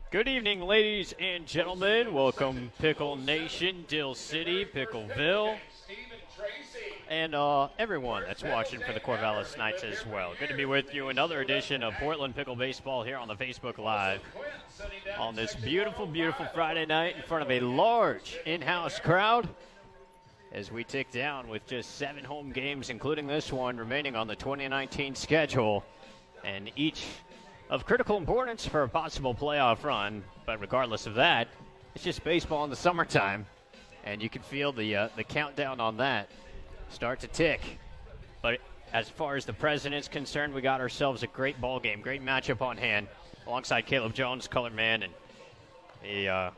Good evening, ladies and gentlemen. Welcome, Pickle Nation, Dill City, Pickleville, and everyone that's watching for the Corvallis Knights as well. Good to be with you. Another edition of Portland Pickle Baseball here on the Facebook Live on this beautiful, beautiful Friday night in front of a large in-house crowd as we tick down with just 7 home games, including this one, remaining on the 2019 schedule, and each of critical importance for a possible playoff run. But regardless of that, it's just baseball in the summertime, and you can feel the countdown on that start to tick. But as far as the president's concerned, we got ourselves a great ball game, great matchup on hand, alongside Caleb Jones, color man, and a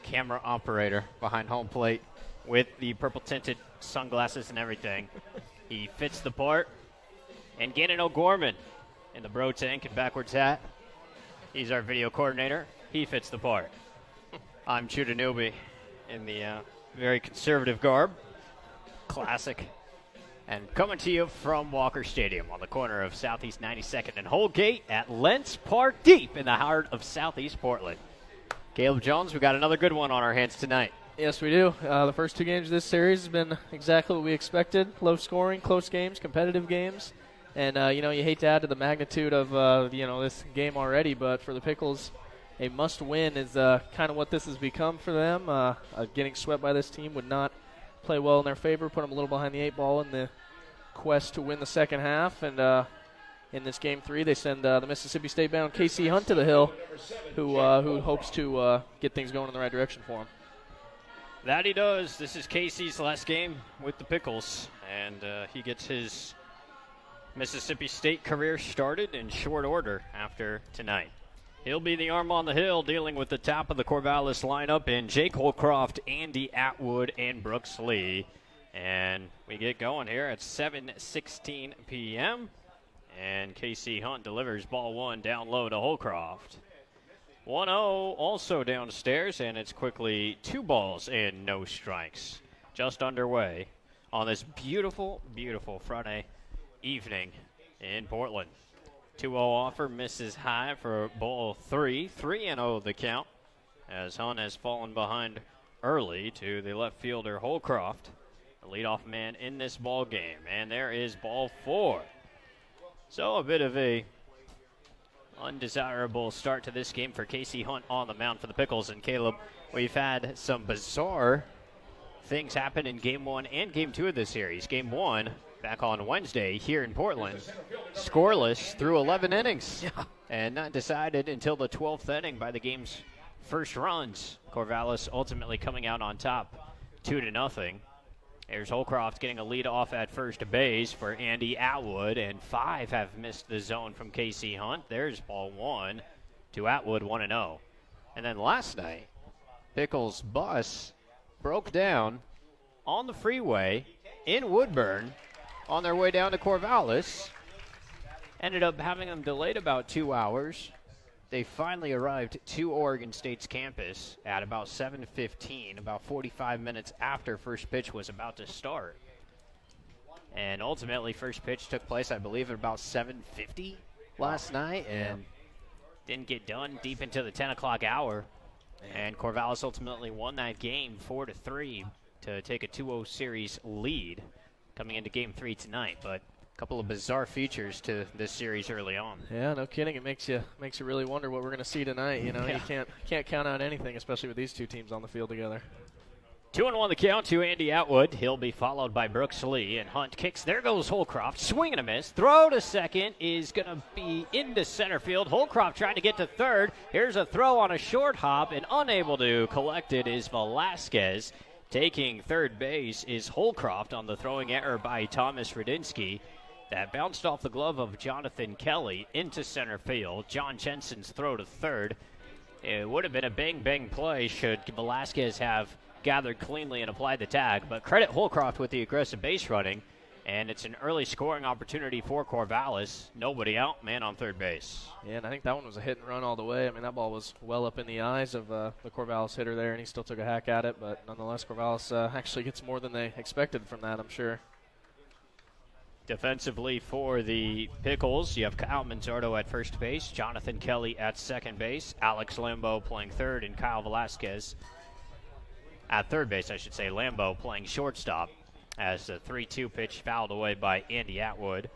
camera operator behind home plate with the purple-tinted sunglasses and everything. He fits the part. And Gannon O'Gorman in the bro tank and backwards hat. He's our video coordinator. He fits the part. I'm Chuda Newby in the very conservative garb. Classic. And coming to you from Walker Stadium on the corner of Southeast 92nd and Holgate at Lentz Park, deep in the heart of Southeast Portland. Caleb Jones, we got another good one on our hands tonight. Yes, we do. The first 2 games of this series has been exactly what we expected. Low scoring, close games, competitive games. And, you hate to add to the magnitude of, this game already, but for the Pickles, a must-win is kind of what this has become for them. Getting swept by this team would not play well in their favor, put them a little behind the 8 ball in the quest to win the second half. And in this Game 3, they send the Mississippi State-bound K.C. Hunt to the hill, who hopes to get things going in the right direction for him. That he does. This is Casey's last game with the Pickles, and he gets his Mississippi State career started in short order after tonight. He'll be the arm on the hill dealing with the top of the Corvallis lineup in Jake Holcroft, Andy Atwood, and Brooks Lee. And we get going here at 7:16 p.m. And KC Hunt delivers ball 1 down low to Holcroft. 1-0 also downstairs, and it's quickly 2 balls and no strikes. Just underway on this beautiful, beautiful Friday evening in Portland. 2-0 offer misses high for ball 3. 3-0 the count as Hunt has fallen behind early to the left fielder Holcroft, the leadoff man in this ball game. And there is ball 4. So a bit of a undesirable start to this game for Casey Hunt on the mound for the Pickles. And Caleb, we've had some bizarre things happen in Game 1 and Game 2 of this series. Game 1, back on Wednesday here in Portland, scoreless through 11 innings. And not decided until the 12th inning by the game's first runs. Corvallis ultimately coming out on top 2-0. There's Holcroft getting a lead off at first base for Andy Atwood, and 5 have missed the zone from KC Hunt. There's ball 1 to Atwood, 1-0. And then last night, Pickles' bus broke down on the freeway in Woodburn on their way down to Corvallis. Ended up having them delayed about 2 hours. They finally arrived to Oregon State's campus at about 7:15, about 45 minutes after first pitch was about to start. And ultimately, first pitch took place, I believe, at about 7:50 last night, and didn't get done deep into the 10 o'clock hour. And Corvallis ultimately won that game 4-3 to take a 2-0 series lead coming into Game 3 tonight. But couple of bizarre features to this series early on. Yeah, no kidding. It makes you really wonder what we're going to see tonight. You can't count out anything, especially with these 2 teams on the field together. 2-1 the count to Andy Atwood. He'll be followed by Brooks Lee, and Hunt kicks. There goes Holcroft, swing and a miss. Throw to second is going to be into center field. Holcroft trying to get to third. Here's a throw on a short hop, and unable to collect it is Velasquez. Taking third base is Holcroft on the throwing error by Thomas Radinsky. That bounced off the glove of Jonathan Kelly into center field. John Jensen's throw to third. It would have been a bang-bang play should Velasquez have gathered cleanly and applied the tag. But credit Holcroft with the aggressive base running. And it's an early scoring opportunity for Corvallis. Nobody out, man on third base. Yeah, and I think that one was a hit and run all the way. I mean, that ball was well up in the eyes of the Corvallis hitter there, and he still took a hack at it. But nonetheless, Corvallis actually gets more than they expected from that, I'm sure. Defensively for the Pickles, you have Kyle Manzardo at first base, Jonathan Kelly at second base, Alex Lambo playing third, and Kyle Velasquez at third base, I should say. Lambo playing shortstop as the 3-2 pitch fouled away by Andy Atwood.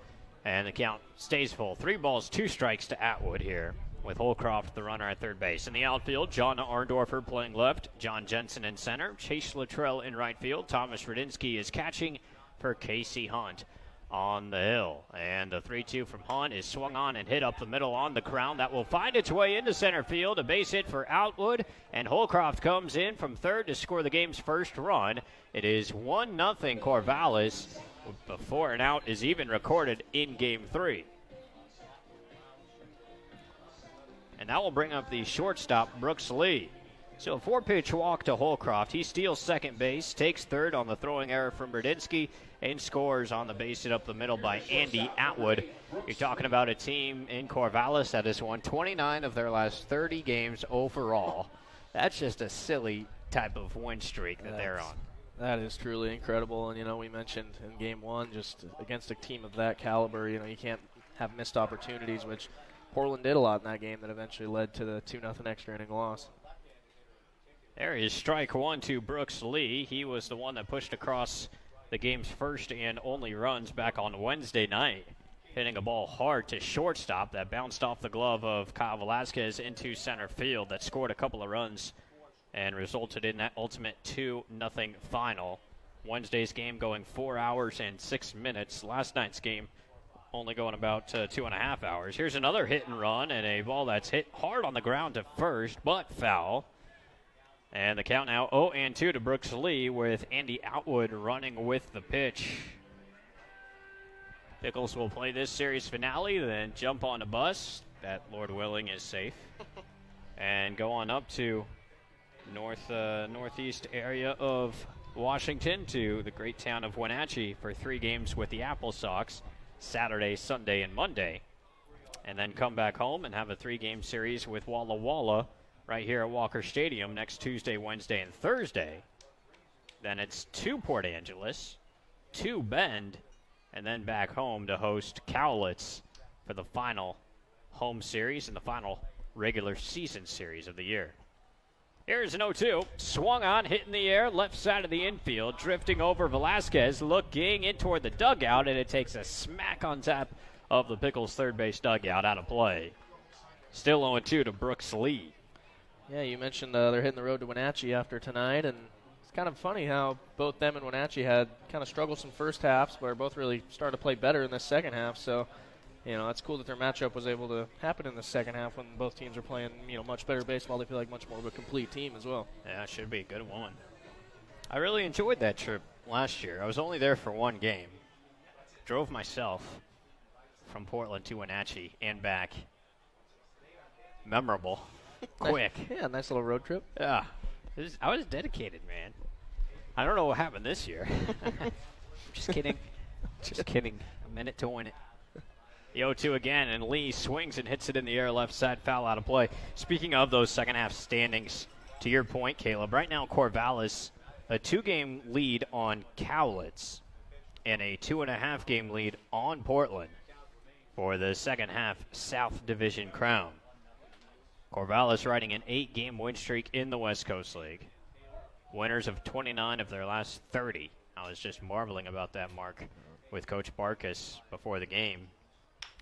And the count stays full. 3 balls, 2 strikes to Atwood here, with Holcroft the runner at third base. In the outfield, John Arndorfer playing left, John Jensen in center, Chase Luttrell in right field. Thomas Radinsky is catching for Casey Hunt on the hill. And the 3-2 from Hunt is swung on and hit up the middle on the ground. That will find its way into center field. A base hit for Atwood, and Holcroft comes in from third to score the game's first run. It is 1-0 Corvallis before an out is even recorded in Game 3. And that will bring up the shortstop, Brooks Lee. So a 4-pitch walk to Holcroft. He steals second base, takes third on the throwing error from Radinsky, and scores on the base hit up the middle by Andy Atwood. You're talking about a team in Corvallis that has won 29 of their last 30 games overall. That's just a silly type of win streak that they're on. That is truly incredible. And, we mentioned in Game 1, just against a team of that caliber, you can't have missed opportunities, which Portland did a lot in that game that eventually led to the 2-0 extra inning loss. There is strike one to Brooks Lee. He was the one that pushed across the game's first and only runs back on Wednesday night, hitting a ball hard to shortstop that bounced off the glove of Kyle Velasquez into center field that scored a couple of runs and resulted in that ultimate 2-0 final. Wednesday's game going 4 hours and 6 minutes. Last night's game only going about 2.5 hours. Here's another hit and run, and a ball that's hit hard on the ground to first, but foul. And the count now 0-2 to Brooks Lee, with Andy Atwood running with the pitch. Pickles will play this series finale, then jump on a bus that, Lord willing, is safe, and go on up to northeast area of Washington to the great town of Wenatchee for 3 games with the Apple Sox, Saturday, Sunday, and Monday, and then come back home and have a 3-game series with Walla Walla right here at Walker Stadium next Tuesday, Wednesday, and Thursday. Then it's to Port Angeles, to Bend, and then back home to host Cowlitz for the final home series and the final regular season series of the year. Here's an 0-2. Swung on, hit in the air, left side of the infield, drifting over Velasquez, looking in toward the dugout, and it takes a smack on top of the Pickles third base dugout out of play. Still 0-2 to Brooks Lee. Yeah, you mentioned they're hitting the road to Wenatchee after tonight, and it's kind of funny how both them and Wenatchee had kind of struggled some first halves, but are both really starting to play better in the second half. So, it's cool that their matchup was able to happen in the second half when both teams are playing, much better baseball. They feel like much more of a complete team as well. Yeah, it should be a good one. I really enjoyed that trip last year. I was only there for one game. Drove myself from Portland to Wenatchee and back. Memorable. Quick. Yeah, nice little road trip. Yeah. I was dedicated, man. I don't know what happened this year. Just kidding. Just kidding. A minute to win it. The 0-2 again, and Lee swings and hits it in the air, left side, foul out of play. Speaking of those second half standings, to your point, Caleb, right now Corvallis, a 2-game lead on Cowlitz and a 2.5-game lead on Portland for the second half South Division crown. Corvallis riding an 8-game win streak in the West Coast League. Winners of 29 of their last 30. I was just marveling about that mark with Coach Barkas before the game.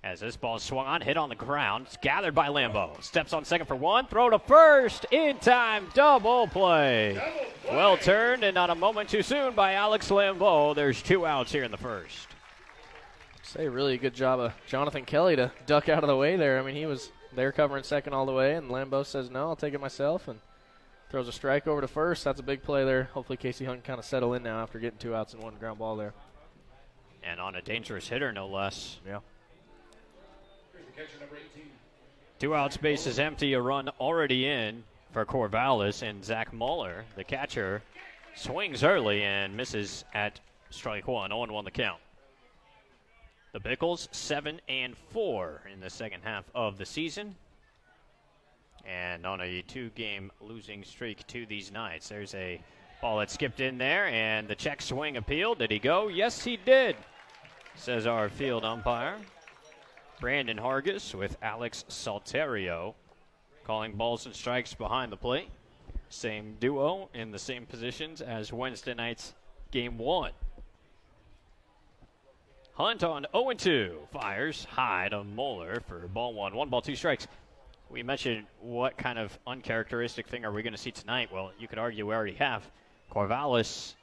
As this ball is swung on, hit on the ground. It's gathered by Lambo. Steps on second for one. Throw to first. In time. Double play. Well turned and not a moment too soon by Alex Lambo. There's 2 outs here in the first. Say really good job of Jonathan Kelly to duck out of the way there. I mean, he was there covering second all the way, and Lambo says, no, I'll take it myself, and throws a strike over to first. That's a big play there. Hopefully Casey Hunt can kind of settle in now after getting 2 outs and 1 ground ball there. And on a dangerous hitter, no less. Yeah. 2 outs, base is empty, a run already in for Corvallis, and Zach Muller, the catcher, swings early and misses at strike 1. 0-1 the count. The Pickles 7-4 in the second half of the season, and on a 2-game losing streak to these Knights. There's a ball that skipped in there, and the check swing appeal. Did he go? Yes, he did. says our field umpire. Brandon Hargis with Alex Salterio calling balls and strikes behind the plate. Same duo in the same positions as Wednesday night's Game 1. Hunt on 0-2. Fires high to Moeller for ball one. 1 ball, 2 strikes. We mentioned what kind of uncharacteristic thing are we going to see tonight? Well, you could argue we already have. Corvallis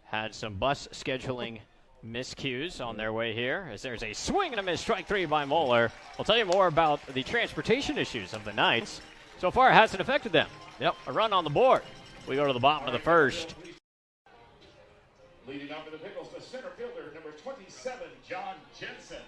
had some bus scheduling miscues on their way here as there's a swing and a miss. Strike 3 by Moeller. We'll tell you more about the transportation issues of the Knights. So far, it hasn't affected them. Yep, a run on the board. We go to the bottom of the first. Leading off for the Pickles, the center fielder, number 27, John Jensen.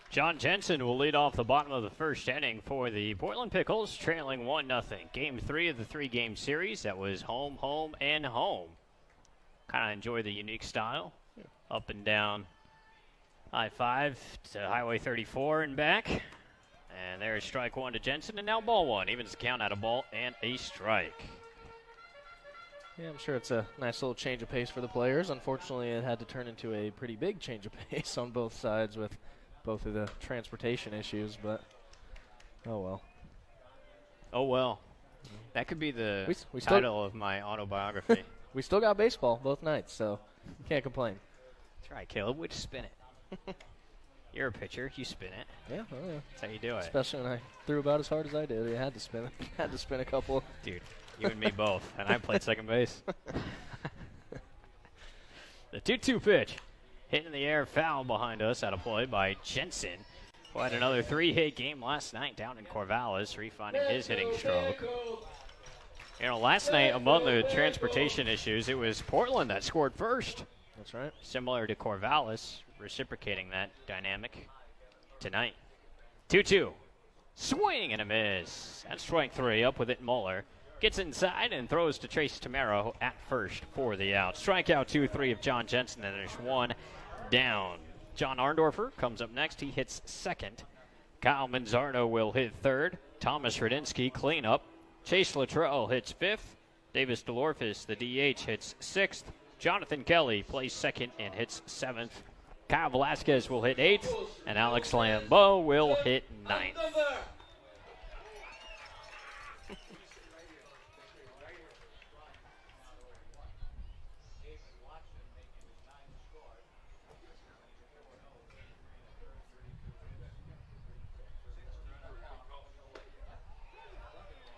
John Jensen will lead off the bottom of the first inning for the Portland Pickles, trailing 1-0. Game 3 of the 3-game series. That was home, home, and home. Kind of enjoy the unique style. Up and down I-5 to Highway 34 and back. And there's strike 1 to Jensen, and now ball 1. Evens the count at a ball and a strike. Yeah, I'm sure it's a nice little change of pace for the players. Unfortunately, it had to turn into a pretty big change of pace on both sides with both of the transportation issues, but oh well. Oh well. That could be the we title of my autobiography. We still got baseball both nights, so can't complain. That's right, Caleb. Would spin it. You're a pitcher. You spin it. Yeah, oh yeah. That's how you do it. Especially when I threw about as hard as I did. I had to spin it. Had to spin a couple. Dude, you and me both. And I played second base. The 2-2 pitch. Hit in the air, foul behind us out of play by Jensen, who had another 3-hit game last night down in Corvallis, refining his hitting stroke. You know, last night among the transportation issues, it was Portland that scored first. That's right. Similar to Corvallis, reciprocating that dynamic tonight. 2-2. Swing and a miss. That's strike 3. Up with it, Moeller. Gets inside and throws to Trace Tamaro at first for the out. Strikeout 2-3 of John Jensen, and there's one down. John Arndorfer comes up next. He hits second. Kyle Manzardo will hit third. Thomas Radinsky clean up. Chase Luttrell hits fifth. Davis DeLorphis, the DH, hits sixth. Jonathan Kelly plays second and hits seventh. Kyle Velasquez will hit eighth. And Alex Lambeau will hit ninth.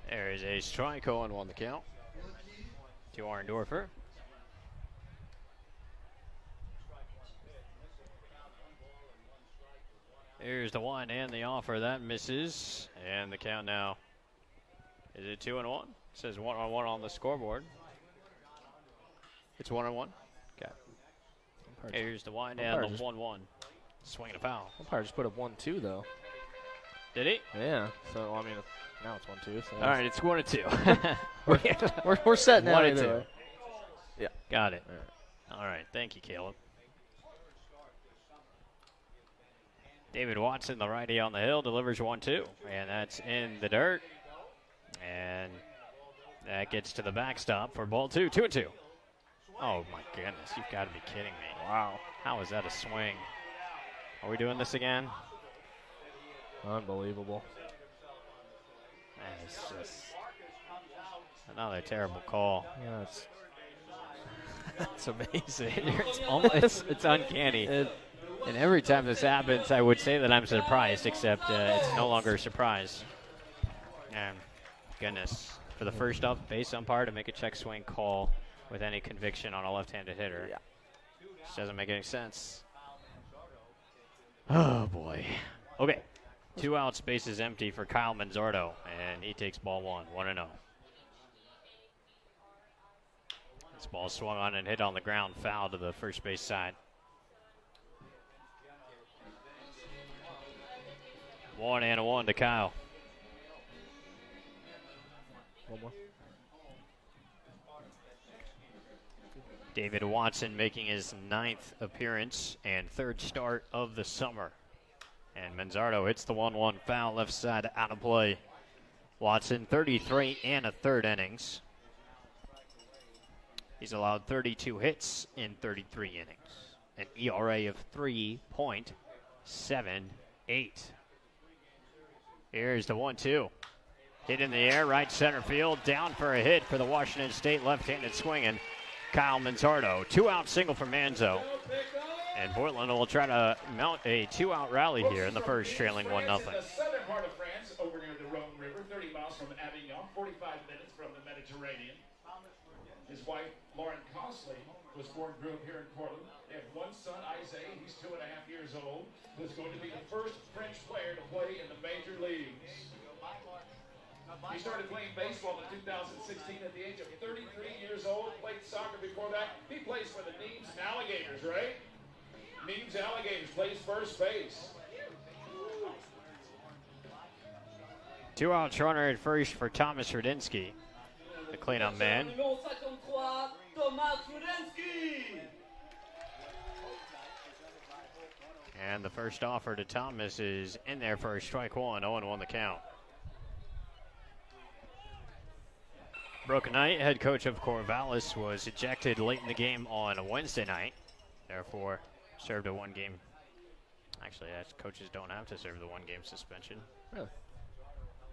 There is a strike, 0-1 the count to Arndorfer. Here's the one and the offer. That misses. And the count now, is it 2-1? It says 1-1 on the scoreboard. It's 1-1. Okay. Here's the one and the 1-1. Swing and a foul. Umpire just put up 1-2 though. Did he? Yeah. So I mean, now it's 1-2. So all right, it's 1-2. we're set now. 1-2. Yeah. Got it. All right. Thank you, Caleb. David Watson, the righty on the hill, delivers 1-2, and that's in the dirt. And that gets to the backstop for ball 2. 2-2. Oh my goodness! You've got to be kidding me! Wow. How is that a swing? Are we doing this again? Unbelievable. That is just another terrible call. Yeah, it's amazing. it's uncanny. And every time this happens, I would say that I'm surprised, except it's no longer a surprise. And goodness, for the first up base umpire to make a check swing call with any conviction on a left-handed hitter. Yeah. Just doesn't make any sense. Oh, boy. Okay. 2 outs, bases empty for Kyle Manzardo, and he takes ball 1, 1-0. This ball swung on and hit on the ground, foul to the first base side. 1-1 to Kyle. One more. David Watson making his 9th appearance and 3rd start of the summer. And Manzardo hits the 1-1 foul left side out of play. Watson 33 and a third innings. He's allowed 32 hits in 33 innings, an ERA of 3.78. Here's the 1-2. Hit in the air, right center field, down for a hit for the Washington State left-handed swinging Kyle Manzardo. 2-out single for Manzo. And Portland will try to mount a 2-out rally here in the first, trailing 1-0. In the southern part of France, over near the Rhone River, 30 miles from Avignon, 45 minutes from the Mediterranean. His wife, Lauren Cosley, was born and grew up here in Portland. They have one son, Isaiah. He's 2.5 years old, who's going to be the first French player to play in the major leagues. He started playing baseball in 2016 at the age of 33 years old, played soccer before that. He plays for the Nemes Alligators, right? Nemes Alligators, plays first base. 2-out runner at first for Thomas Rudinsky, the cleanup man. And the first offer to Thomas is in there for a strike one, 0-1 the count. Brooke Knight, head coach of Corvallis, was ejected late in the game on a Wednesday night, therefore served a one-game. Actually, coaches don't have to serve the one-game suspension. Really?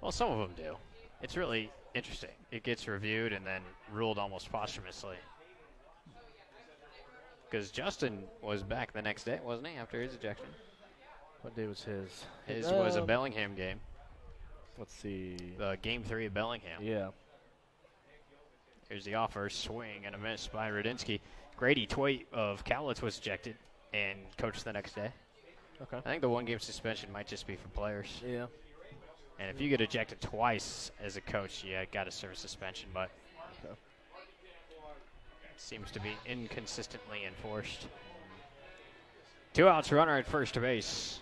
Well, some of them do. It's really interesting. It gets reviewed and then ruled almost posthumously. Because Justin was back the next day, wasn't he, after his ejection? What day was his? His was a Bellingham game. Let's see. The Game 3 of Bellingham. Yeah. Here's the offer, swing and a miss by Rudinsky. Grady Twait of Cowlitz was ejected and coached the next day. Okay. I think the one-game suspension might just be for players. Yeah. And if you get ejected twice as a coach, you got to serve suspension, but okay. It seems to be inconsistently enforced. 2 outs, runner at first base.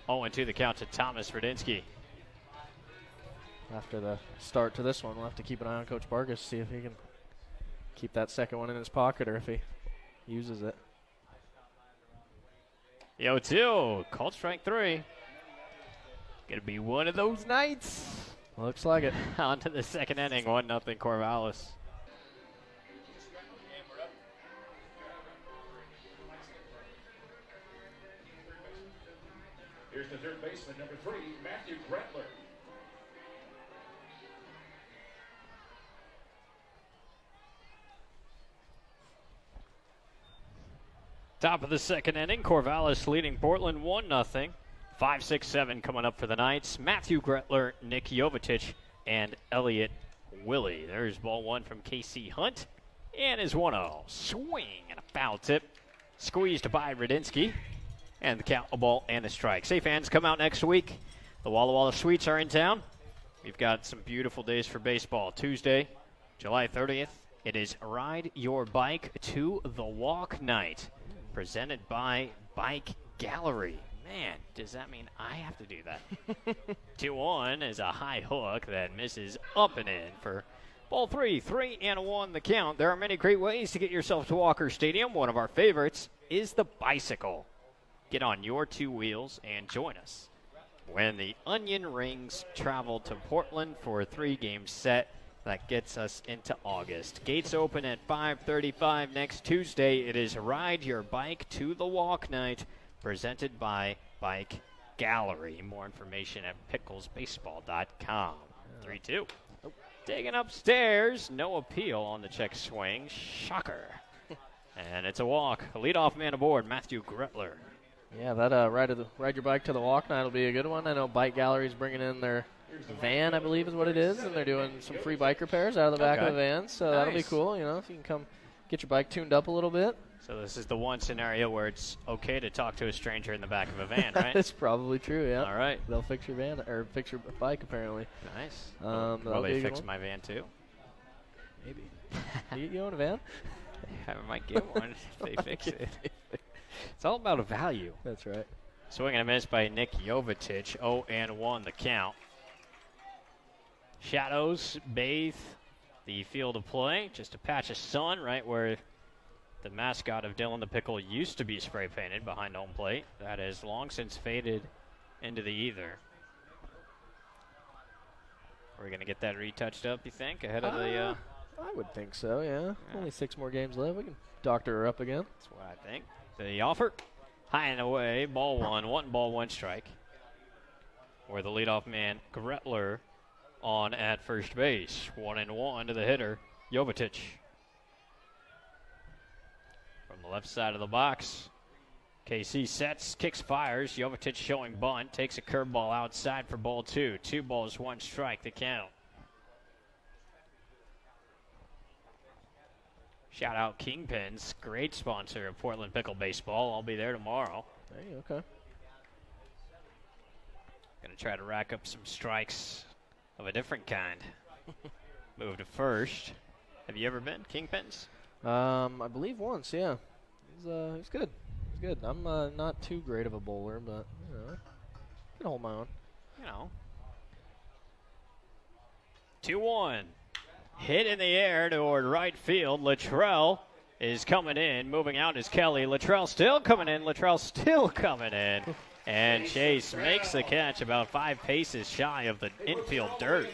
0-2 the count to Thomas Rudinsky. After the start to this one, we'll have to keep an eye on Coach Bargas, see if he can keep that second one in his pocket or if he uses it. 0-2, called strike 3. Gonna be one of those nights. Looks like it. On to the second inning, 1-0 Corvallis. Here's the third baseman, number 3, Matthew Gretler. Top of the second inning, Corvallis leading Portland 1-0. 5-6-7 coming up for the Knights. Matthew Gretler, Nick Jovetic, and Elliot Willie. There's ball one from Casey Hunt. And his 1-0. Swing and a foul tip. Squeezed by Rudinsky. And the count, a ball and a strike. Say fans, come out next week. The Walla Walla Suites are in town. We've got some beautiful days for baseball. Tuesday, July 30th, it is Ride Your Bike to the Walk Night, presented by Bike Gallery. Man, does that mean I have to do that? 2-1 is a high hook that misses up and in for ball 3. 3-1 the count. There are many great ways to get yourself to Walker Stadium. One of our favorites is the bicycle. Get on your 2 wheels and join us when the Onion Rings travel to Portland for a 3-game set that gets us into August. Gates open at 5:35 next Tuesday. It is Ride Your Bike to the Walk Night, presented by Bike Gallery. More information at picklesbaseball.com. 3-2. Taken upstairs. No appeal on the check swing. Shocker. And it's a walk. Leadoff man aboard, Matthew Gretler. Yeah, that ride your bike to the walk night will be a good one. I know Bike Gallery's bringing in their van, I believe is what it is, and they're doing some free bike repairs out of the back of the van, so that'll be cool, you know, if you can come get your bike tuned up a little bit. So this is the one scenario where it's okay to talk to a stranger in the back of a van, right? That's probably true, yeah. All right. They'll fix your van, or fix your bike, apparently. Nice. Will they fix my van, too? Maybe. you own a van? I might get one if they fix it. It's all about a value. That's right. Swing and a miss by Nick Jovetic. 0-1 the count. Shadows bathe the field of play. Just a patch of sun right where the mascot of Dylan the Pickle used to be spray painted behind home plate. That has long since faded into the ether. Are we going to get that retouched up, you think, ahead of the I would think so, yeah. Only 6 more games left. We can doctor her up again. That's what I think. The offer, high and away, ball 1, 1 ball, 1 strike. Where the leadoff man, Gretler, on at first base. 1-1 to the hitter, Jovetic. From the left side of the box, KC sets, kicks, fires. Jovetic showing bunt, takes a curveball outside for ball 2. 2 balls, 1 strike, the count. Shout out Kingpins, great sponsor of Portland Pickle Baseball. I'll be there tomorrow. Hey, okay. Gonna try to rack up some strikes of a different kind. Move to first. Have you ever been Kingpins? I believe once, yeah. He's good. He's good. I'm not too great of a bowler, but I can hold my own. 2-1. Hit in the air toward right field. Luttrell is coming in. Moving out is Kelly. Luttrell still coming in. Luttrell still coming in. And Chase makes the catch about 5 paces shy of the infield dirt.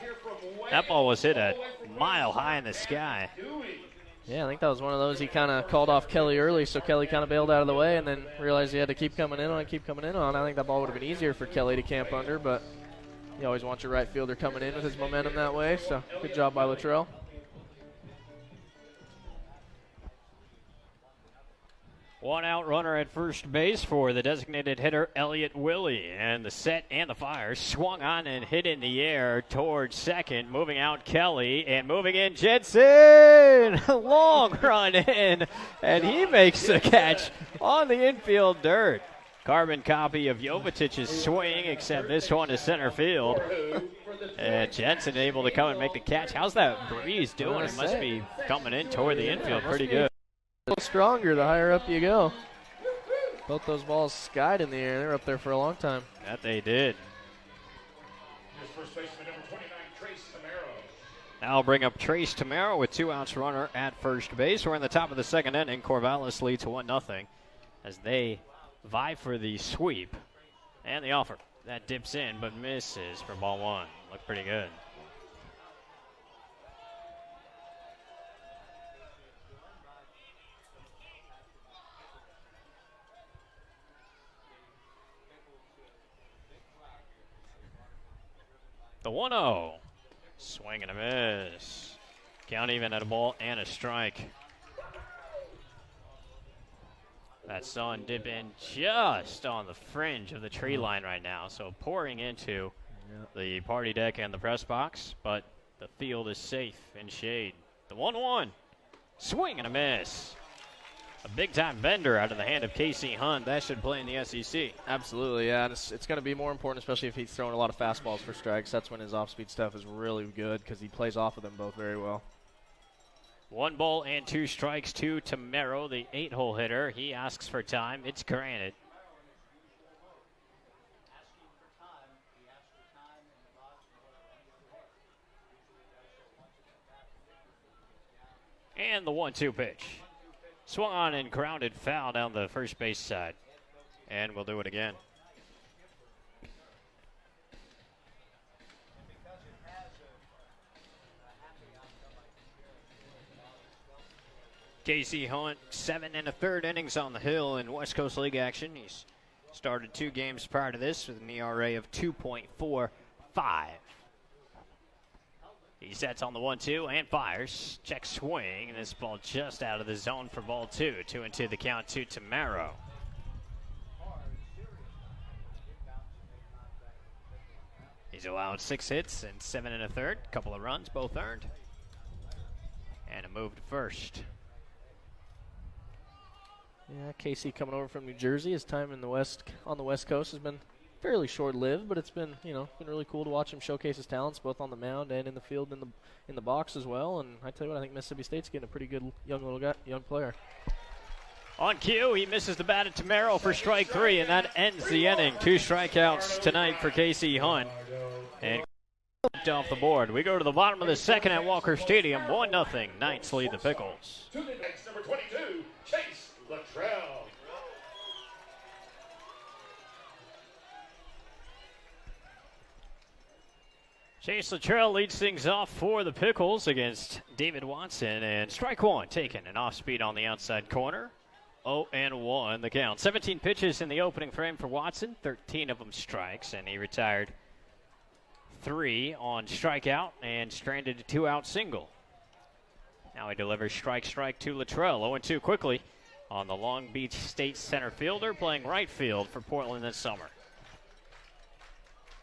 That ball was hit a mile high in the sky. Yeah, I think that was one of those he kind of called off Kelly early, so Kelly kind of bailed out of the way and then realized he had to keep coming in on and keep coming in on. I think that ball would have been easier for Kelly to camp under, but you always want your right fielder coming in with his momentum that way, so good job by Luttrell. One out runner at first base for the designated hitter, Elliott Willie. And the set and the fire swung on and hit in the air towards second. Moving out Kelly and moving in Jensen. Long run in. And he makes the catch on the infield dirt. Carbon copy of Jovetic's swing, except this one is center field. And Jensen able to come and make the catch. How's that breeze doing? It must be coming in toward the infield pretty good. A little stronger the higher up you go. Both those balls skied in the air. They were up there for a long time. That they did. Here's first baseman number 29, Trace Tamaro. Now I'll bring up Trace Tamaro with 2 outs runner at first base. We're in the top of the second inning. Corvallis leads 1-0 as they vie for the sweep. And the offer. That dips in but misses for ball 1. Looked pretty good. The 1-0. Swing and a miss. Count even at a ball and a strike. That sun dip in just on the fringe of the tree line right now. So pouring into the party deck and the press box. But the field is safe in shade. The 1-1. Swing and a miss. A big-time bender out of the hand of KC Hunt. That should play in the SEC. Absolutely, yeah. And it's going to be more important, especially if he's throwing a lot of fastballs for strikes. That's when his off-speed stuff is really good because he plays off of them both very well. 1 ball and 2 strikes to Tamaro, the 8-hole hitter. He asks for time. It's granted. And the 1-2 pitch. Swung on and grounded foul down the first base side. And we'll do it again. KC Hunt, 7 1/3 innings on the hill in West Coast League action. He's started 2 games prior to this with an ERA of 2.45. He sets on the 1-2 and fires. Check swing, and this ball just out of the zone for ball 2. 2-2 the count to Tamaro. He's allowed 6 hits and 7 1/3. Couple of runs, both earned. And a move to first. Yeah, Casey coming over from New Jersey. His time on the West Coast has been fairly short-lived, but it's been been really cool to watch him showcase his talents both on the mound and in the field in the box as well. And I tell you what, I think Mississippi State's getting a pretty good young player. On cue, he misses the bat at Tamaro for strike 3, and that ends the inning. 2 strikeouts tonight for KC Hunt. And off the board. We go to the bottom of the second at Walker Stadium. 1-0. Knights lead the Pickles. To the next, number 22, Chase Luttrell. Chase Luttrell leads things off for the Pickles against David Watson, and strike one taken, an off speed on the outside corner. 0-1 the count. 17 pitches in the opening frame for Watson, 13 of them strikes, and he retired 3 on strikeout and stranded a 2-out single. Now he delivers strike to Luttrell. 0-2 quickly on the Long Beach State center fielder playing right field for Portland this summer.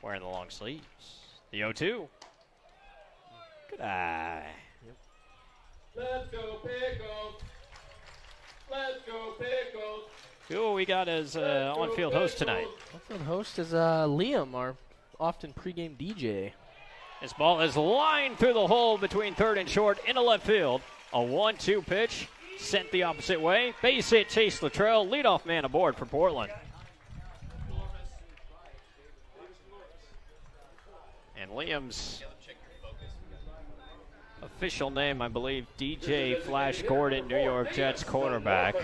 Wearing the long sleeves. The 0-2. Good eye. Yep. Let's go Pickles. Let's go Pickles. Who we got as on-field host tonight? On-field host is Liam, our often pregame DJ. This ball is lined through the hole between third and short into left field. A 1-2 pitch sent the opposite way. Base hit, Chase Luttrell, leadoff man aboard for Portland. And Liam's official name, I believe, DJ Flash Gordon, New York Jets quarterback.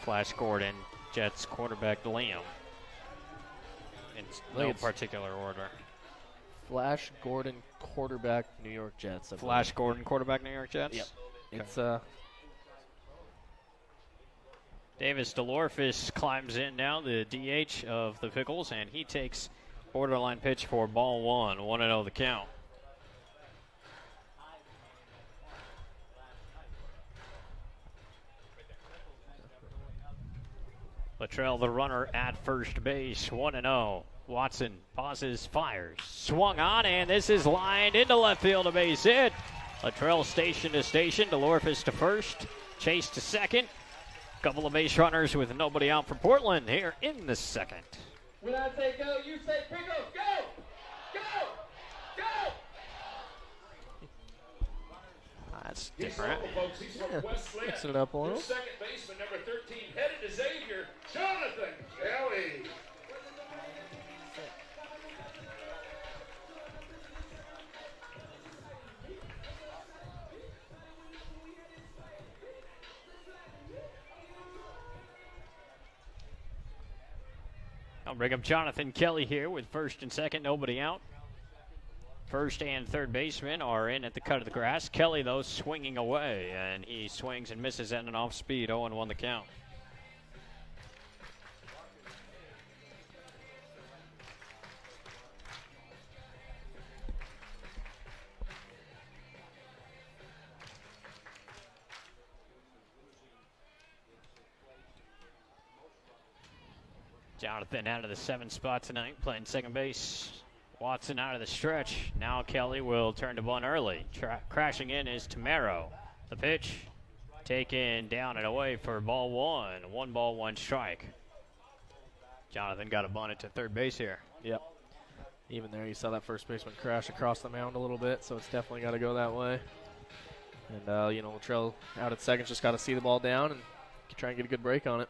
Flash Gordon, Jets quarterback Liam. In no particular order. Flash Gordon, quarterback, New York Jets. Flash Gordon, quarterback, New York Jets? Yep. Okay. It's Davis DeLorfis climbs in now, the DH of the Pickles, and he takes borderline pitch for ball one. 1-0 the count. Luttrell, the runner at first base, 1-0. Watson pauses, fires, swung on, and this is lined into left field, a base hit. Luttrell station to station, DeLorfis to first, Chase to second. Couple of base runners with nobody out for Portland here in the second. When I say go, you say Pickles. Go! Go! Go! That's different. mixing it up a little. Second baseman, number 13, headed to Xavier, Jonathan Kelly. I'll bring up Jonathan Kelly here with first and second, nobody out. First and third baseman are in at the cut of the grass. Kelly, though, swinging away, and he swings and misses at an off speed. 0-1 the count. Jonathan out of the 7th spot tonight, playing second base. Watson out of the stretch. Now Kelly will turn to bunt early. Crashing in is Tamero. The pitch taken down and away for ball one. 1 ball, 1 strike. Jonathan got a bunt it to third base here. Yep. Even there, you saw that first baseman crash across the mound a little bit, so it's definitely got to go that way. And, Luttrell out at second, just got to see the ball down and try and get a good break on it.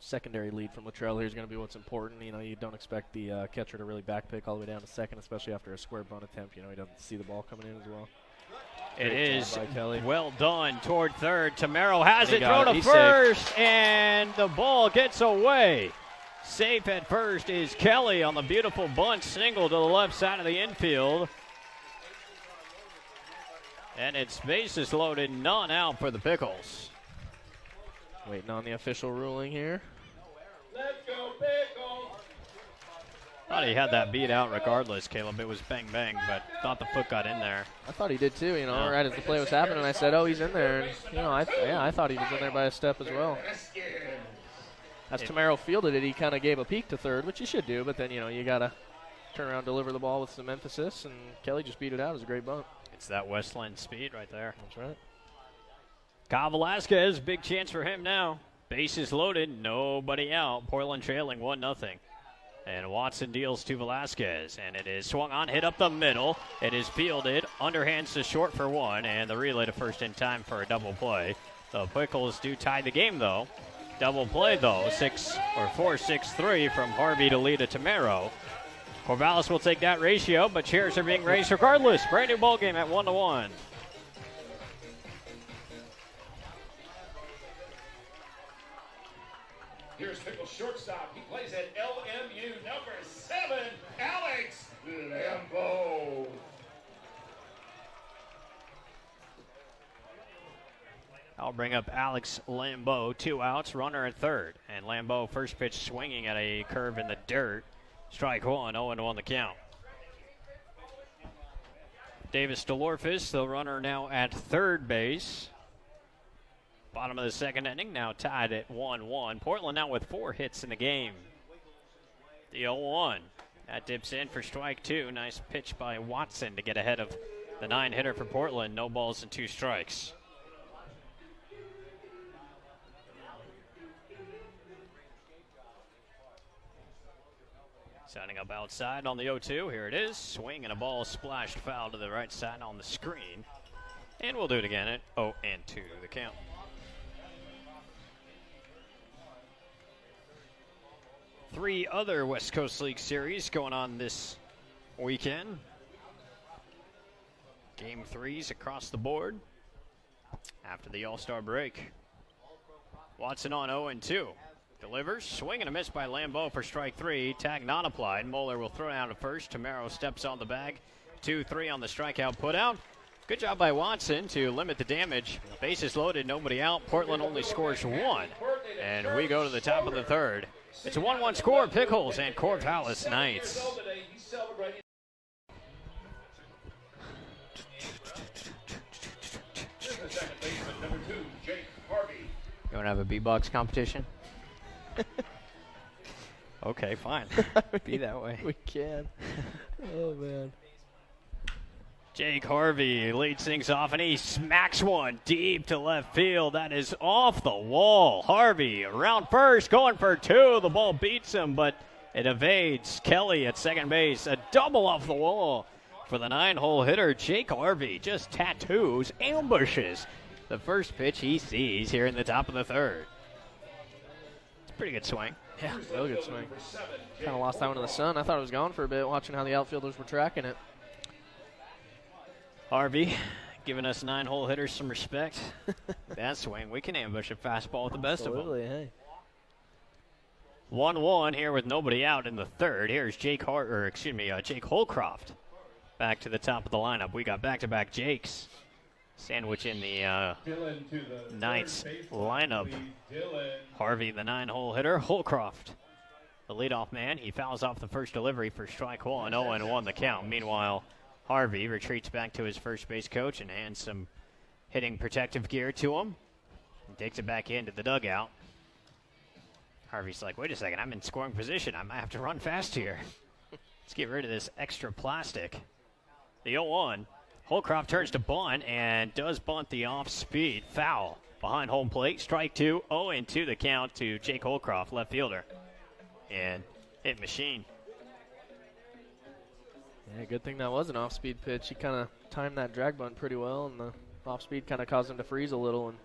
Secondary lead from Luttrell here is going to be what's important. You don't expect the catcher to really backpick all the way down to second, especially after a square bunt attempt. He doesn't see the ball coming in as well. It is well done toward third. Tamero has it, throw to He's first, safe. And the ball gets away. Safe at first is Kelly on the beautiful bunt single to the left side of the infield. And it's bases loaded, none out for the Pickles. Waiting on the official ruling here. Let's go Pickles. Thought he had that beat out regardless, Caleb. It was bang, bang, but thought the foot got in there. I thought he did too, right as the play was happening. I said, oh, he's in there. And, I thought he was in there by a step as well. As Tamero fielded it, he kind of gave a peek to third, which you should do, but then, you got to turn around, deliver the ball with some emphasis, and Kelly just beat it out. It was a great bunt. It's that Westland speed right there. That's right. Kyle Velasquez, big chance for him now. Bases loaded, nobody out. Portland trailing 1-0. And Watson deals to Velasquez, and it is swung on, hit up the middle. It is fielded, underhands to short for 1, and the relay to first in time for a double play. The Pickles do tie the game, though. Double play, though, 4-6-3 from Harvey to Lee to Tamero. Corvallis will take that ratio, but chairs are being raised regardless. Brand new ball game at 1-1. Here's Pickles shortstop. He plays at LMU, number 7, Alex That'll bring up Alex Lambeau, 2 outs, runner at third. And Lambeau, first pitch swinging at a curve in the dirt. Strike one, 0-1 the count. Davis DeLorfis, the runner now at third base. Bottom of the second inning, now tied at 1-1. Portland now with 4 hits in the game. The 0-1. That dips in for strike two. Nice pitch by Watson to get ahead of the 9-hitter for Portland. No balls and 2 strikes. Signing up outside on the 0-2. Here it is. Swing and a ball splashed foul to the right side on the screen. And we'll do it again at 0-2 the count. Three other West Coast League series going on this weekend. Game 3s across the board after the All-Star break. Watson on 0-2. Delivers, swing and a miss by Lambeau for strike 3. Tag not applied. Moeller will throw down to first. Tamaro steps on the bag. 2-3 on the strikeout putout. Good job by Watson to limit the damage. Bases loaded, nobody out. Portland only scores 1. And we go to the top of the third. It's a 1-1 score. Pickles and Corvallis Knights. You want to have a B-box competition? Okay, fine. Be that way. We can. Oh, man. Jake Harvey leads things off, and he smacks one deep to left field. That is off the wall. Harvey around first, going for 2. The ball beats him, but it evades Kelly at second base. A double off the wall for the 9-hole hitter. Jake Harvey just tattoos, ambushes the first pitch he sees here in the top of the third. It's a pretty good swing. Yeah, real good swing. Kind of lost that one in the sun. I thought it was gone for a bit, watching how the outfielders were tracking it. Harvey giving us 9-hole hitters some respect. That swing, we can ambush a fastball with the best of them. Absolutely, hey. 1-1 here with nobody out in the third. Here's Jake Holcroft back to the top of the lineup. We got back-to-back Jakes. Sandwich in the Knights lineup. Harvey, the 9-hole hitter. Holcroft, the leadoff man. He fouls off the first delivery for strike 1. 0-1 the count. Meanwhile, Harvey retreats back to his first base coach and hands some hitting protective gear to him. And takes it back into the dugout. Harvey's like, wait a second, I'm in scoring position. I might have to run fast here. Let's get rid of this extra plastic. The 0-1. Holcroft turns to bunt and does bunt the off-speed. Foul behind home plate. Strike 2. 0-2 the count to Jake Holcroft, left fielder. And hit machine. Yeah, good thing that was an off-speed pitch. He kind of timed that drag bunt pretty well, and the off-speed kind of caused him to freeze a little and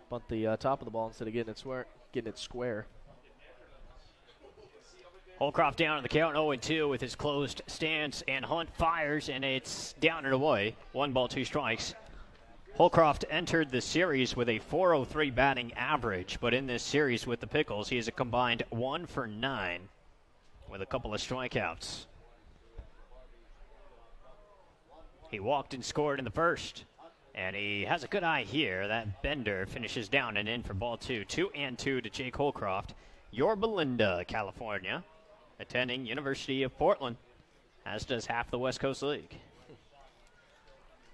bunt the top of the ball instead of getting it square. Holcroft down on the count, 0-2 with his closed stance, and Hunt fires, and it's down and away. 1 ball, 2 strikes. Holcroft entered the series with a .403 batting average, but in this series with the Pickles, he is a combined 1 for 9 with a couple of strikeouts. He walked and scored in the first, and he has a good eye here. That bender finishes down and in for ball 2. 2-2 to Jake Holcroft. Yorba Linda, California, attending University of Portland, as does half the West Coast League.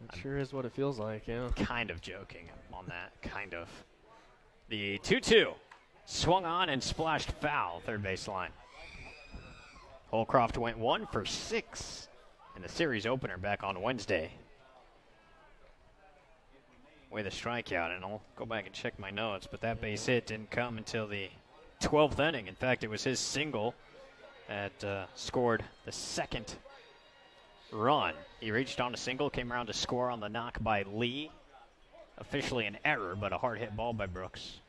It sure is what it feels like, yeah. Kind of joking on that, kind of. The 2-2 swung on and splashed foul, third base line. Holcroft went 1 for 6 in the series opener back on Wednesday. With a strikeout, and I'll go back and check my notes, but that base hit didn't come until the 12th inning. In fact, it was his single that scored the second run. He reached on a single, came around to score on the knock by Lee. Officially an error, but a hard hit ball by Brooks.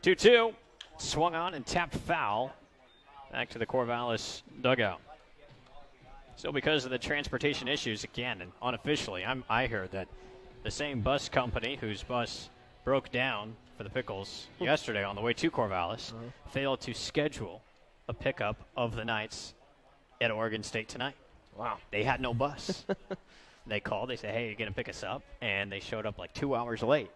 2-2, swung on and tapped foul. Back to the Corvallis dugout. So because of the transportation issues, again, and unofficially, I heard that the same bus company whose bus broke down for the Pickles yesterday on the way to Corvallis failed to schedule a pickup of the Knights at Oregon State tonight. Wow. They had no bus. They called. They said, hey, you're going to pick us up? And they showed up like 2 hours late.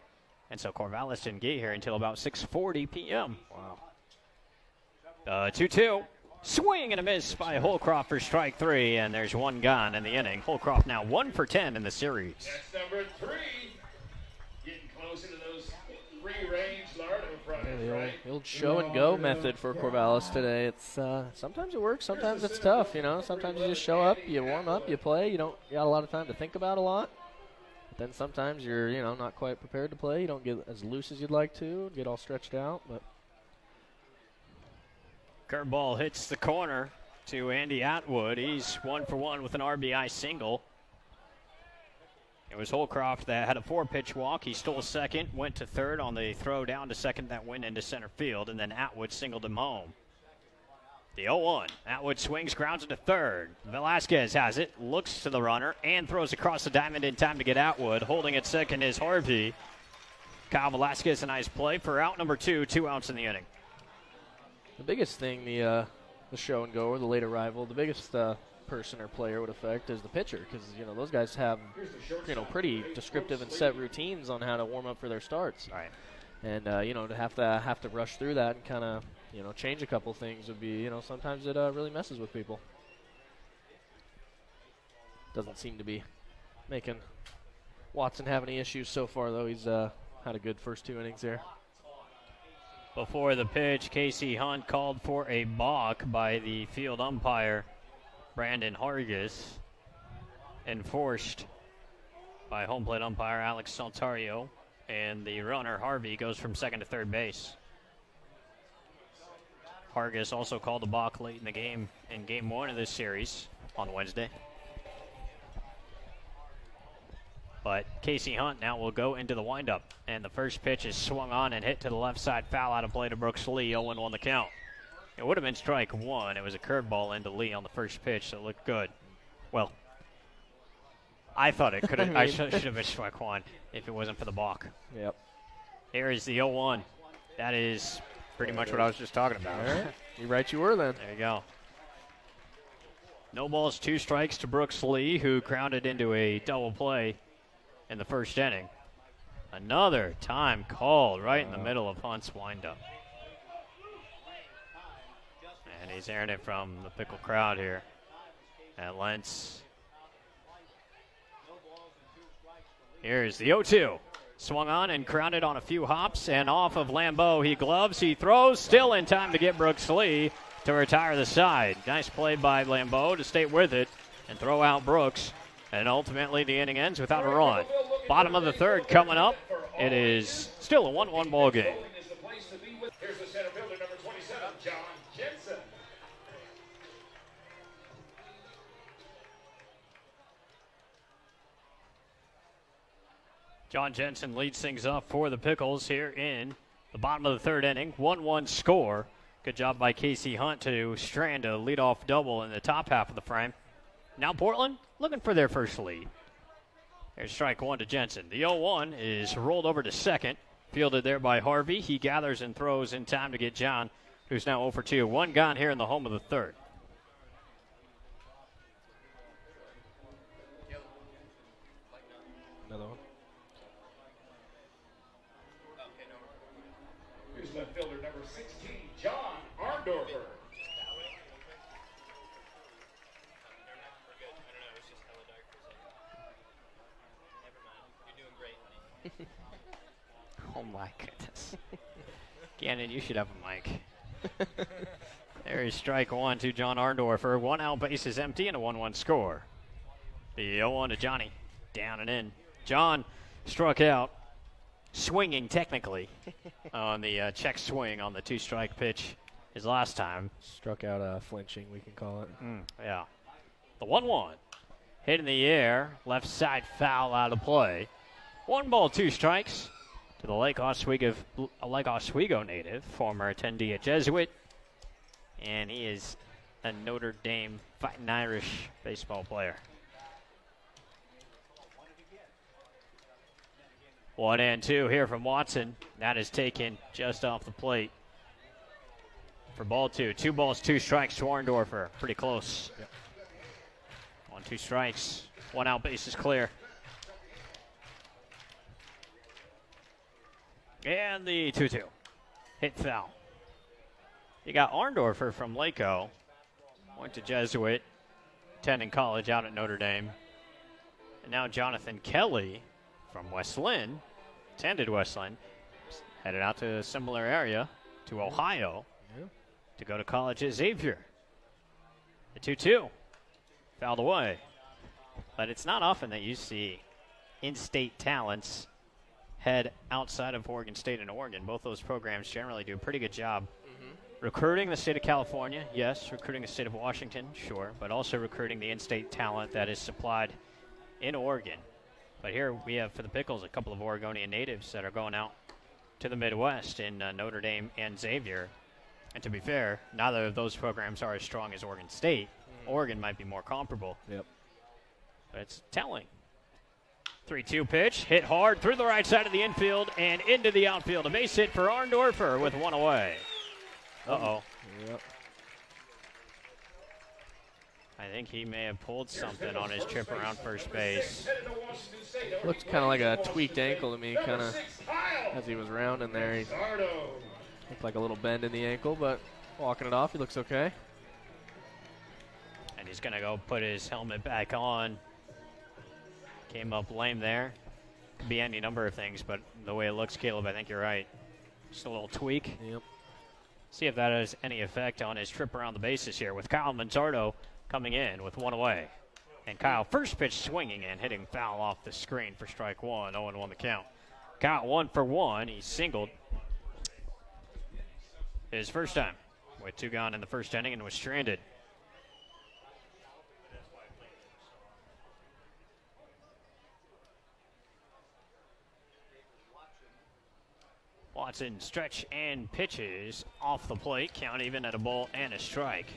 And so Corvallis didn't get here until about 6:40 p.m. Wow. 2-2. Swing and a miss by Holcroft for strike 3, and there's one gone in the inning. Holcroft now 1 for 10 in the series. That's number 3. Getting closer to those free-range larder fronts, right? The old show and go method for Corvallis today. It's sometimes it works, sometimes it's tough. Sometimes you just show up, you warm up, you play. You don't got a lot of time to think about a lot. But then sometimes you're not quite prepared to play. You don't get as loose as you'd like to, get all stretched out, but. Curveball hits the corner to Andy Atwood. He's 1 for 1 with an RBI single. It was Holcroft that had a 4-pitch walk. He stole second, went to third on the throw down to second that went into center field, and then Atwood singled him home. The 0-1. Atwood swings, grounds into third. Velasquez has it, looks to the runner, and throws across the diamond in time to get Atwood. Holding at second is Harvey. Kyle Velasquez, a nice play for out number 2, 2 outs in the inning. The biggest thing the show and go or the late arrival, the biggest person or player would affect is the pitcher, because those guys have pretty descriptive and set routines on how to warm up for their starts. Right. And to have to rush through that and kind of change a couple things would be sometimes it really messes with people. Doesn't seem to be making Watson have any issues so far, though. He's had a good first 2 innings there. Before the pitch, Casey Hunt called for a balk by the field umpire, Brandon Hargis, enforced by home plate umpire Alex Saltario, and the runner, Harvey, goes from second to third base. Hargis also called a balk late in the game, in game 1 of this series on Wednesday. But Casey Hunt now will go into the windup. And the first pitch is swung on and hit to the left side, foul out of play to Brooks Lee, 0-1 the count. It would have been strike 1. It was a curveball into Lee on the first pitch, so it looked good. Well, I thought it could have. I should have been strike 1 if it wasn't for the balk. Yep. Here is the 0-1. That is pretty much what I was just talking about. All right. You're right, you were then. There you go. No balls, 2 strikes to Brooks Lee, who grounded into a double play in the first inning. Another time called right in the middle of Hunt's windup. And he's airing it from the Pickle crowd here at Lentz. Here's the 0-2. Swung on and grounded on a few hops, and off of Lambeau. He gloves, he throws, still in time to get Brooks Lee to retire the side. Nice play by Lambeau to stay with it and throw out Brooks. And ultimately, the inning ends without a run. Bottom of the third coming up. It is still a 1-1 ball game. Here's the center fielder, number 27, John Jensen. John Jensen leads things up for the Pickles here in the bottom of the third inning. 1-1 score. Good job by Casey Hunt to strand a leadoff double in the top half of the frame. Now Portland looking for their first lead. There's strike 1 to Jensen. The 0-1 is rolled over to second. Fielded there by Harvey. He gathers and throws in time to get John, who's now 0 for 2. 1 gone here in the home of the third. Another one. Here's left fielder, number 16, John Arndorfer. Oh my goodness. Gannon, you should have a mic. There is strike 1 to John Arndorfer. 1 out, base is empty, and a 1-1 score. The 0-1 to Johnny. Down and in. John struck out, swinging technically, on the check swing on the 2-strike pitch his last time. Struck out flinching, we can call it. Yeah. The 1-1. Hit in the air. Left side foul out of play. 1 ball, 2 strikes to the Lake Oswego native, former attendee at Jesuit. And he is a Notre Dame Fighting Irish baseball player. 1-2 here from Watson. That is taken just off the plate for ball 2. 2 balls, 2 strikes to Arndorfer. Pretty close. Yep. 1-2 strikes. 1 out, base is clear. And the 2-2. Hit foul. You got Arndorfer from Laco. Went to Jesuit, attending college out at Notre Dame. And now Jonathan Kelly from West Lynn, attended West Lynn, headed out to a similar area, to Ohio, to go to college at Xavier. The 2-2. Fouled away. But it's not often that you see in-state talents head outside of Oregon State and Oregon. Both those programs generally do a pretty good job recruiting the state of California, yes, recruiting the state of Washington, sure, but also recruiting the in-state talent that is supplied in Oregon. But here we have, for the Pickles, a couple of Oregonian natives that are going out to the Midwest in Notre Dame and Xavier. And to be fair, neither of those programs are as strong as Oregon State. Oregon might be more comparable. Yep. But it's telling. 3-2 pitch, hit hard through the right side of the infield and into the outfield. A base hit for Arndorfer with one away. Uh-oh. Yep. I think he may have pulled something on his trip around first base. Looked kind of like a tweaked ankle to me, kind of as he was rounding there. He looked like a little bend in the ankle, but walking it off, he looks okay. And he's going to go put his helmet back on. Came up lame there. Could be any number of things, but the way it looks, Caleb, I think you're right. Just a little tweak. Yep. See if that has any effect on his trip around the bases here with Kyle Manzardo coming in with one away. And Kyle, first pitch swinging and hitting foul off the screen for strike one. 0-1 the count. Kyle 1 for 1. He singled his first time with 2 gone in the first inning and was stranded. Watson stretch and pitches off the plate. Count even at a ball and a strike.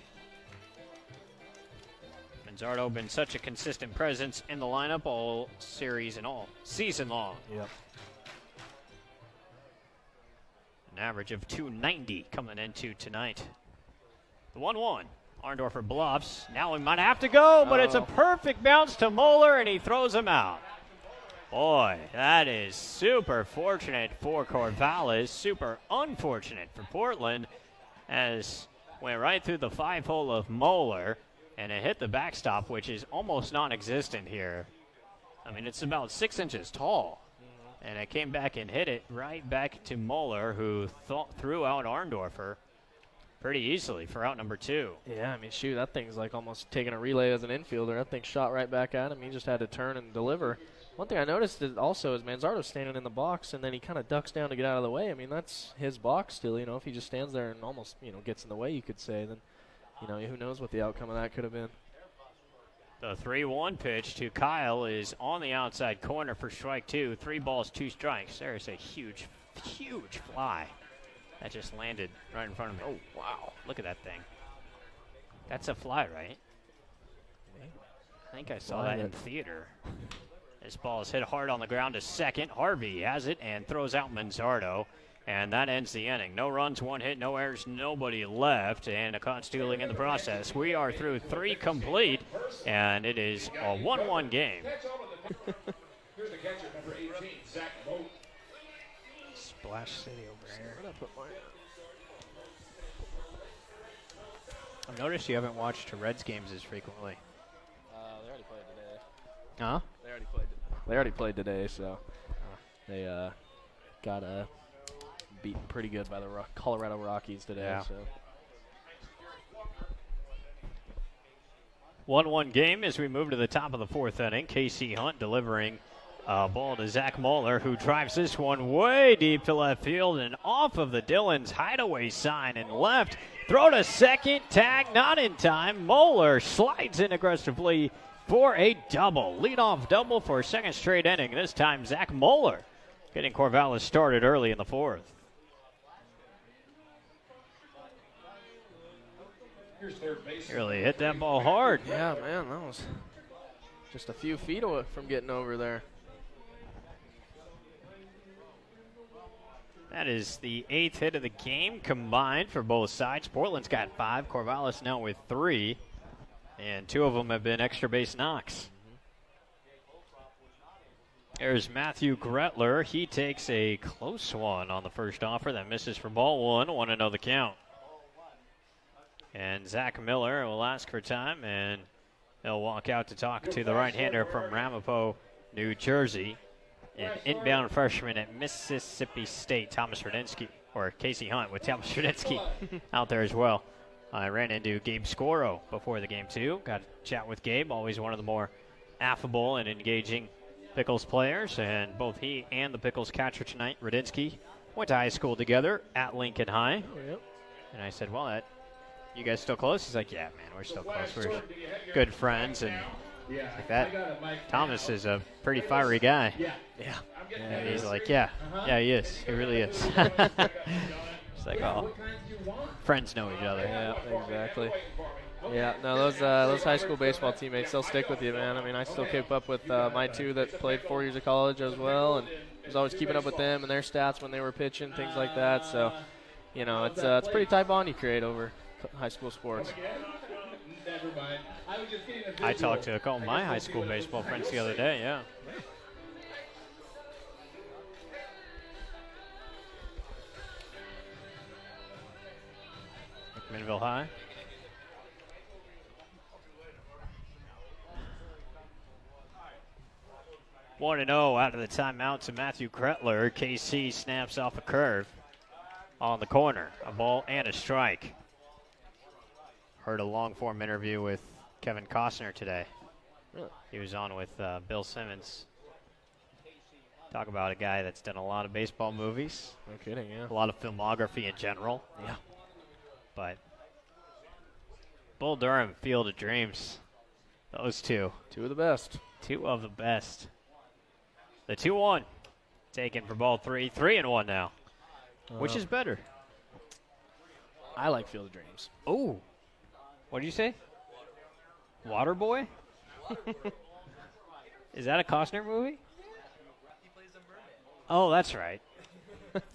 Manzardo been such a consistent presence in the lineup all series and all season long. Yep. An average of 290 coming into tonight. The 1-1. Arndorfer bluffs. Now he might have to go, but it's a perfect bounce to Moeller, and he throws him out. Boy, that is super fortunate for Corvallis, super unfortunate for Portland, as went right through the 5-hole of Moeller, and it hit the backstop, which is almost non-existent here. I mean, it's about 6 inches tall, and it came back and hit it right back to Moeller, who threw out Arndorfer pretty easily for out number 2. Yeah, I mean, shoot, that thing's like almost taking a relay as an infielder. That thing shot right back at him. He just had to turn and deliver. One thing I noticed is also is Manzardo's standing in the box, and then he kind of ducks down to get out of the way. I mean, that's his box still. You know, if he just stands there and almost, you know, gets in the way, you could say, then, you know, who knows what the outcome of that could have been. The 3-1 pitch to Kyle is on the outside corner for strike 2. 3 balls, 2 strikes. There's a huge, huge fly that just landed right in front of me. Oh, wow. Look at that thing. That's a fly, right? I think I saw that in theater. This ball is hit hard on the ground to second. Harvey has it and throws out Manzardo. And that ends the inning. No runs, 1 hit, no errors, nobody left, and a caught stealing in the process. We are through 3 complete, and it is a 1-1 game. Here's the catcher, number 18, Zach Moat. Splash City over here. I've noticed you haven't watched Reds games as frequently. They already played today. Huh? They already played today, so they got beaten pretty good by the Colorado Rockies today. Yeah. So 1-1 game as we move to the top of the 4th inning. Casey Hunt delivering a ball to Zach Moeller, who drives this one way deep to left field and off of the Dillon's hideaway sign and left. Throw to second, tag not in time. Moeller slides in aggressively for a double. Leadoff double for a second straight inning. This time Zach Moeller getting Corvallis started early in the 4th. He really hit that ball hard. yeah, man, that was just a few feet away from getting over there. That is the 8th hit of the game combined for both sides. Portland's got 5. Corvallis now with 3. And 2 of them have been extra base knocks. There's Matthew Gretler. He takes a close one on the first offer that misses for ball one. 1-0 the count. And Zach Miller will ask for time, and he'll walk out to talk to the right-hander from Ramapo, New Jersey. An inbound freshman at Mississippi State, Thomas Rudinsky, or Casey Hunt with Thomas Rudinsky out there as well. I ran into Gabe Scoro before the game, too. Got to chat with Gabe, always one of the more affable and engaging Pickles players, and both he and the Pickles catcher tonight, Rudinsky, went to high school together at Lincoln High. Oh, yep. And I said, well, you guys still close? He's like, yeah, man, we're still close. We're good friends, and like that. Thomas is a pretty fiery guy. Yeah. And he's like, yeah, he is. He really is. It's like, oh, friends know each other. Yeah, exactly. Yeah, no, those high school baseball teammates, they'll stick with you, man. I mean, I still keep up with my two that played 4 years of college as well, and was always keeping up with them and their stats when they were pitching, things like that. So, you know, it's a pretty tight bond you create over high school sports. I talked to a couple of my high school baseball friends the other day, yeah. McMinnville High. One and 0 out of the timeout to Matthew Kretler. KC snaps off a curve on the corner. A ball and a strike. Heard a long-form interview with Kevin Costner today. Really? He was on with Bill Simmons. Talk about a guy that's done a lot of baseball movies. No kidding, yeah. A lot of filmography in general. Yeah. But Bull Durham, Field of Dreams. Those two. Two of the best. Two of the best. The 2-1 taken for ball three. 3-1 now. Which is better? I like Field of Dreams. Oh. What did you say? Waterboy? Is that a Costner movie? Oh, that's right.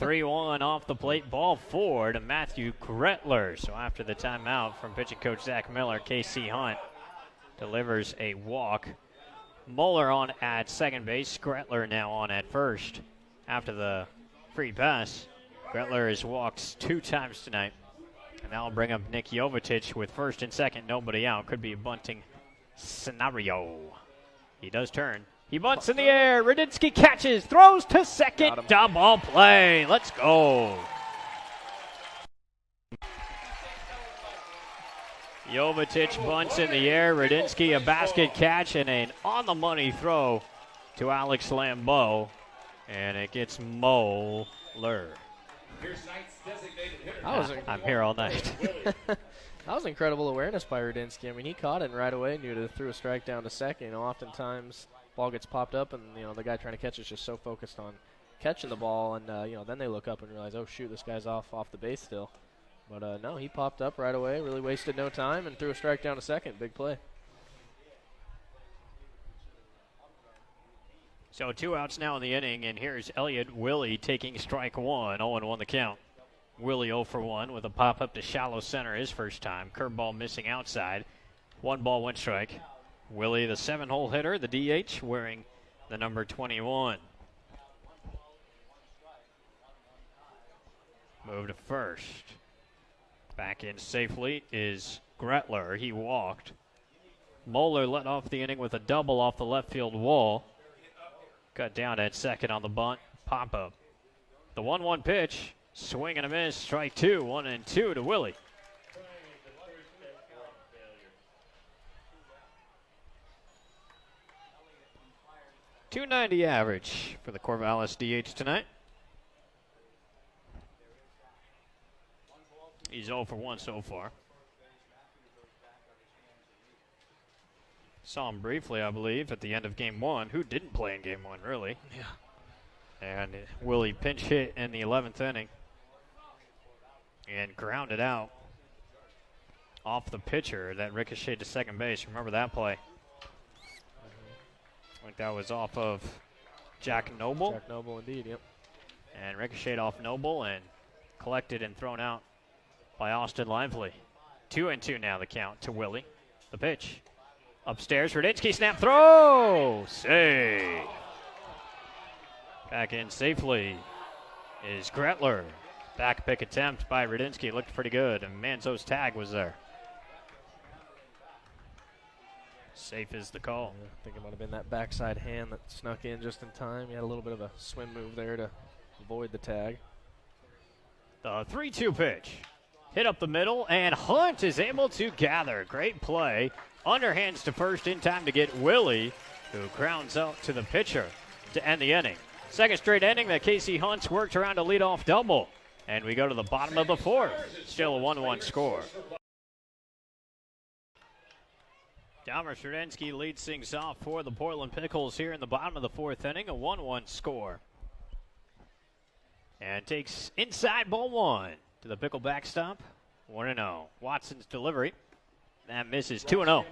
3-1 off the plate. Ball 4 to Matthew Gretler. So after the timeout from pitching coach Zach Miller, KC Hunt delivers a walk. Moeller on at second base. Gretler now on at first. After the free pass, Gretler has walked 2 times tonight. And that'll bring up Nick Jovetic with first and second. Nobody out. Could be a bunting scenario. He does turn. He bunts in the air. Rudinsky catches. Throws to second. Double play. Let's go. Jovetic bunts in the air. Rudinsky a basket catch and an on-the-money throw to Alex Lambeau. And it gets Moeller. I'm here all night. That was incredible awareness by Rudinsky. I mean, he caught it right away, knew to threw a strike down to second. You know, oftentimes ball gets popped up, and you know the guy trying to catch is just so focused on catching the ball, and you know then they look up and realize, oh shoot, this guy's off the base still. But no, he popped up right away, really wasted no time, and threw a strike down to second. Big play. So 2 outs now in the inning, and here's Elliott Willie taking strike 1. 0-1 the count. Willie 0 for 1 with a pop-up to shallow center his first time. Curveball missing outside. 1 ball, 1 strike. Willie, the 7-hole hitter, the DH, wearing the number 21. Move to first. Back in safely is Gretler. He walked. Moeller let off the inning with a double off the left field wall. Cut down at second on the bunt. Pop-up. The 1-1 pitch. Swing and a miss. Strike 2. 1-2 to Willie. .290 average for the Corvallis DH tonight. He's 0 for 1 so far. Saw him briefly, I believe, at the end of Game 1. Who didn't play in Game 1, really? Yeah. And Willie pinch hit in the 11th inning. And grounded out off the pitcher that ricocheted to second base. Remember that play? I think that was off of Jack Noble. Jack Noble, indeed, yep. And ricocheted off Noble and collected and thrown out by Austin Lively. 2-2 now the count to Willie. The pitch. Upstairs, Rudinsky snap throw. Save. Back in safely is Gretler. Back pick attempt by Rudinsky. Looked pretty good, and Manzo's tag was there. Safe is the call. Yeah, I think it might have been that backside hand that snuck in just in time. He had a little bit of a swim move there to avoid the tag. The 3-2 pitch. Hit up the middle, and Hunt is able to gather. Great play. Underhands to first in time to get Willie, who grounds out to the pitcher to end the inning. Second straight inning that Casey Hunt's worked around a leadoff double. And we go to the bottom of the fourth. Still a 1-1 score. Dalmas Rudinsky leads things off for the Portland Pickles here in the bottom of the fourth inning, a 1-1 score. And takes inside ball one to the Pickle backstop, 1-0. Watson's delivery, that misses 2-0.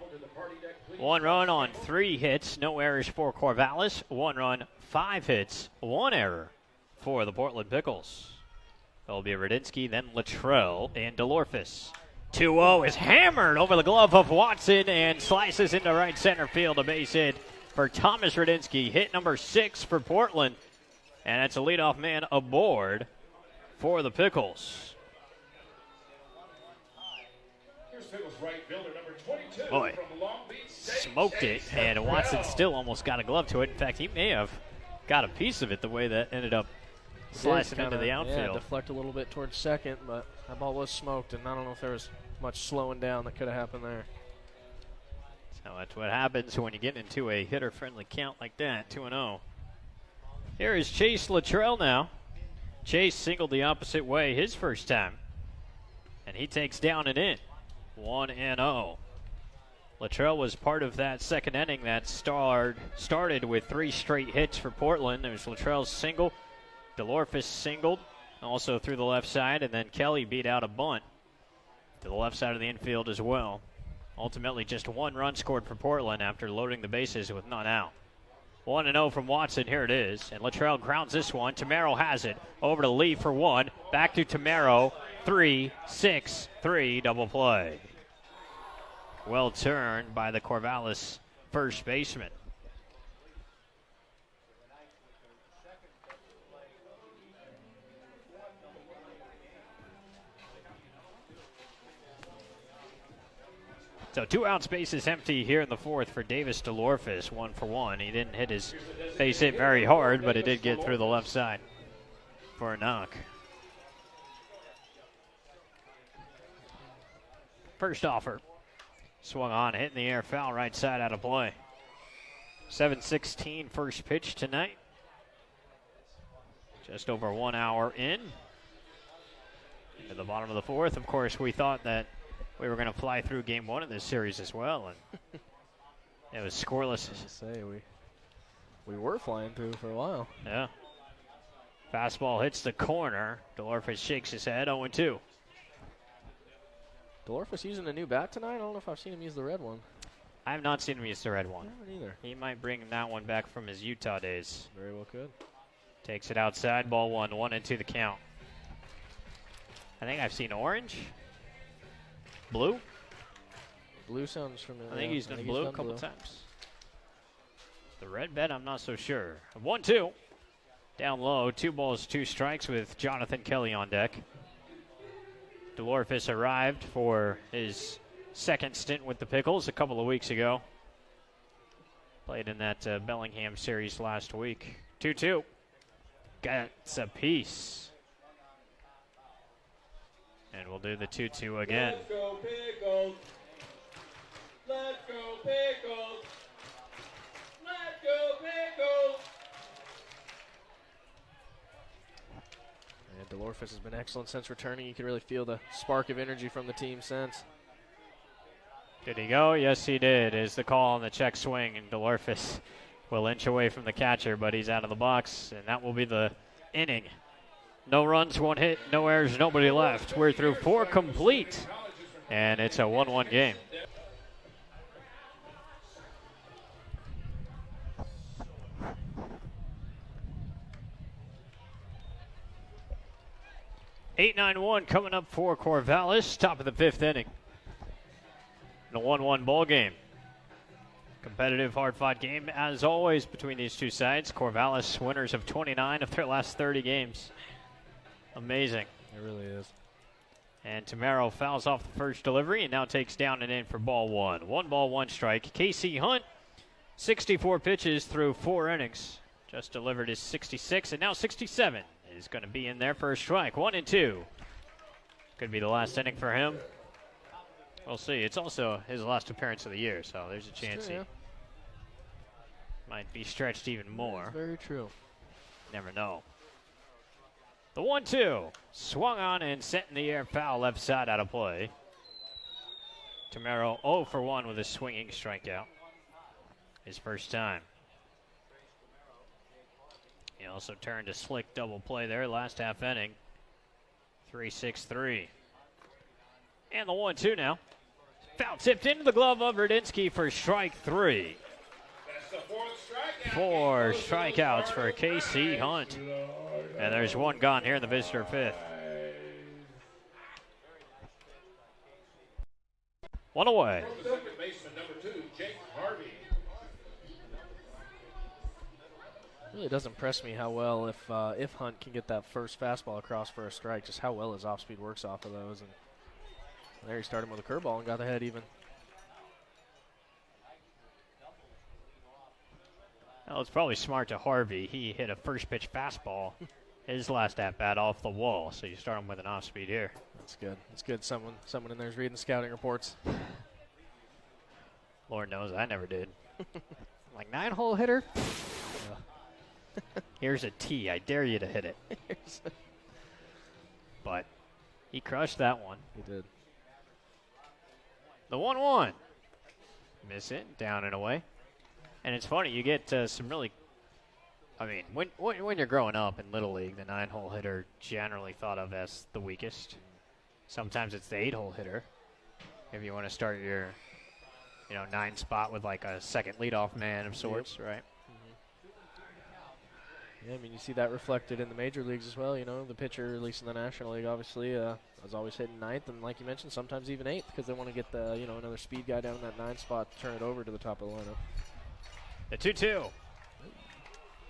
1 run on 3 hits, no errors for Corvallis. 1 run, 5 hits, 1 error for the Portland Pickles. It'll be Rudinsky, then Luttrell, and DeLorfis. 2-0 is hammered over the glove of Watson and slices into right center field. A base hit for Thomas Rudinsky. Hit number 6 for Portland. And it's a leadoff man aboard for the Pickles. Here's Pickles right fielder, number 22 Boy, from Long Beach State. smoked it, and Watson still almost got a glove to it. In fact, he may have got a piece of it the way that ended up slicing into the outfield. Yeah, deflect a little bit towards second, but that ball was smoked, and I don't know if there was much slowing down that could have happened there. So that's what happens when you get into a hitter-friendly count like that, 2-0. Here is Chase Luttrell now. Chase singled the opposite way his first time, and he takes down and in, 1-0. Luttrell was part of that second inning that started with 3 straight hits for Portland. There's Luttrell's single, DeLorfis singled, also through the left side, and then Kelly beat out a bunt to the left side of the infield as well. Ultimately, just 1 run scored for Portland after loading the bases with none out. 1-0 from Watson. Here it is. And Luttrell grounds this one. Tamaro has it. Over to Lee for 1. Back to Tamaro. 3-6-3 double play. Well turned by the Corvallis first baseman. So 2 outs, bases empty here in the fourth for Davis DeLorfis, 1 for 1. He didn't hit his base hit very hard, but it did get through the left side for a knock. First offer. Swung on, hit in the air, foul right side out of play. 7:16 first pitch tonight. Just over 1 hour in. Into the bottom of the fourth. Of course, we thought that we were going to fly through game 1 of this series as well, and it was scoreless. We were flying through for a while. Yeah. Fastball hits the corner. DeLorfis shakes his head, 0-2. DeLorfis using a new bat tonight? I don't know if I've seen him use the red one. I have not seen him use the red one. I haven't either. He might bring that one back from his Utah days. Very well could. Takes it outside, ball 1, 1-2 the count. I think I've seen orange. Blue? Blue sounds familiar. I think he's done blue a couple times. The red bet, I'm not so sure. 1-2. Down low, 2 balls, 2 strikes with Jonathan Kelly on deck. DeLorfis arrived for his second stint with the Pickles a couple of weeks ago. Played in that Bellingham series last week. 2-2. Gets a piece. And we'll do the 2-2 again. Let's go Pickles. Let's go Pickles. Let's go Pickles. And DeLorfis has been excellent since returning. You can really feel the spark of energy from the team since. Did he go? Yes, he did. Is the call on the check swing, and DeLorfis will inch away from the catcher, but he's out of the box, and that will be the inning. No runs, 1 hit, no errors, nobody left. We're through 4 complete, and it's a 1-1 game. (8-9-1) coming up for Corvallis, top of the 5th inning. In a 1-1 ball game. Competitive, hard-fought game, as always, between these two sides. Corvallis, winners of 29 of their last 30 games. Amazing. It really is. And Tamaro fouls off the first delivery and now takes down and in for ball one. 1 ball, 1 strike. Casey Hunt, 64 pitches through 4 innings. Just delivered his 66, and now 67 is going to be in there for a strike. 1-2. Could be the last inning for him. We'll see. It's also his last appearance of the year, so there's a chance he might be stretched even more. That's very true. Never know. The 1-2. Swung on and sent in the air, foul left side out of play. Tamaro 0 for 1 with a swinging strikeout. His first time. He also turned a slick double play there last half inning. 3-6-3. And the 1-2 now. Foul tipped into the glove of Verdinsky for strike 3. That's the 4th strikeout. 4 strikeouts for Casey Hunt. And there's 1 gone here in the visitor 5th. 1 away. Second baseman number 2, Jake Harvey. Really does impress me how well if Hunt can get that first fastball across for a strike, just how well his off speed works off of those. And there he started with a curveball and got the head even. Well, it's probably smart to Harvey. He hit a first pitch fastball his last at bat off the wall, so you start him with an off speed here. That's good. It's good. Someone in there's reading scouting reports. Lord knows I never did. Like 9-hole hitter? Here's a tee. I dare you to hit it. But he crushed that one. He did. The 1-1. Miss it. Down and away. And it's funny. You get some really... I mean, when you're growing up in Little League, the 9-hole hitter generally thought of as the weakest. Sometimes it's the 8-hole hitter. If you want to start your, 9 spot with like a second leadoff man of sorts, right? Yeah, I mean, you see that reflected in the major leagues as well. The pitcher, at least in the National League, obviously, is always hitting 9th, and like you mentioned, sometimes even 8th, because they want to get the, another speed guy down in that 9 spot to turn it over to the top of the lineup. The 2-2.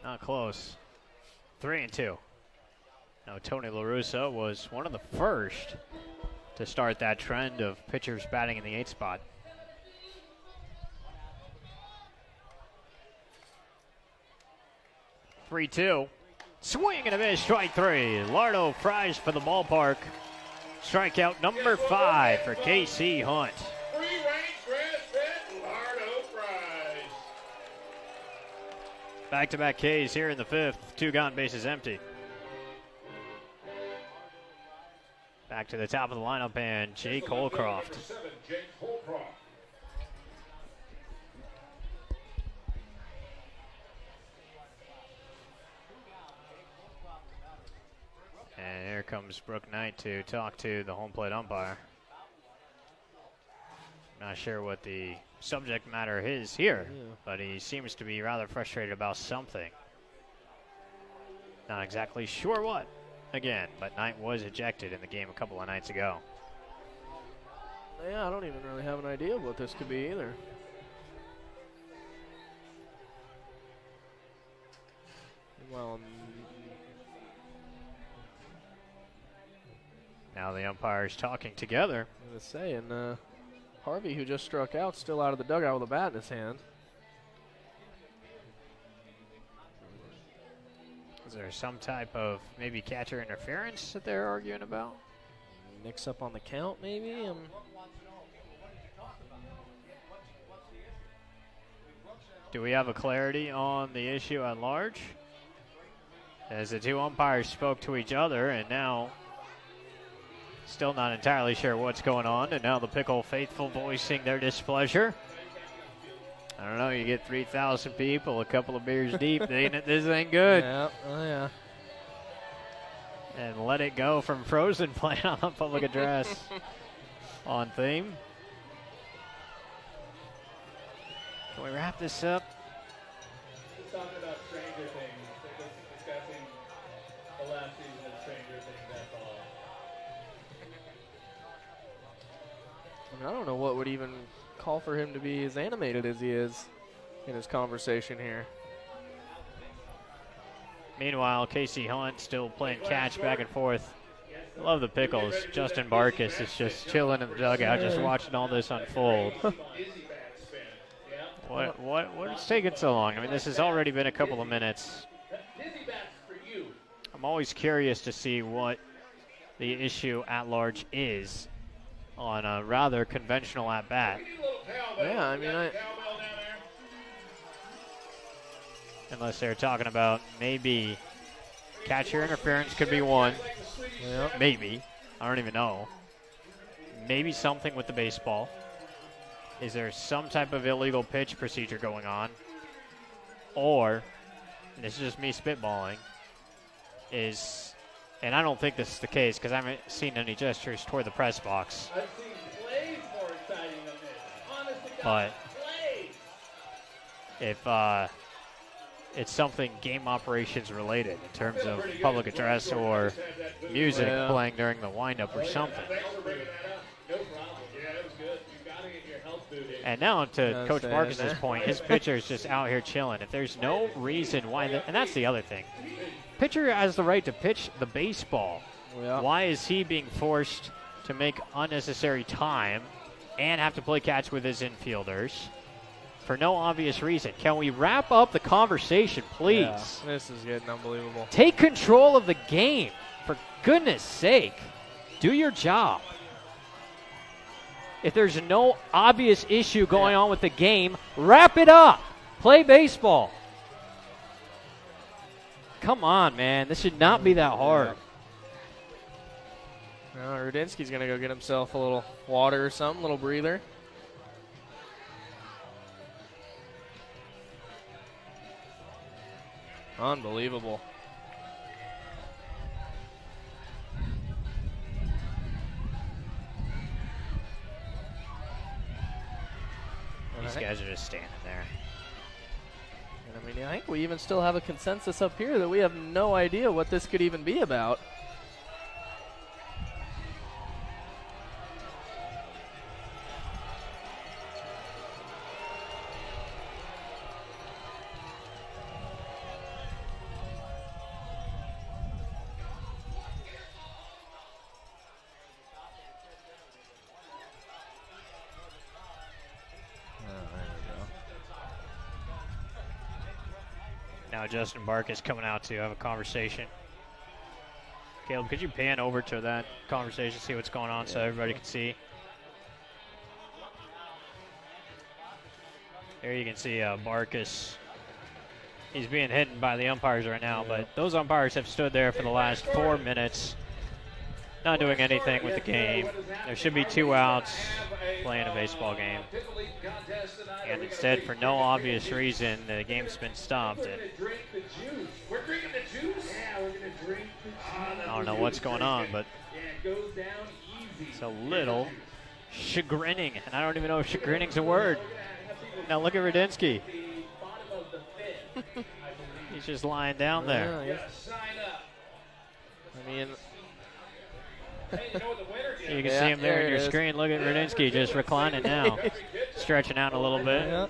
Not close. 3-2. Now, Tony La Russa was one of the first to start that trend of pitchers batting in the 8th spot. 3-2. Swing and a miss, strike 3. Lardo Fries for the ballpark. Strikeout number 5 for KC Hunt. Free-range grass-fed Lardo Fries. Back-to-back Ks here in the 5th. 2 gone, bases empty. Back to the top of the lineup, and Jake Holcroft. Number 7, Jake Holcroft. And here comes Brooke Knight to talk to the home plate umpire. Not sure what the subject matter is here, but he seems to be rather frustrated about something. Not exactly sure what, again, but Knight was ejected in the game a couple of nights ago. Yeah, I don't even really have an idea of what this could be either. Well, now the umpires talking together. I was saying, Harvey, who just struck out, still out of the dugout with a bat in his hand. Is there some type of maybe catcher interference that they're arguing about? Mix up on the count, maybe? Do we have a clarity on the issue at large? As the two umpires spoke to each other, and now still not entirely sure what's going on, and now the Pickle faithful voicing their displeasure. I don't know, you get 3,000 people, a couple of beers deep, this ain't good. Yeah, oh yeah. And Let It Go from Frozen playing on public address on theme. Can we wrap this up? Just talking about Stranger Things, discussing the last season of Stranger Things, that's all. I mean, I don't know what would even call for him to be as animated as he is. in his conversation here. Meanwhile, Casey Hunt still playing catch back and forth. I love the Pickles. Justin Barkus is just chilling in the dugout, just watching all this unfold. What's taking so long? I mean, this has already been a couple of minutes. I'm always curious to see what the issue at large is on a rather conventional at bat. Yeah, I mean, Unless they're talking about maybe catcher interference could be one. yeah. Maybe. I don't even know. Maybe something with the baseball. Is there some type of illegal pitch procedure going on? Or, and this is just me spitballing, and I don't think this is the case because I haven't seen any gestures toward the press box. I've seen plays more exciting than this. Honest to But God, plays. if it's something game operations related in terms of public address or music playing during the windup or something. No problem. Yeah, that was good. You got to get your health food in. And now to Gotta Coach say Marcus's that. point, his pitcher is just out here chilling. If there's no reason why, and that's the other thing. Pitcher has the right to pitch the baseball. Yeah. Why is he being forced to make unnecessary time and have to play catch with his infielders for no obvious reason? Can we wrap up the conversation, please? Yeah, this is getting unbelievable. Take control of the game. For goodness sake, do your job. If there's no obvious issue going on with the game, wrap it up. Play baseball. Come on, man. This should not be that hard. Rudinsky's going to go get himself a little water or something, a little breather. Unbelievable. These guys are just standing there. And I mean, I think we even still have a consensus up here that we have no idea what this could even be about. Now Justin Barkus coming out to have a conversation. Caleb, could you pan over to that conversation, see what's going on so everybody can see? Here you can see Barkus. He's being hidden by the umpires right now, but those umpires have stood there for the last 4 minutes, not doing anything with the game. There should be 2 outs playing a baseball game. And instead, for no obvious reason, the game's been stopped. And We're drinking the juice? Yeah, we're going to drink the juice. I don't know what's going on, but Yeah, it goes down easy. it's a little chagrining. And I don't even know if chagrining's a word. Now look at Rudinsky. He's just lying down there. Yeah, Sign up. I mean, Hey, you know what the winner is? You can Yeah, see him there there on it your is. screen. Look at Rudinsky just reclining now, stretching out a little bit. yeah.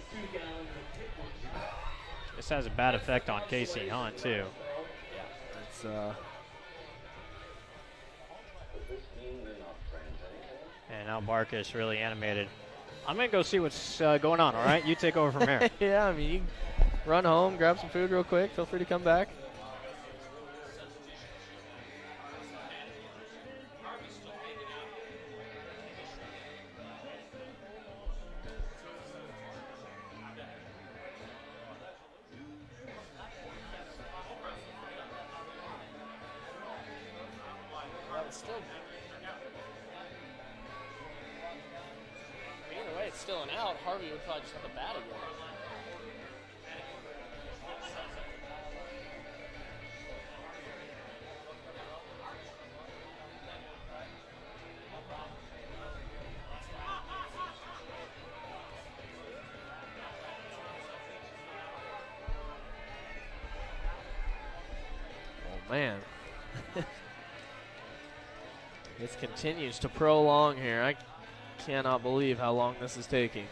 This has a bad effect on Casey Hunt, too. It's, And now Barkus really animated. I'm going to go see what's going on, all right? You take over from here. yeah, I mean, you can run home, grab some food real quick. Feel free to come back. Either way, it's still an out. Harvey would probably just have to bat again. Oh, man. This continues to prolong here. I cannot believe how long this is taking.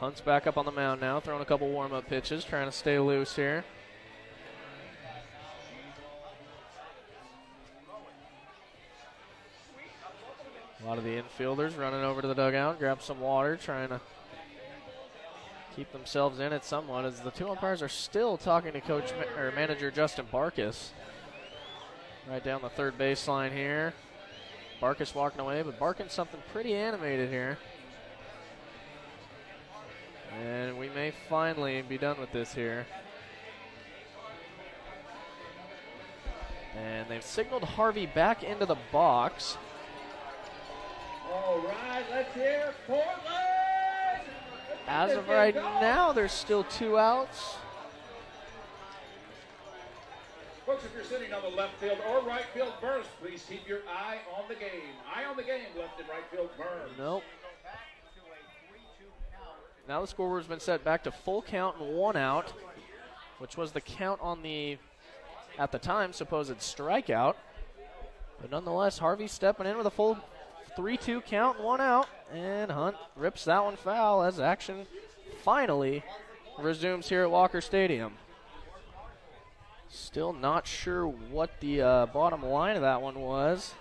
Hunt's back up on the mound now, throwing a couple warm-up pitches, trying to stay loose here. A lot of the infielders running over to the dugout, grab some water, trying to keep themselves in it somewhat, as the two umpires are still talking to coach or manager Justin Barkus. Right down the third baseline here. Barkus walking away, but barking something pretty animated here. And we may finally be done with this here. And they've signaled Harvey back into the box. All right, let's hear Portland! As of right now, there's still 2 outs. Folks, if you're sitting on the left field or right field berth, please keep your eye on the game. Eye on the game, left and right field berth. Nope. Now the scoreboard's been set back to full count and 1 out, which was the count on the, at the time, supposed strikeout. But nonetheless, Harvey stepping in with a full 3-2 count and 1 out. And Hunt rips that one foul as action finally resumes here at Walker Stadium. Still not sure what the bottom line of that one was.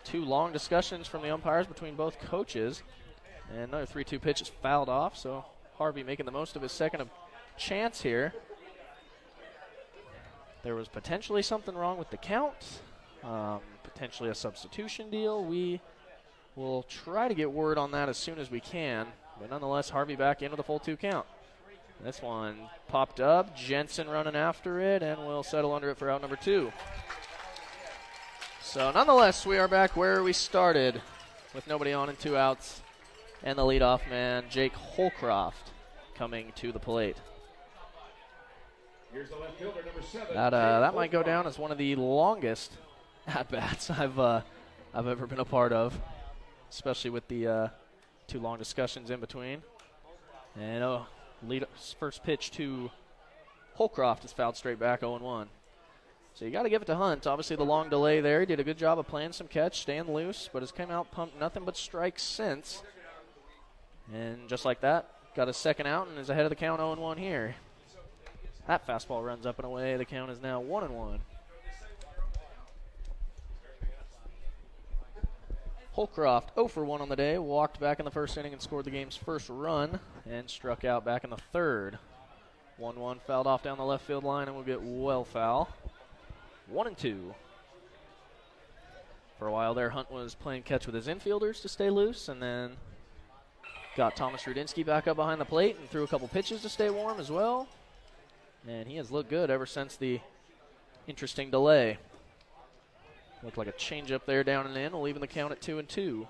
2 long discussions from the umpires between both coaches. And another 3-2 pitch is fouled off, so Harvey making the most of his second chance here. There was potentially something wrong with the count, potentially a substitution deal. We will try to get word on that as soon as we can. But nonetheless, Harvey back into the full 2 count. This one popped up, Jensen running after it, and we'll settle under it for out number 2. So nonetheless, we are back where we started with nobody on and 2 outs. And the leadoff man, Jake Holcroft, coming to the plate. Here's the left fielder, number 7. That might go down as one of the longest at-bats I've ever been a part of, especially with the 2 long discussions in between. And first pitch to Holcroft is fouled straight back, 0-1. So you got to give it to Hunt. Obviously the long delay there. He did a good job of playing some catch, staying loose, but has come out pumped nothing but strikes since. And just like that, got a second out and is ahead of the count, 0-1 here. That fastball runs up and away. The count is now 1-1. Holcroft 0 for 1 on the day, walked back in the first inning and scored the game's first run, and struck out back in the third. 1-1 fouled off down the left field line, and we'll get well foul. 1-2. For a while there, Hunt was playing catch with his infielders to stay loose, and then got Thomas Rudinsky back up behind the plate and threw a couple pitches to stay warm as well. And he has looked good ever since the interesting delay. Looked like a changeup there down and in, leaving the count at 2-2.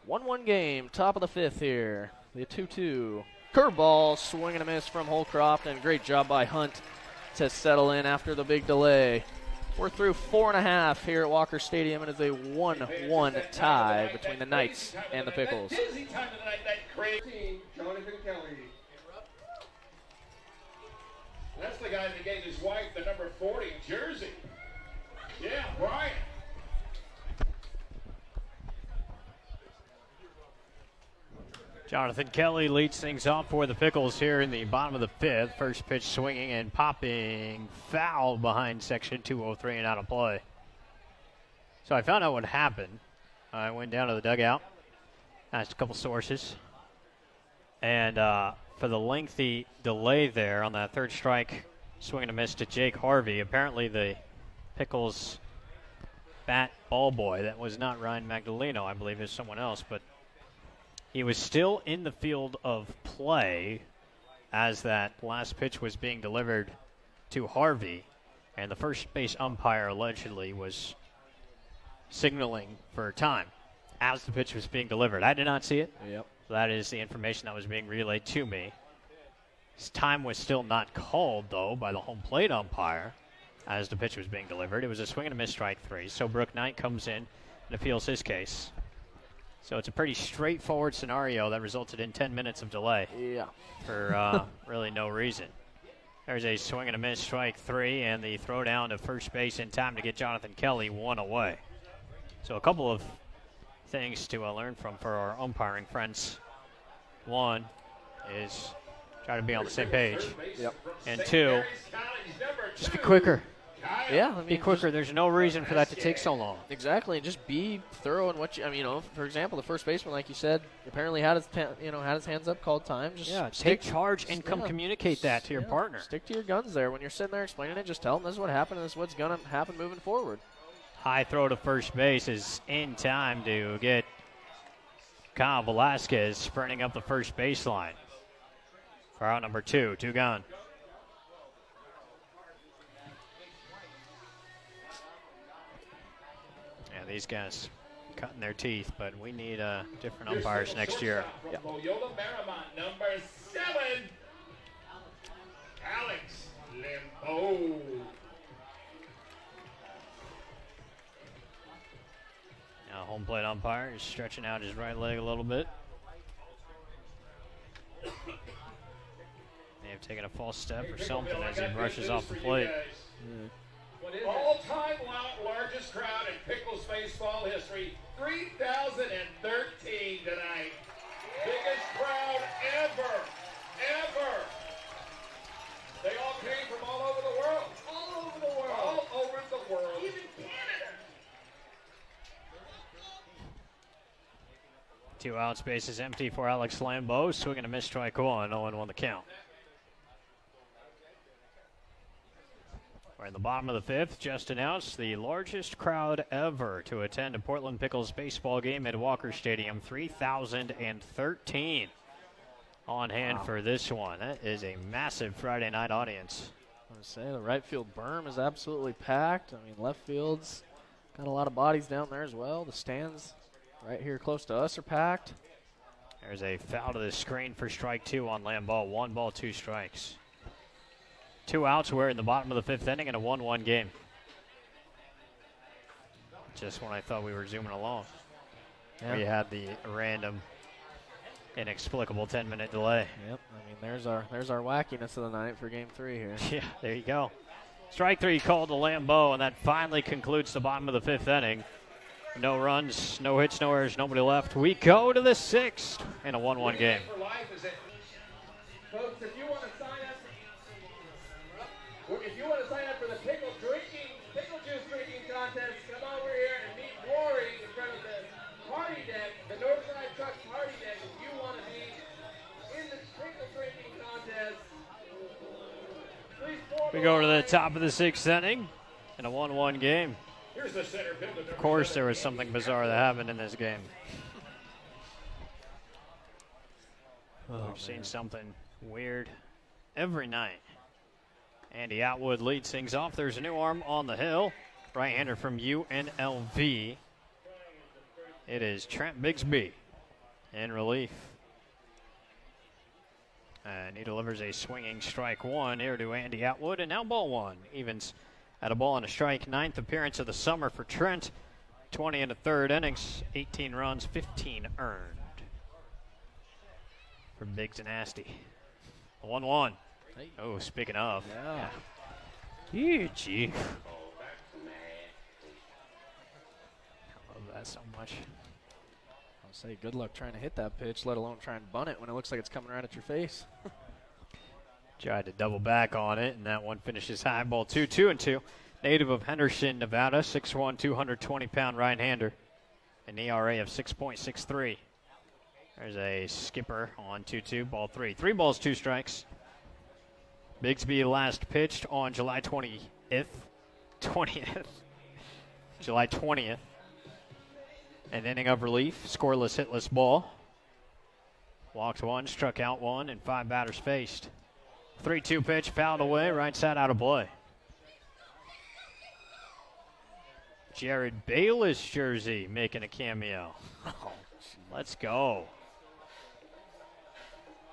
1-1 game, top of the 5th here. The 2-2. Curveball, swing and a miss from Holcroft, and great job by Hunt to settle in after the big delay. We're through 4.5 here at Walker Stadium, and it's a 1-1 tie between the Knights and the Pickles. Dizzy time of the night, that crazy Jonathan Kelly. That's the guy that gave his wife the number 40 jersey. Yeah, Brian. Jonathan Kelly leads things off for the Pickles here in the bottom of the 5th. First pitch swinging and popping, foul behind section 203 and out of play. So I found out what happened. I went down to the dugout, asked a couple sources, and for the lengthy delay there on that third strike, swing and a miss to Jake Harvey. Apparently the Pickles bat ball boy, that was not Ryan Magdaleno, I believe it was someone else, but he was still in the field of play as that last pitch was being delivered to Harvey, and the first base umpire allegedly was signaling for time as the pitch was being delivered. I did not see it. Yep. So that is the information that was being relayed to me. His time was still not called, though, by the home plate umpire as the pitch was being delivered. It was a swing and a miss, strike 3. So Brooke Knight comes in and appeals his case. So it's a pretty straightforward scenario that resulted in 10 minutes of delay. Yeah. For really no reason. There's a swing and a miss, strike 3, and the throw down to first base in time to get Jonathan Kelly 1 away. So a couple of things to learn from for our umpiring friends. One is try to be on the same page. Yep. And two, just be quicker. Yeah, I mean, Be quicker. There's no reason for that to take so long. Exactly, and just be thorough in what you. I mean, for example, the first baseman, like you said, apparently had his hands up, called time. Just take charge and come communicate that to your partner. Stick to your guns there when you're sitting there explaining it. Just tell them this is what happened, and this is what's gonna happen moving forward. High throw to first base is in time to get Kyle Velasquez sprinting up the first baseline for out number 2 gone. These guys cutting their teeth, but we need different umpires next year. Yep. Loyola Marymount, number 7, Alex Limbo. Now home plate umpire is stretching out his right leg a little bit. May have taken a false step or something as he brushes off the plate. All-time largest crowd in Pickles baseball history, 3,013 tonight. Biggest crowd ever. They all came from all over the world. All over the world. Even Canada. 2 outs, base is empty for Alex Lambeau. Swinging a missed strike 1, 0-1 the count. We're in the bottom of the 5th, just announced the largest crowd ever to attend a Portland Pickles baseball game at Walker Stadium, 3,013 on hand for this one. That is a massive Friday night audience. I was say the right field berm is absolutely packed. I mean, left field's got a lot of bodies down there as well. The stands right here close to us are packed. There's a foul to the screen for strike 2 on Lambeau. 1 ball, 2 strikes. 2 outs. We're in the bottom of the 5th inning in a 1-1 game. Just when I thought we were zooming along. Yeah. We had the random, inexplicable 10-minute delay. Yep. I mean, there's our wackiness of the night for Game 3 here. Yeah, there you go. Strike 3 called to Lambeau, and that finally concludes the bottom of the 5th inning. No runs, no hits, no errors, nobody left. We go to the 6th in a 1-1 game. Folks, if you want to sign up for the pickle juice drinking contest, come over here and meet Rory in front of the party deck, the Northside Truck party deck. If you want to be in the pickle drinking contest, please form. We go to the top of the 6th inning in a 1-1 game. Here's the center fielder. Of course, there was something bizarre that happened in this game. We've seen something weird every night. Andy Atwood leads things off. There's a new arm on the hill. Right-hander from UNLV. It is Trent Bigsby in relief. And he delivers a swinging strike 1 here to Andy Atwood. And now ball 1. Evens at a ball and a strike. 9th appearance of the summer for Trent. 20 in the 3rd innings. 18 runs, 15 earned. For Biggs and Nasty. 1-1. Hey. Oh, speaking of. Yeah. Huge. I love that so much. I'll say good luck trying to hit that pitch, let alone try and bunt it when it looks like it's coming right at your face. Tried to double back on it, and that one finishes high. Ball 2-2. Native of Henderson, Nevada, 6'1", 220-pound right-hander. An ERA of 6.63. There's a skipper on 2-2, ball 3. 3 balls, 2 strikes. Bigsby last pitched on July 20th. July 20th. An inning of relief, scoreless, hitless ball. Walked 1, struck out 1, and 5 batters faced. 3-2 pitch, fouled away, right side out of play. Jared Bayless jersey making a cameo. Let's go.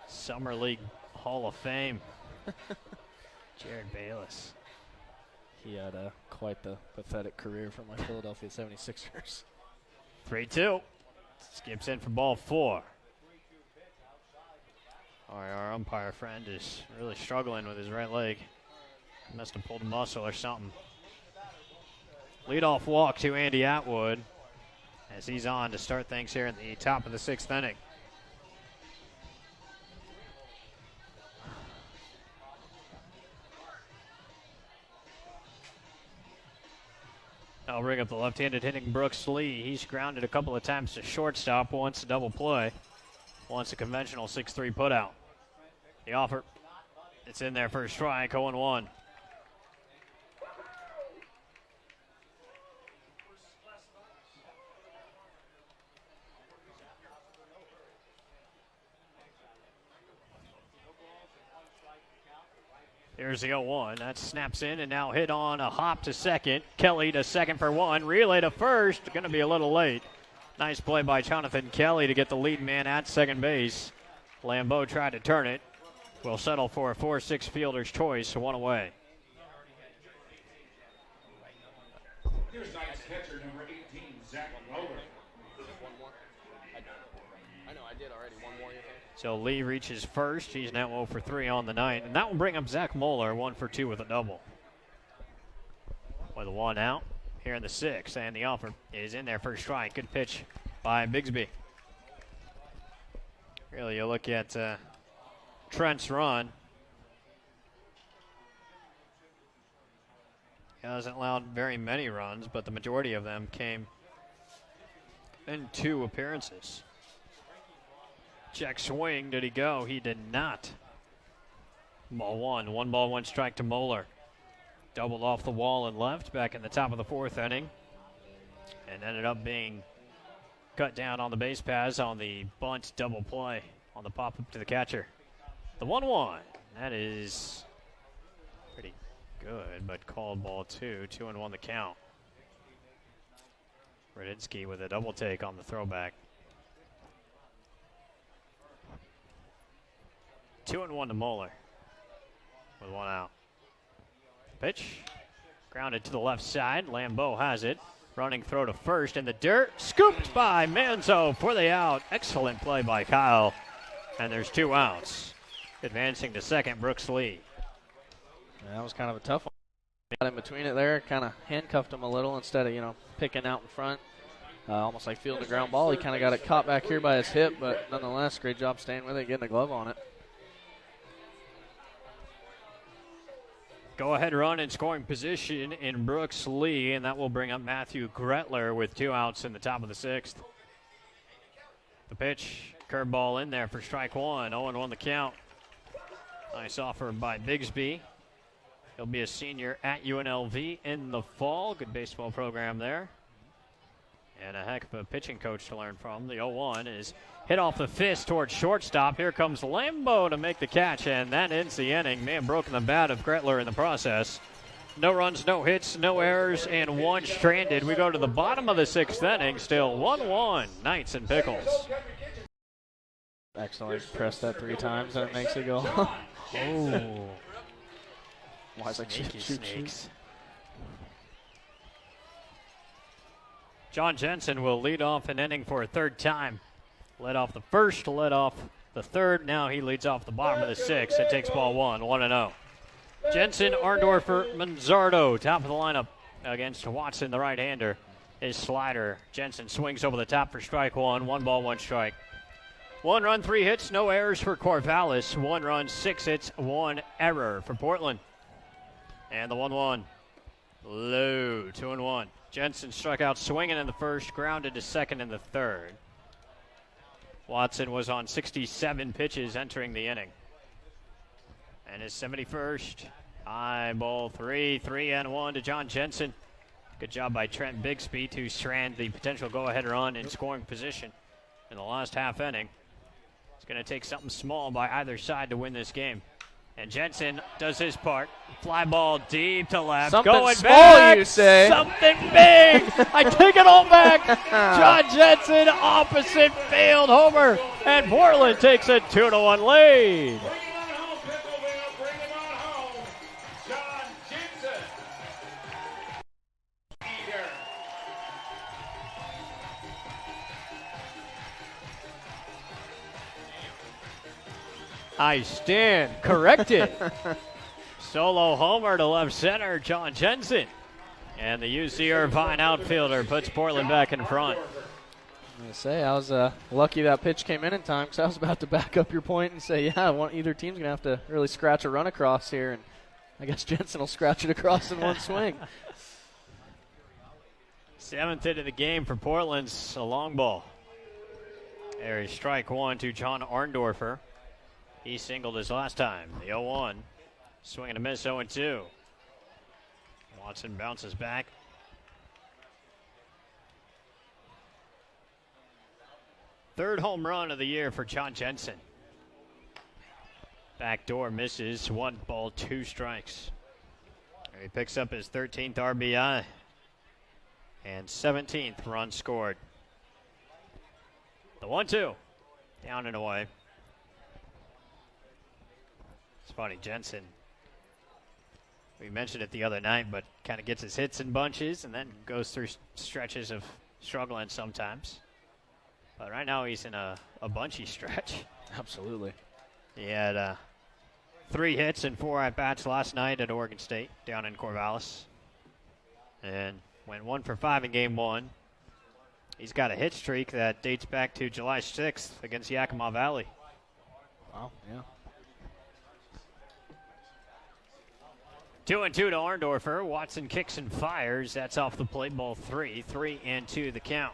Summer League Hall of Fame. Jared Bayless. He had quite the pathetic career for my Philadelphia 76ers. 3-2. Skips in for ball 4. Our umpire friend is really struggling with his right leg. Must have pulled a muscle or something. Leadoff walk to Andy Atwood. as he's on to start things here in the top of the 6th inning. I'll bring up the left-handed hitting Brooks Lee. He's grounded a couple of times to shortstop, once a double play, once a conventional 6-3 putout. The offer, it's in there for a strike, 0-1. Here's the 0-1. That snaps in and now hit on a hop to second. Kelly to second for 1. Relay to first. Going to be a little late. Nice play by Jonathan Kelly to get the lead man at second base. Lambeau tried to turn it. Will settle for a 4-6 fielder's choice. 1 away. Here's Knights catcher number 18, Zach Moeller. I know, I did already. One more, you think? So Lee reaches first. He's now 0 for 3 on the night. And that will bring up Zach Moeller, 1 for 2 with a double. With 1 out here in the 6th. And the offer is in there for a strike. Good pitch by Bigsby. Really, you look at Trent's run. He hasn't allowed very many runs, but the majority of them came in 2 appearances. Check swing. Did he go? He did not. Ball 1. 1 ball, 1 strike to Moeller. Doubled off the wall and left back in the top of the 4th inning. And ended up being cut down on the base pass on the bunt double play on the pop up to the catcher. The 1-1. That is pretty good, but called ball 2. 2-1 the count. Radinsky with a double take on the throwback. 2-1 to Moeller with 1 out. Pitch grounded to the left side. Lambeau has it. Running throw to first in the dirt. Scooped by Manzo for the out. Excellent play by Kyle. And there's 2 outs. Advancing to second, Brooks Lee. Yeah, that was kind of a tough one. Got in between it there, kind of handcuffed him a little instead of, picking out in front. Almost like fielding a ground ball. He kind of got it caught back here by his hip, but nonetheless, great job staying with it, getting a glove on it. Go ahead run in scoring position in Brooks Lee, and that will bring up Matthew Gretler with 2 outs in the top of the 6th. The pitch, curveball in there for strike 1. 0-1 the count. Nice offer by Bigsby. He'll be a senior at UNLV in the fall. Good baseball program there. And a heck of a pitching coach to learn from. The 0-1 is hit off the fist towards shortstop. Here comes Lambeau to make the catch, and that ends the inning. May have broken the bat of Gretler in the process. No runs, no hits, no errors, and 1 stranded. We go to the bottom of the 6th inning. Still 1-1, Knights and Pickles. Excellent. Press that 3 times, and it makes it go. Oh. Why is it Snakes. John Jensen will lead off an inning for a 3rd time. Led off the 1st, led off the 3rd. Now he leads off the bottom of the 6th and takes ball 1, 1-0. Jensen, Arndorfer, Manzardo, top of the lineup against Watson, the right-hander. His slider. Jensen swings over the top for strike 1. 1 ball, 1 strike. 1 run, 3 hits, no errors for Corvallis. 1 run, 6 hits, 1 error for Portland. And the 1-1. Low, 2-1. Jensen struck out swinging in the 1st, grounded to second in the 3rd. Watson was on 67 pitches entering the inning. And his 71st. High ball 3, 3-1 to John Jensen. Good job by Trent Bigsby to strand the potential go-ahead run in scoring position in the last half inning. It's going to take something small by either side to win this game. And Jensen does his part. Fly ball deep to left. Something going small, back. you say. Something big. I take it all back. John Jensen, opposite field homer. And Portland takes a 2-1 lead. Bring him on home, Pickleville. Bring him on home. John Jensen. Eater. I stand corrected. Solo homer to left center, John Jensen. And the UC Irvine outfielder puts Portland back in front. I'm gonna say I was lucky that pitch came in time because I was about to back up your point and say, yeah, either team's gonna have to really scratch a run across here, and I guess Jensen will scratch it across in one swing. 7th hit of the game for Portland's a long ball. There is strike one to John Arndorfer. He singled his last time. The 0-1. Swing and a miss, 0-2. Watson bounces back. Third home run of the year for John Jensen. Backdoor misses. 1 ball, 2 strikes. He picks up his 13th RBI and 17th run scored. The 1-2. Down and away. It's funny, Jensen. We mentioned it the other night, but kind of gets his hits in bunches and then goes through stretches of struggling sometimes. But right now he's in a bunchy stretch. Absolutely. He had 3 hits and 4 at-bats last night at Oregon State down in Corvallis. And went 1 for 5 in game 1. He's got a hit streak that dates back to July 6th against Yakima Valley. Wow, yeah. 2-2 to Arndorfer. Watson kicks and fires. That's off the plate, ball 3. 3-2 the count.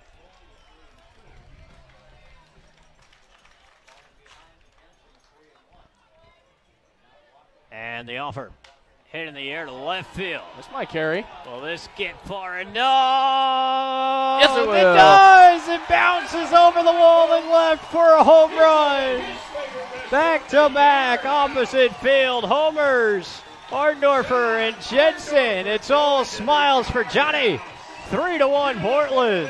And the offer. Hit in the air to left field. This might carry. Will this get far enough? Yes, it will. It does. It bounces over the wall and left for a home run. Back to back, opposite field homers. Arndorfer and Jensen. It's all smiles for Johnny. 3-1 Portland.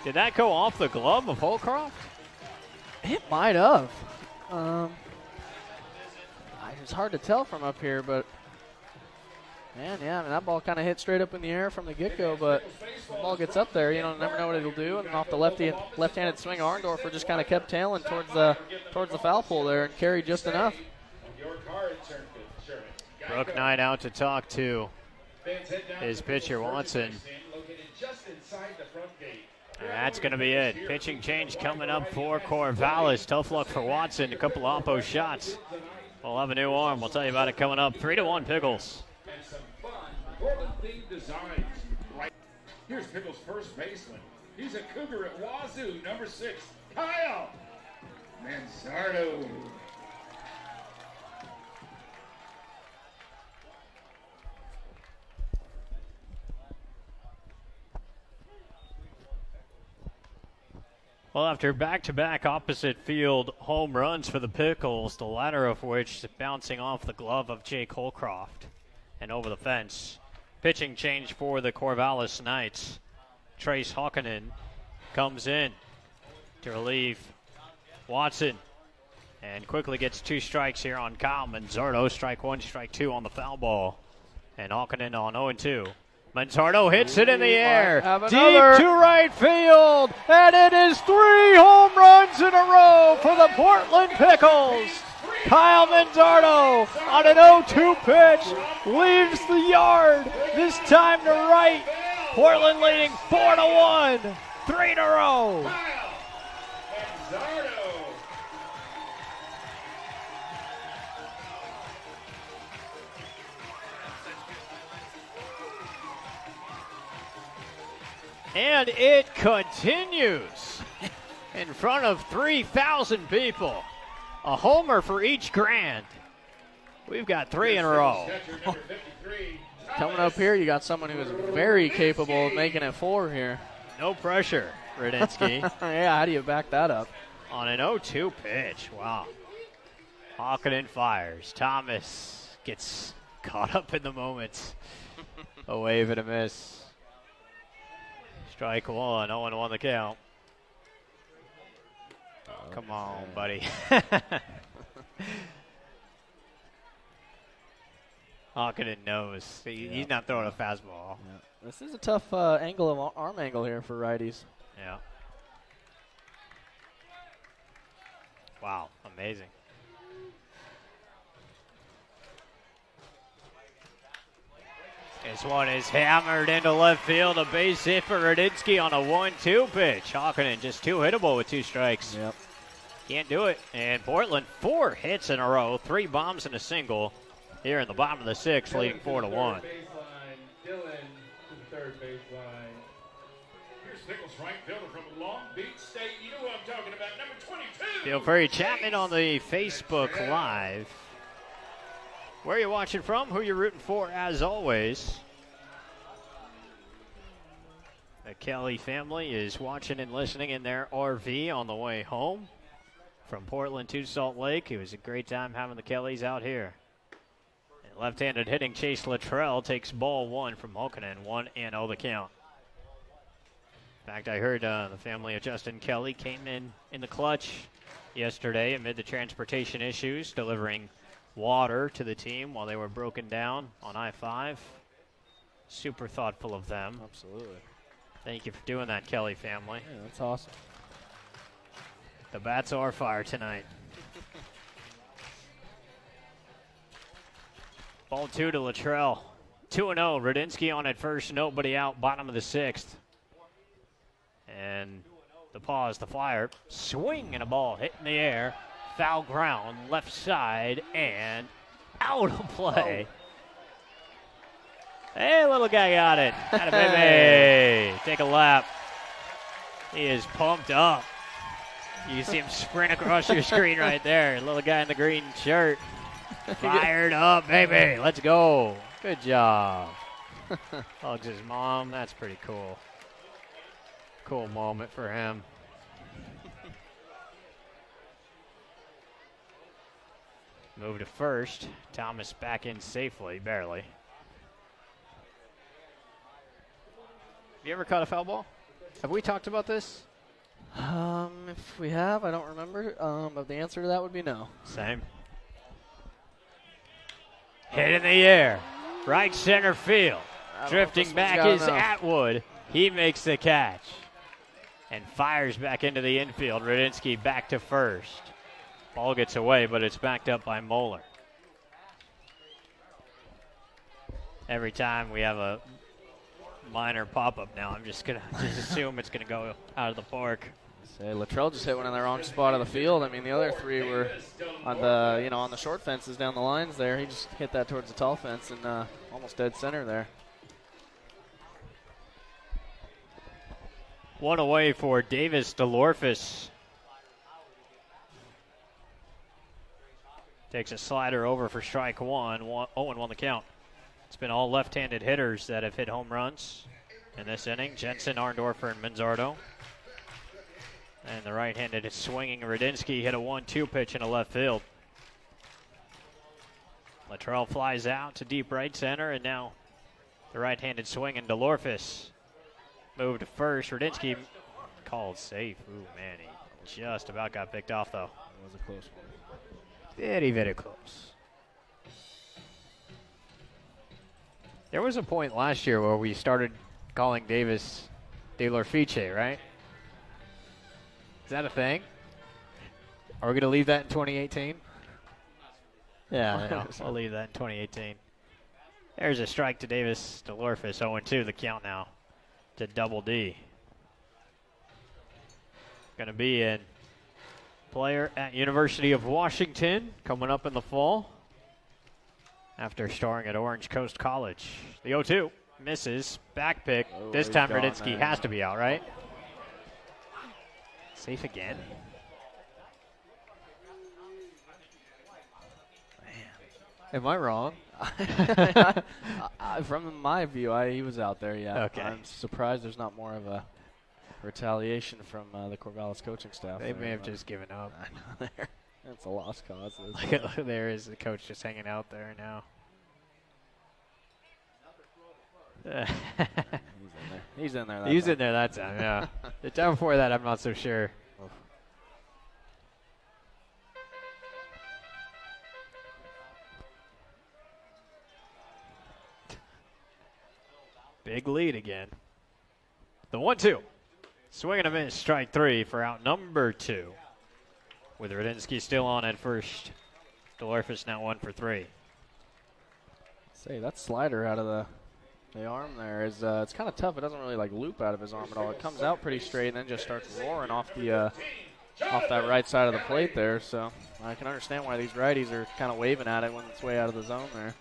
Did that go off the glove of Holcroft? It might have. It's hard to tell from up here, but man, yeah, I mean, that ball kind of hit straight up in the air from the get-go, but the ball gets up there, you never know what it'll do. And off the left-handed swing, Arndorfer just kind of kept tailing towards the foul pole there and carried just enough. Brooke Knight out to talk to his pitcher, Watson. And that's going to be it. Pitching change coming up for Corvallis. Tough luck for Watson. A couple of oppo shots. We'll have a new arm. We'll tell you about it coming up. 3-1 Pickles. And some fun Portland-themed designs. Right. Here's Pickles' first baseman. He's a Cougar at Wazoo, number 6, Kyle Manzardo. Well, after back-to-back opposite field home runs for the Pickles, the latter of which bouncing off the glove of Jake Holcroft and over the fence. Pitching change for the Corvallis Knights. Trace Hawkinen comes in to relieve Watson and quickly gets 2 strikes here on Kyle Manzardo. Strike 1, strike 2 on the foul ball. And Hawkinen on 0-2. Manzardo hits it in the air, deep to right field, and it is 3 home runs in a row for the Portland Pickles. Kyle Manzardo on an 0-2 pitch leaves the yard, this time to right. Portland leading 4-1, 3 in a row. And it continues in front of 3,000 people. A homer for each grand. We've got 3 in a row. Coming up here, you got someone who is very capable of making it 4 here. No pressure, Radinsky. Yeah, how do you back that up? On an 0-2 pitch, wow. Hawkinen fires. Thomas gets caught up in the moment. A wave and a miss. Strike 1, 0-1 the count. Come on, buddy. Hawkinen knows. He's not throwing a fastball. Yeah. This is a tough arm angle here for righties. Yeah. Wow, amazing. This one is hammered into left field. A base hit for Radinsky on a 1-2 pitch. Hawkinen just too hittable with 2 strikes. Yep. Can't do it. And Portland 4 hits in a row, 3 bombs and a single here in the bottom of the 6th, leading 4-1. Dylan to the third baseline. Here's Pickles, right fielder from Long Beach State. You know who I'm talking about, number 22. Feel free to chat in on the Facebook Live. Where are you watching from? Who you rooting for, as always? The Kelly family is watching and listening in their RV on the way home from Portland to Salt Lake. It was a great time having the Kellys out here. And left-handed hitting Chase Luttrell takes ball 1 from Hawkinen, 1-0 the count. In fact, I heard the family of Justin Kelly came in the clutch yesterday amid the transportation issues, delivering water to the team while they were broken down on I-5. Super thoughtful of them. Absolutely. Thank you for doing that, Kelly family. Yeah, that's awesome. The bats are fire tonight. Ball 2 to Luttrell. 2-0. Radinsky on at first, nobody out, bottom of the 6th. And the pause, the flyer, swing and a ball hit in the air. Foul ground, left side, and out of play. Hey, little guy got it. Atta baby. Take a lap. He is pumped up. You can see him sprint across your screen right there. Little guy in the green shirt. Fired up, baby. Let's go. Good job. Hugs his mom. That's pretty cool. Cool moment for him. Move to first. Thomas back in safely, barely. Have you ever caught a foul ball? Have we talked about this? If we have, I don't remember. But the answer to that would be no. Same. Hit in the air. Right center field. Drifting back is Atwood. He makes the catch. And fires back into the infield. Radinsky back to first. Ball gets away, but it's backed up by Moeller. Every time we have a minor pop-up now, I'm just going to assume it's going to go out of the park. Say Luttrell just hit one in the wrong spot of the field. I mean, the other 3 were on the on the short fences down the lines there. He just hit that towards the tall fence and almost dead center there. 1 away for Davis DeLorphis. Takes a slider over for strike 1. 0-1 the count. It's been all left-handed hitters that have hit home runs in this inning. Jensen, Arndorfer, and Manzardo. And the right-handed swinging Radinsky hit a 1-2 pitch in the left field. Luttrell flies out to deep right center, and now the right-handed swinging DeLorphis moved to first. Radinsky called safe. Ooh, man, he just about got picked off, though. It was a close one. Very, very close. There was a point last year where we started calling Davis DeLorfice, right? Is that a thing? Are we going to leave that in 2018? Yeah, I'll leave that in 2018. There's a strike to Davis DeLorphis. 0-2 the count now to Double D. Going to be in player at University of Washington coming up in the fall after starring at Orange Coast College. The 0-2 misses. Back pick. This time Radinsky has to be out, right? Safe again. Man. Am I wrong? From my view, he was out there, yeah. Okay. I'm surprised there's not more of a retaliation from the Corvallis coaching staff. They may have just given up. I know. That's a lost cause. There is the coach just hanging out there now. He's in there. He's in there that time, yeah. The time before that, I'm not so sure. Big lead again. The 1-2. Swing and a miss, strike 3 for out number 2. With Radinsky still on at first. DeLorphis now 1 for 3. Say, that slider out of the The arm there is it's kind of tough. It doesn't really like loop out of his arm at all. It comes out pretty straight and then just starts roaring off the off that right side of the plate there. So I can understand why these righties are kind of waving at it when it's way out of the zone there.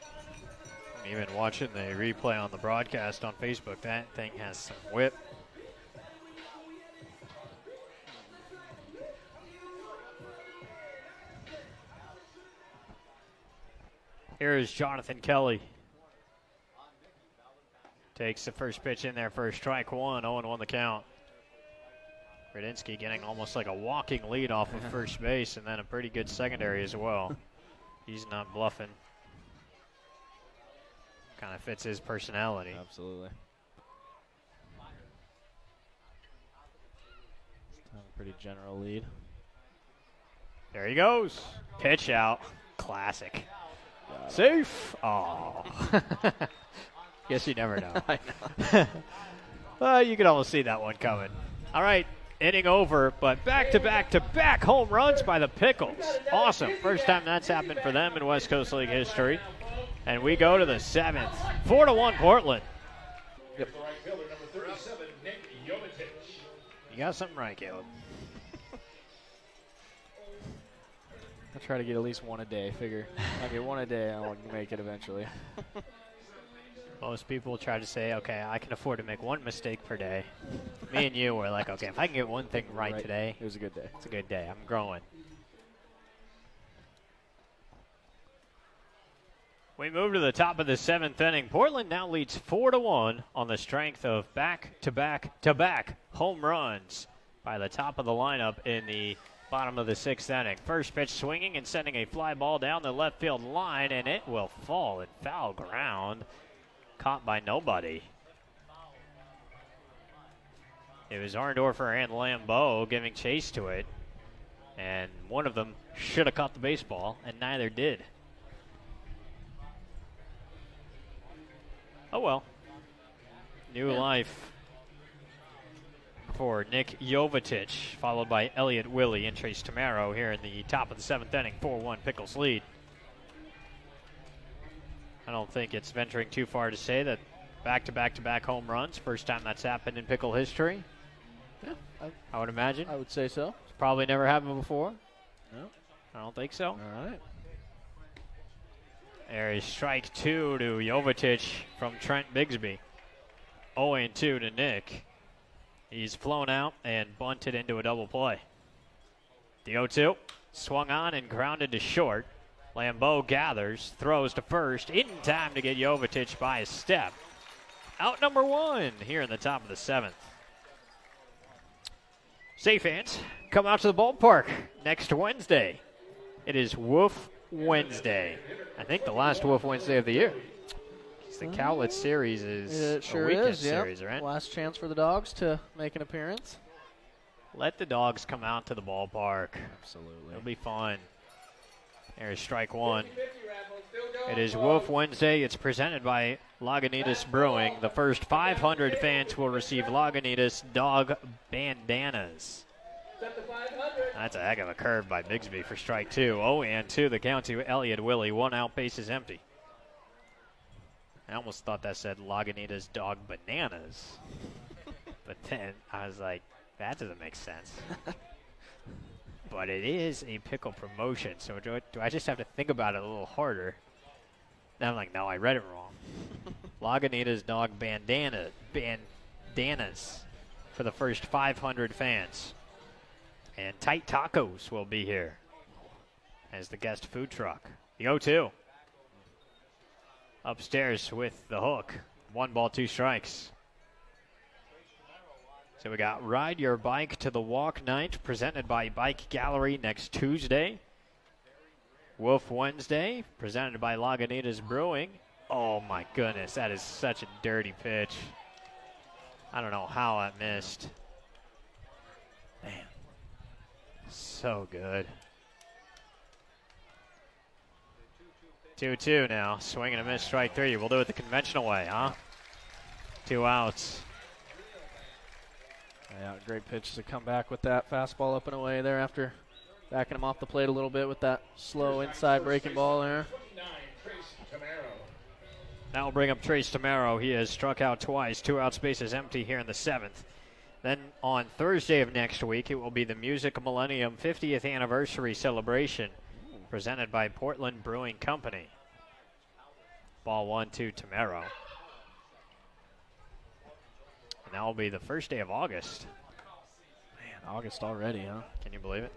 Even watching the replay on the broadcast on Facebook, that thing has some whip. Here is Jonathan Kelly. Takes the first pitch in there for a strike one, 0-1 the count. Radinsky getting almost like a walking lead off of first base, and then a pretty good secondary as well. He's not bluffing. Kind of fits his personality. Absolutely. Pretty general lead. There he goes. Pitch out. Classic. Safe. Oh. Guess you never know. I know. Well, you could almost see that one coming. All right, inning over, but back-to-back-to-back home runs by the Pickles. Awesome. First time that's happened for them in West Coast League history. And we go to the 7th. 4-1 Portland. Yep. The right fielder, number 37, Nick Jovetic. You got something right, Caleb. I'll try to get at least one a day. Figure I'll get one a day, I will make it eventually. Most people try to say, okay, I can afford to make one mistake per day. Me and you were like, okay, if I can get one thing right today, it was a good day. It's a good day. I'm growing. We move to the top of the 7th inning. Portland now leads 4-1 on the strength of back-to-back-to-back home runs by the top of the lineup in the bottom of the 6th inning. First pitch swinging and sending a fly ball down the left field line, and it will fall in foul ground. Caught by nobody. It was Arndorfer and Lambeau giving chase to it, and one of them should have caught the baseball, and neither did. Oh well. New life for Nick Jovetic, followed by Elliott Willie and Trace Tamaro here in the top of the 7th inning. 4-1 Pickles lead. I don't think it's venturing too far to say that back-to-back-to-back home runs, first time that's happened in Pickle history. Yeah, I would imagine. I would say so. It's probably never happened before. No. I don't think so. All right. There is strike two to Jovetic from Trent Bigsby. 0-2 to Nick. He's flown out and bunted into a double play. The 0-2 swung on and grounded to short. Lambeau gathers, throws to first, in time to get Jovetic by a step. Out number one here in the top of the 7th. Say fans, come out to the ballpark next Wednesday. It is Wolf Wednesday. I think the last Wolf Wednesday of the year. The Cowlitz series is it sure a weekend is, yep. series, right? Last chance for the dogs to make an appearance. Let the dogs come out to the ballpark. Absolutely. It'll be fun. There's strike one. It is Wolf Wednesday. It's presented by Lagunitas Brewing. The first 500 fans will receive Lagunitas dog bandanas. That's a heck of a curve by Bigsby for strike two. 0-2 the count to Elliott Willie. 1 out, base is empty. I almost thought that said Lagunitas dog bananas. But then I was like, that doesn't make sense. But it is a Pickle promotion, so do I just have to think about it a little harder? And I'm like, no, I read it wrong. Lagunitas dog bandanas for the first 500 fans. And Tight Tacos will be here as the guest food truck. The 0-2. Upstairs with the hook. 1 ball, 2 strikes. So we got Ride Your Bike to the Walk Night presented by Bike Gallery next Tuesday. Wolf Wednesday presented by Lagunitas Brewing. Oh my goodness, that is such a dirty pitch. I don't know how I missed. Man, so good. 2-2 now, swing and a miss, strike three. We'll do it the conventional way, huh? 2 outs. Yeah, great pitch to come back with that fastball up and away there after backing him off the plate a little bit with that slow inside breaking ball there. That will bring up Trace Tamaro. He has struck out twice. 2 out, spaces empty here in the 7th. Then on Thursday of next week, it will be the Music Millennium 50th Anniversary Celebration presented by Portland Brewing Company. Ball 1-2, Tamaro. And that will be the first day of August. Man, August already, huh? Can you believe it?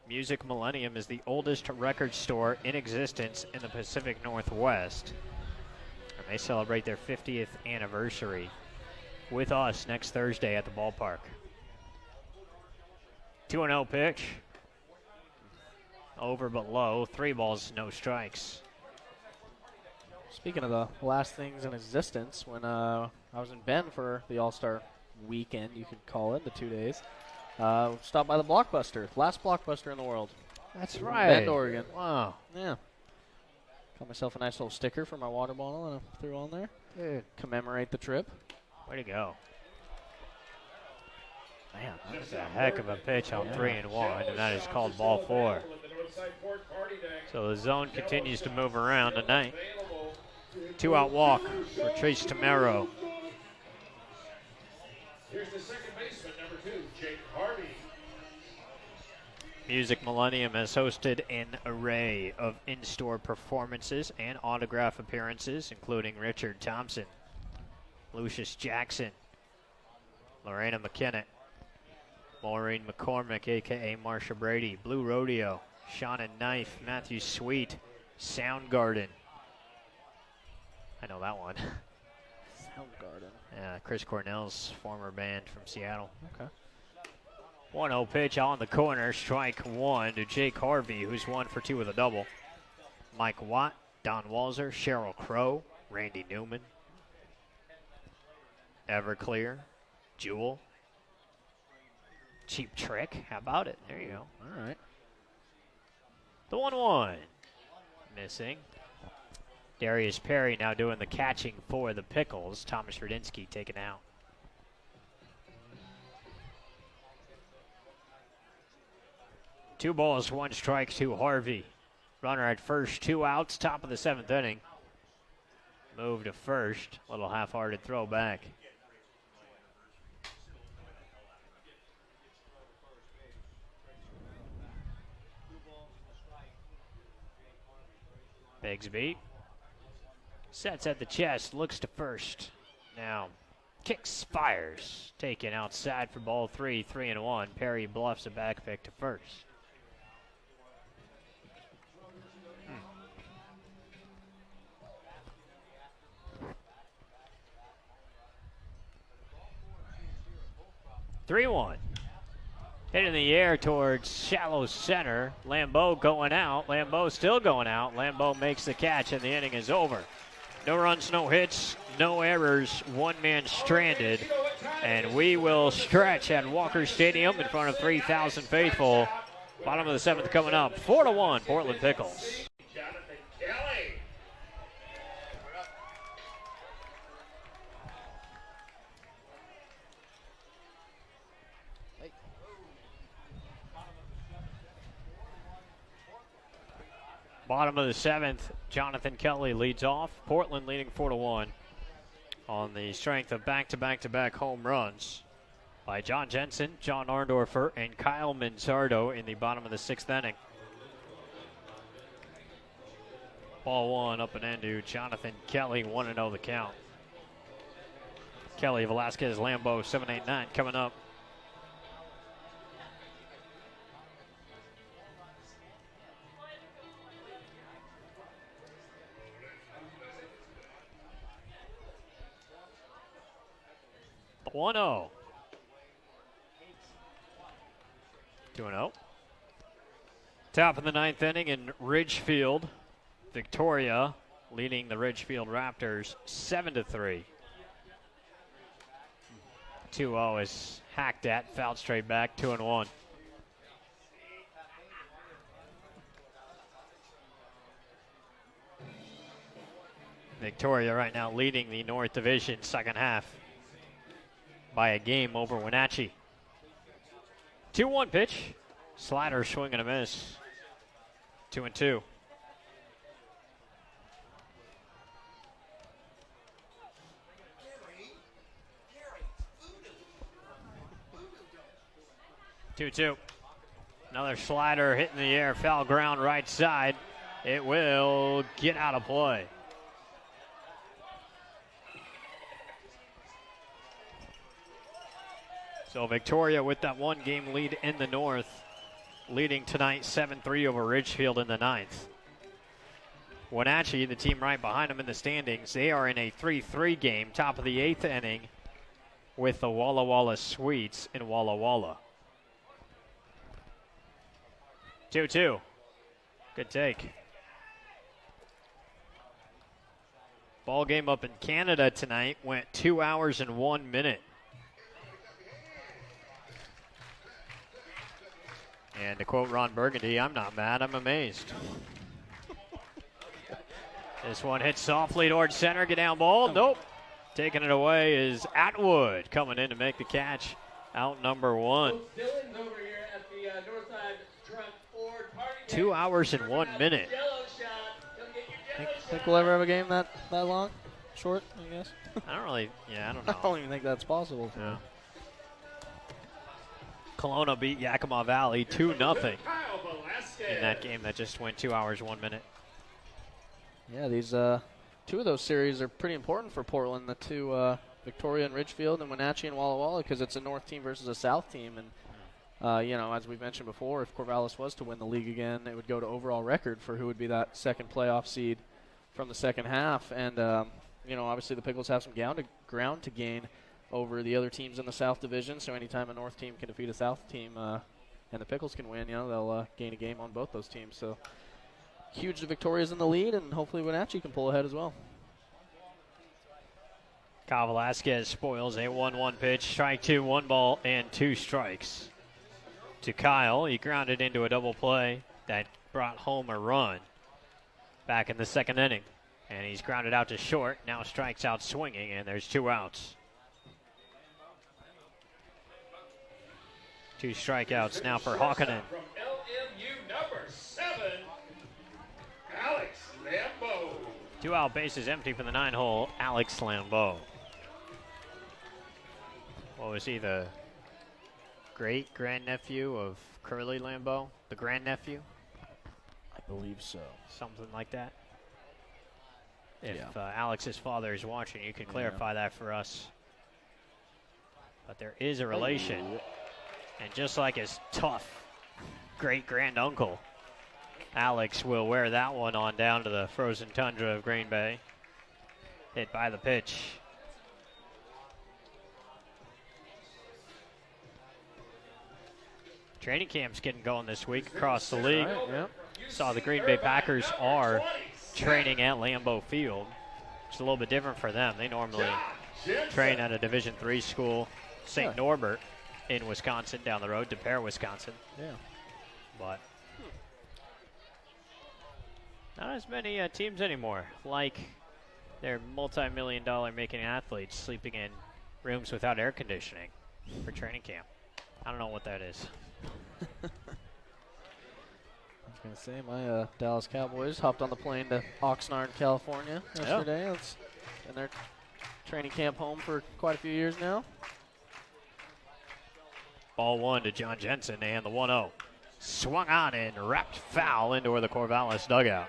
Music Millennium is the oldest record store in existence in the Pacific Northwest. And they celebrate their 50th anniversary with us next Thursday at the ballpark. 2-0 pitch. Over but low. 3 balls, no strikes. Speaking of the last things in existence, when I was in Bend for the All-Star weekend, you could call it, the 2 days, stopped by the Blockbuster, last Blockbuster in the world. That's right. Bend, Oregon. Wow. Yeah. Got myself a nice little sticker for my water bottle and I threw on there. Dude. Commemorate the trip. Way to go. Man, That's a heck of a pitch on 3-1, and that is called ball 4. So the zone continues to move around tonight. 2-out walk for Trace Tamaro. Here's the second baseman, number 2, Jake Harvey. Music Millennium has hosted an array of in-store performances and autograph appearances, including Richard Thompson, Lucius Jackson, Lorena McKinnon, Maureen McCormick, a.k.a. Marsha Brady, Blue Rodeo, Shauna Knife, Matthew Sweet, Soundgarden. I know that one. Soundgarden. Yeah, Chris Cornell's former band from Seattle. Okay. 1-0 pitch on the corner, strike 1 to Jake Harvey, who's 1 for 2 with a double. Mike Watt, Don Walzer, Cheryl Crow, Randy Newman, Everclear, Jewel, Cheap Trick. How about it? There you go. All right. The 1-1. Missing. Darius Perry now doing the catching for the Pickles. Thomas Radinsky taken out. Two balls, 1 strike to Harvey. Runner at first, 2 outs, top of the 7th inning. Move to first. Little half-hearted throw back. Bigsby sets at the chest, looks to first. Now kicks, fires. Taken outside for ball 3, 3-1. Perry bluffs a back pick to first. Hmm. 3-1. Hit in the air towards shallow center. Lambeau going out. Lambeau still going out. Lambeau makes the catch, and the inning is over. No runs, no hits, no errors. 1 man stranded. And we will stretch at Walker Stadium in front of 3,000 faithful. Bottom of the 7th coming up. 4-1, Portland Pickles. Jonathan Kelly. Bottom of the 7th, Jonathan Kelly leads off. Portland leading 4-1 on the strength of back-to-back-to-back home runs by John Jensen, John Arndorfer, and Kyle Manzardo in the bottom of the 6th inning. Ball 1 up and into Jonathan Kelly, 1-0 the count. Kelly, Velasquez, Lambeau, 7, 8, 9 coming up. The 1-0. 2-0. Top of the 9th inning in Ridgefield. Victoria leading the Ridgefield Raptors 7-3. 2-0 is hacked at, fouled straight back, 2-1. Victoria right now leading the North Division second half by a game over Wenatchee. 2-1 pitch. Slider swing and a miss. 2-2. 2-2. Another slider hitting the air, foul ground right side. It will get out of play. So Victoria with that one-game lead in the North, leading tonight 7-3 over Ridgefield in the ninth. Wenatchee, the team right behind them in the standings, they are in a 3-3 game, top of the 8th inning, with the Walla Walla Sweets in Walla Walla. 2-2. Good take. Ball game up in Canada tonight went 2 hours and 1 minute. And to quote Ron Burgundy, I'm not mad, I'm amazed. This one hits softly towards center, get down ball. Nope. Taking it away is Atwood coming in to make the catch. Out number one. 2 hours and 1 minute. Think we'll ever have a game that long? Short, I guess? I don't know. I don't even think that's possible. Yeah. Kelowna beat Yakima Valley 2-0 in that game that just went 2 hours, 1 minute. Yeah, these two of those series are pretty important for Portland, the two Victoria and Ridgefield and Wenatchee and Walla Walla, because it's a North team versus a South team. And, as we've mentioned before, if Corvallis was to win the league again, it would go to overall record for who would be that second playoff seed from the second half. And, obviously the Pickles have some ground to gain over the other teams in the South Division, so anytime a North team can defeat a South team and the Pickles can win, they'll gain a game on both those teams. So huge to Victoria's in the lead, and hopefully Wenatchee can pull ahead as well. Kyle Velasquez spoils a 1-1 pitch. Strike two, 1 ball and 2 strikes. To Kyle, he grounded into a double play that brought home a run back in the second inning. And he's grounded out to short, now strikes out swinging, and there's 2 outs. 2 strikeouts now for Hawkinen. From LMU number 7, Alex Lambeau. 2 out bases empty for the 9-hole, Alex Lambeau. What was he, the great-grandnephew of Curly Lambeau? The grandnephew? I believe so. Something like that. If Yeah. Alex's father is watching, you can clarify that for us. But there is a relation. And just like his tough great-granduncle, Alex will wear that one on down to the frozen tundra of Green Bay. Hit by the pitch. Training camp's getting going this week across the league. Right, yeah. Saw the Green Bay Packers are training at Lambeau Field. It's a little bit different for them. They normally train at a Division III school, St. Norbert in Wisconsin, down the road, De Pere, Wisconsin. Yeah. But not as many teams anymore. Like their multi-million-dollar making athletes sleeping in rooms without air conditioning for training camp. I don't know what that is. I was going to say, my Dallas Cowboys hopped on the plane to Oxnard, California yesterday. It's been their training camp home for quite a few years now. Ball 1 to John Jensen, and the 1-0. Swung on and wrapped foul into the Corvallis dugout.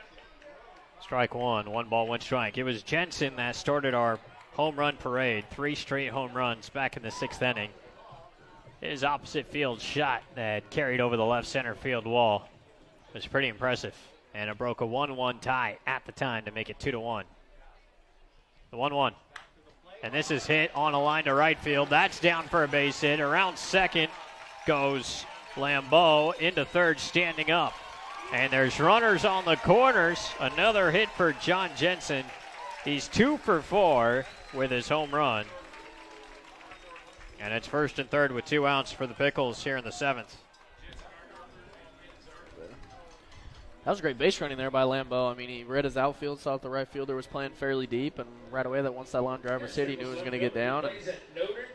Strike 1, 1 ball, 1 strike. It was Jensen that started our home run parade. 3 straight home runs back in the 6th inning. His opposite field shot that carried over the left center field wall was pretty impressive. And it broke a 1-1 tie at the time to make it 2-1. The 1-1. And this is hit on a line to right field. That's down for a base hit. Around second goes Lambeau, into third standing up. And there's runners on the corners. Another hit for John Jensen. He's 2 for 4 with his home run. And it's first and third with 2 outs for the Pickles here in the 7th. That was a great base running there by Lambeau. I mean, he read his outfield, saw that the right fielder was playing fairly deep, and right away that once that line driver hit, he knew he was going to get down. And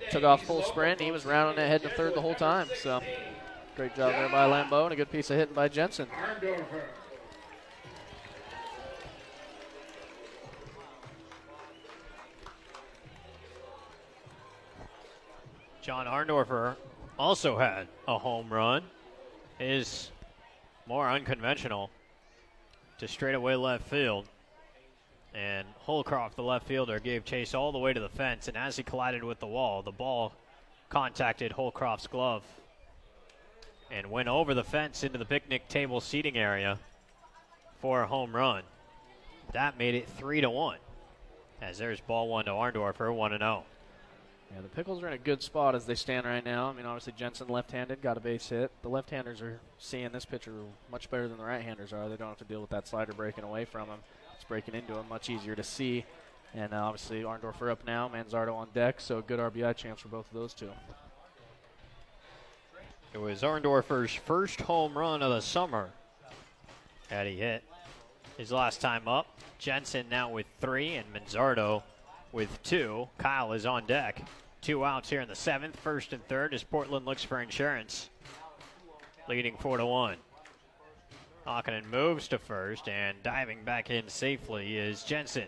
took off full sprint, and he was rounding it heading to third the whole time. So great job there by Lambeau, and a good piece of hitting by Jensen. John Arndorfer also had a home run, is more unconventional to straightaway left field. And Holcroft, the left fielder, gave chase all the way to the fence, and as he collided with the wall, the ball contacted Holcroft's glove and went over the fence into the picnic table seating area for a home run. That made it 3-1. As there's ball one to Arndorfer, 1-0. Yeah, the Pickles are in a good spot as they stand right now. I mean, obviously Jensen left-handed, got a base hit. The left-handers are seeing this pitcher much better than the right-handers are. They don't have to deal with that slider breaking away from him. It's breaking into him, much easier to see. And obviously Arndorfer up now, Manzardo on deck, so a good RBI chance for both of those two. It was Arndorfer's first home run of the summer that he hit his last time up. Jensen now with 3 and Manzardo with 2. Kyle is on deck. 2 outs here in the 7th, 1st and 3rd as Portland looks for insurance. Leading 4-1. Hawkinen moves to first, and diving back in safely is Jensen.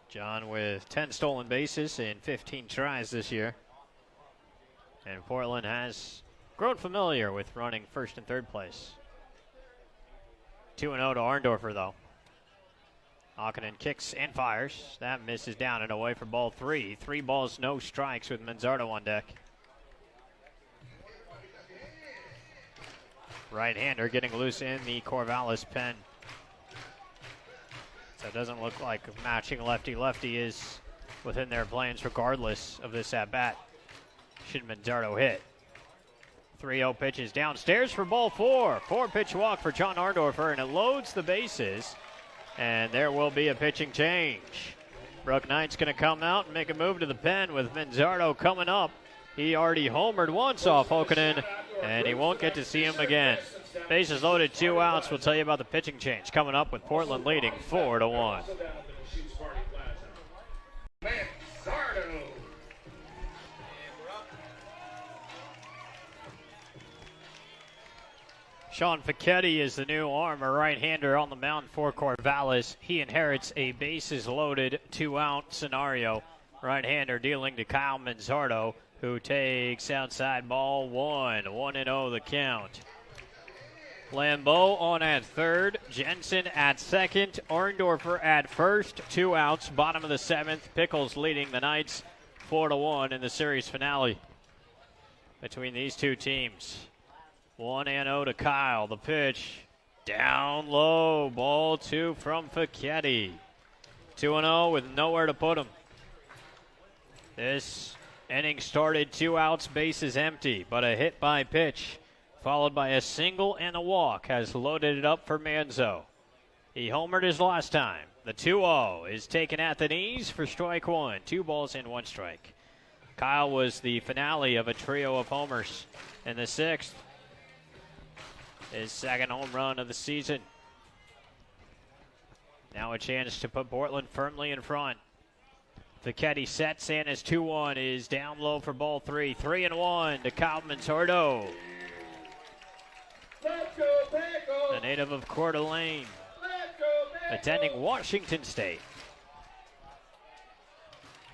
John with 10 stolen bases in 15 tries this year. And Portland has grown familiar with running 1st and 3rd place. 2-0 to Arndorfer, though. Hawkinen kicks and fires. That misses down and away for ball 3. 3 balls, no strikes with Manzardo on deck. Right-hander getting loose in the Corvallis pen. So it doesn't look like matching lefty-lefty is within their plans regardless of this at-bat. Should Manzardo hit. 3-0 pitches downstairs for ball 4. 4-pitch walk for John Arndorfer, and it loads the bases. And there will be a pitching change. Brooke Knight's going to come out and make a move to the pen with Manzardo coming up. He already homered once off Hokkanen, and he won't get to see him again. Bases loaded, 2 outs. We'll tell you about the pitching change coming up with Portland leading 4-1. Manzardo. Sean Fichetti is the new arm, a right-hander on the mound for Corvallis. He inherits a bases-loaded 2-out scenario. Right-hander dealing to Kyle Manzardo, who takes outside ball 1. 1-0 the count. Lambeau on at third, Jensen at second, Arndorfer at first. 2 outs, bottom of the 7th. Pickles leading the Knights 4-1 in the series finale between these two teams. 1-0 to Kyle. The pitch down low. Ball 2 from Fichetti. 2-0 with nowhere to put him. This inning started 2 outs, bases empty, but a hit by pitch followed by a single and a walk has loaded it up for Manzo. He homered his last time. The 2-0 is taken at the knees for strike 1. 2 balls and 1 strike. Kyle was the finale of a trio of homers in the 6th. His 2nd home run of the season. Now a chance to put Portland firmly in front. Fichetti sets and his 2-1 is down low for ball 3. 3-1 to Kyle Manzardo. Let's go, Pickles. The native of Coeur d'Alene, Let's go, Pickles. attending Washington State.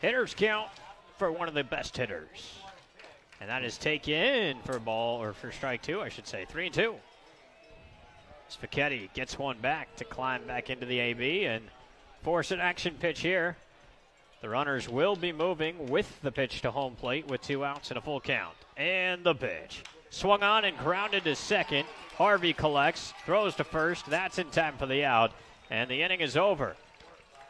Hitters count for one of the best hitters. And that is taken for ball, or for strike 2, I should say. 3-2. Fichetti gets one back to climb back into the AB and force an action pitch here. The runners will be moving with the pitch to home plate with 2 outs and a full count. And the pitch. Swung on and grounded to second. Harvey collects, throws to first. That's in time for the out. And the inning is over.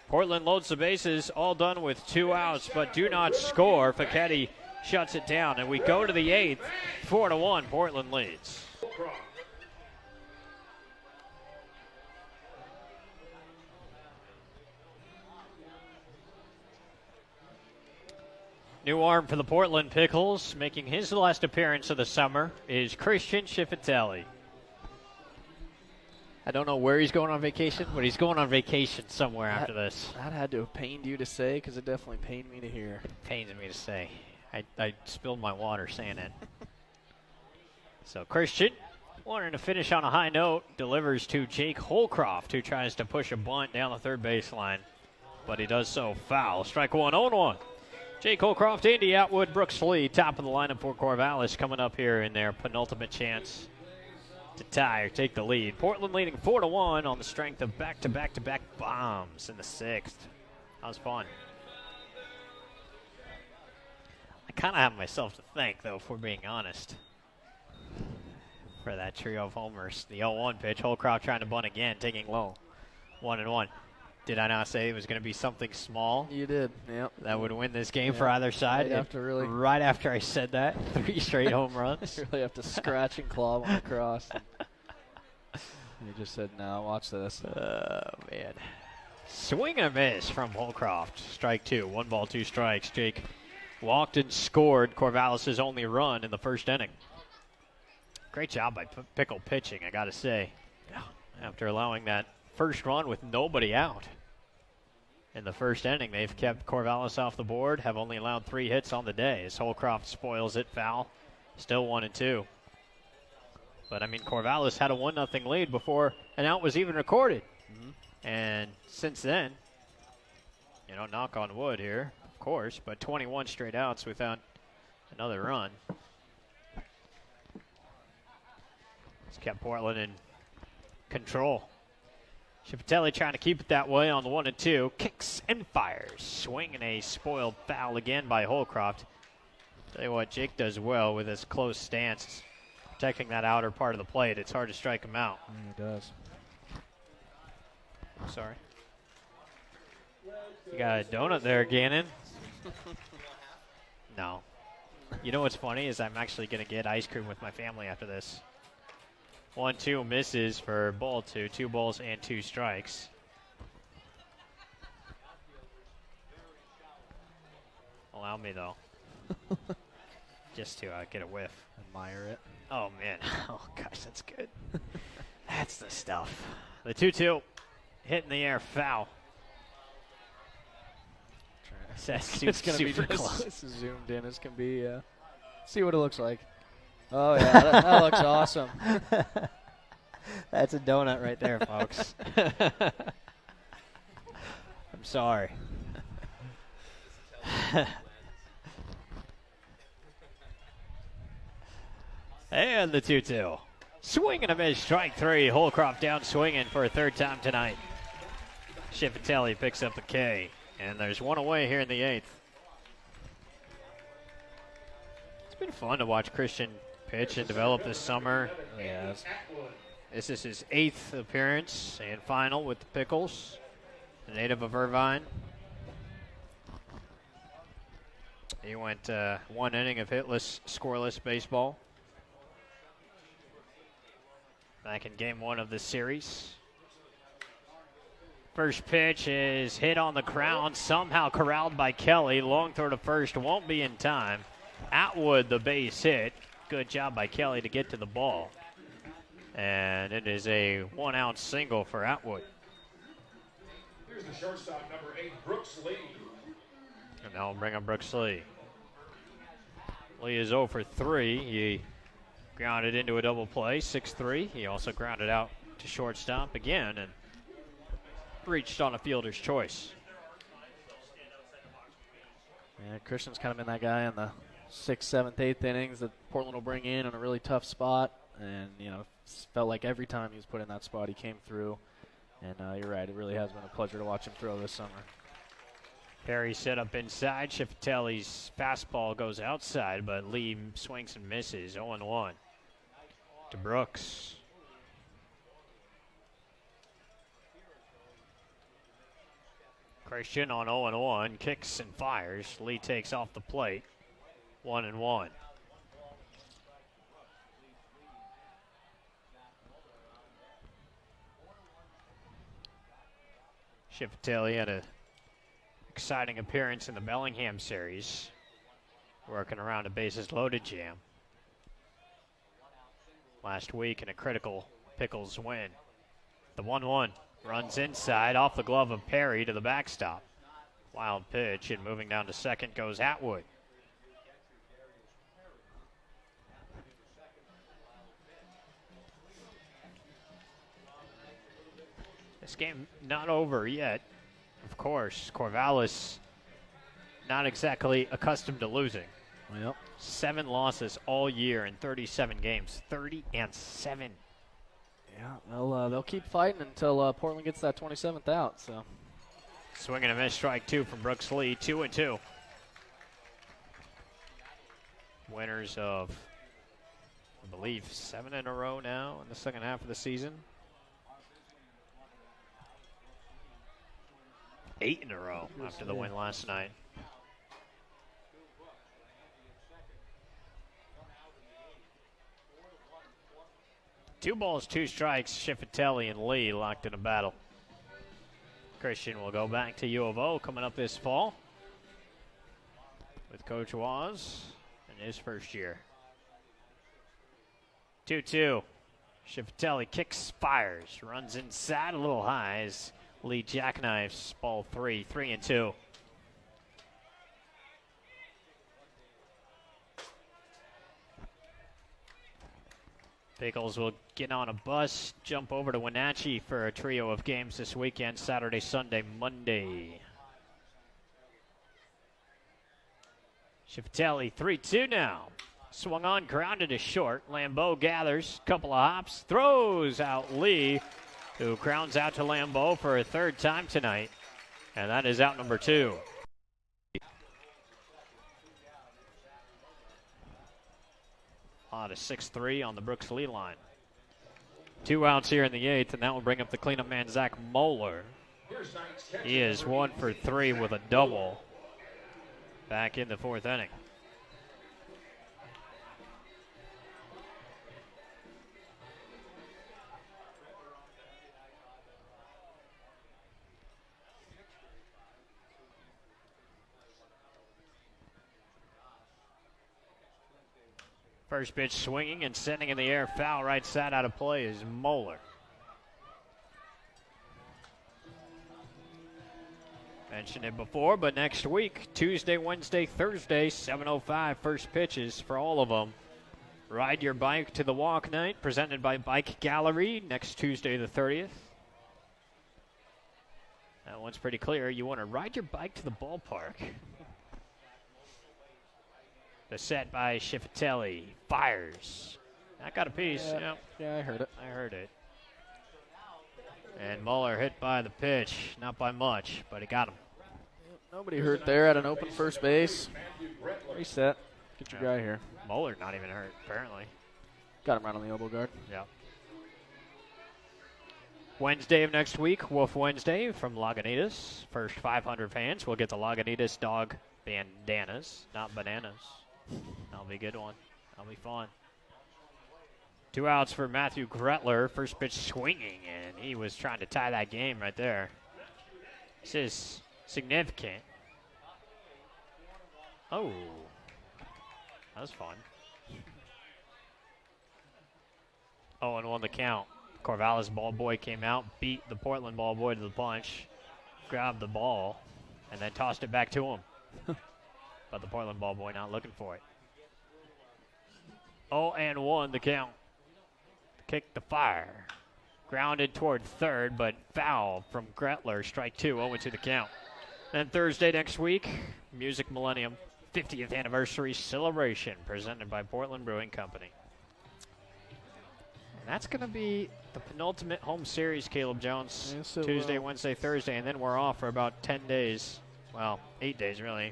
Portland loads the bases, all done with 2 outs, but do not score. Fichetti shuts it down. And we go to the 8th. 4-1, Portland leads. New arm for the Portland Pickles, making his last appearance of the summer, is Christian Schifatelli. I don't know where he's going on vacation, but he's going on vacation somewhere after this. That had to have pained you to say, because it definitely pained me to hear. Pains me to say. I spilled my water saying it. So Christian, wanting to finish on a high note, delivers to Jake Holcroft, who tries to push a bunt down the third baseline, but he does so foul. Strike 1, 0-1. Jake Holcroft, Andy Atwood, Brooks Lee, top of the lineup for Corvallis, coming up here in their penultimate chance to tie or take the lead. Portland leading 4-1 on the strength of back-to-back-to-back bombs in the 6th. That was fun. I kind of have myself to thank, though, if we're being honest, for that trio of homers. The 0-1 pitch, Holcroft trying to bunt again, taking low. 1-1. Did I not say it was going to be something small? You did, yep. That would win this game for either side. Right after I said that, 3 straight home runs. You really have to scratch and claw one across. You just said, no, watch this. Oh, man. Swing and a miss from Holcroft. Strike 2. 1 ball, 2 strikes. Jake walked and scored Corvallis' only run in the first inning. Great job by Pickle pitching, I got to say. After allowing that first run with nobody out. In the first inning, they've kept Corvallis off the board, have only allowed 3 hits on the day as Holcroft spoils it foul. Still 1-2. But, I mean, Corvallis had a 1-0 lead before an out was even recorded. And since then, you know, knock on wood here, of course, but 21 straight outs without another run. It's kept Portland in control. Shipatelli trying to keep it that way on the 1-2. Kicks and fires. Swing and a spoiled foul again by Holcroft. Tell you what, Jake does well with his close stance, protecting that outer part of the plate. It's hard to strike him out. He does. Sorry. You got a donut there, Gannon. No. You know what's funny is I'm actually going to get ice cream with my family after this. 1-2 misses for ball 2. 2 balls and 2 strikes. Allow me, though. Just to get a whiff. Admire it. Oh, man. Oh, gosh, that's good. That's the stuff. The 2-2. Hit in the air, foul. It's going to be just zoomed in as can be. See what it looks like. Oh, yeah, that looks awesome. That's a donut right there, folks. I'm sorry. And the 2-2. Swing and a miss, strike 3. Holcroft down swinging for a 3rd time tonight. Shipatelli picks up the K, and there's 1 away here in the 8th. It's been fun to watch Christian pitch and develop this summer. Yes. This is his 8th appearance and final with the Pickles, the native of Irvine. He went 1 inning of hitless, scoreless baseball back in game 1 of this series. First pitch is hit on the ground, somehow corralled by Kelly. Long throw to first, won't be in time. Atwood, the base hit. Good job by Kelly to get to the ball. And it is a 1-out single for Atwood. Here's the shortstop, number 8, Brooks Lee. And now we'll bring up Brooks Lee. Lee is 0 for 3. He grounded into a double play, 6-3. He also grounded out to shortstop again and reached on a fielder's choice. Yeah, Christian's kind of been that guy in the 6th, 7th, 8th innings that Portland will bring in a really tough spot. And, you know, felt like every time he was put in that spot, he came through. And you're right, it really has been a pleasure to watch him throw this summer. Perry set up inside. Shipatelli's fastball goes outside, but Lee swings and misses. 0-1 to Brooks. Christian on 0-1, kicks and fires. Lee takes off the plate. 1-1. Shipatelli had an exciting appearance in the Bellingham series, working around a bases loaded jam last week in a critical Pickles win. The 1-1 runs inside off the glove of Perry to the backstop. Wild pitch, and moving down to second goes Atwood. This game not over yet. Of course, Corvallis not exactly accustomed to losing. Yep. 7 losses all year in 37 games. 30-7. Yeah, they'll keep fighting until Portland gets that 27th out. So. Swing and a miss, strike 2 from Brooks Lee, 2-2. Winners of, I believe, 7 in a row now in the second half of the season. 8 in a row after the win last night. Two balls, 2 strikes. Schifatelli and Lee locked in a battle. Christian will go back to U of O coming up this fall with Coach Waz in his first year. 2-2. Schifatelli kicks, fires, runs inside a little high as Lee jackknifes ball 3, 3-2. Pickles will get on a bus, jump over to Wenatchee for a trio of games this weekend, Saturday, Sunday, Monday. Schifatelli 3-2 now. Swung on, grounded to short. Lambeau gathers, couple of hops, throws out Lee, who grounds out to Lambeau for a 3rd time tonight. And that is out number 2. Out of 6-3 on the Brooks Lee line. 2 outs here in the 8th, and that will bring up the cleanup man, Zach Moeller. He is 1 for 3 with a double back in the 4th inning. First pitch swinging and sending in the air, foul right side out of play is Moeller. Mentioned it before, but next week, Tuesday, Wednesday, Thursday, 7:05 first pitches for all of them. Ride your bike to the walk night, presented by Bike Gallery, next Tuesday the 30th. That one's pretty clear. You want to ride your bike to the ballpark. The set by Schifatelli. Fires. I got a piece. Yeah, yeah, I heard it. I heard it. And Mueller hit by the pitch. Not by much, but he got him. Nobody hurt there at an open first base. Reset. Get your guy here. Mueller not even hurt, apparently. Got him right on the elbow guard. Yeah. Wednesday of next week, Wolf Wednesday from Lagunitas. First 500 fans will get the Lagunitas dog bandanas, not bananas. That'll be a good one. That'll be fun. 2 outs for Matthew Gretler. First pitch swinging, and he was trying to tie that game right there. This is significant. Oh, that was fun. 0-1 the count. Corvallis ball boy came out, beat the Portland ball boy to the punch, grabbed the ball, and then tossed it back to him. But the Portland ball boy not looking for it. 0-1 the count. Kick the fire. Grounded toward third, but foul from Gretler. Strike 2, 0-2 the count. Then Thursday next week, Music Millennium 50th anniversary celebration presented by Portland Brewing Company. And that's going to be the penultimate home series, Caleb Jones. Yes, Tuesday, Wednesday, Thursday, and then we're off for about 10 days. Well, 8 days, really,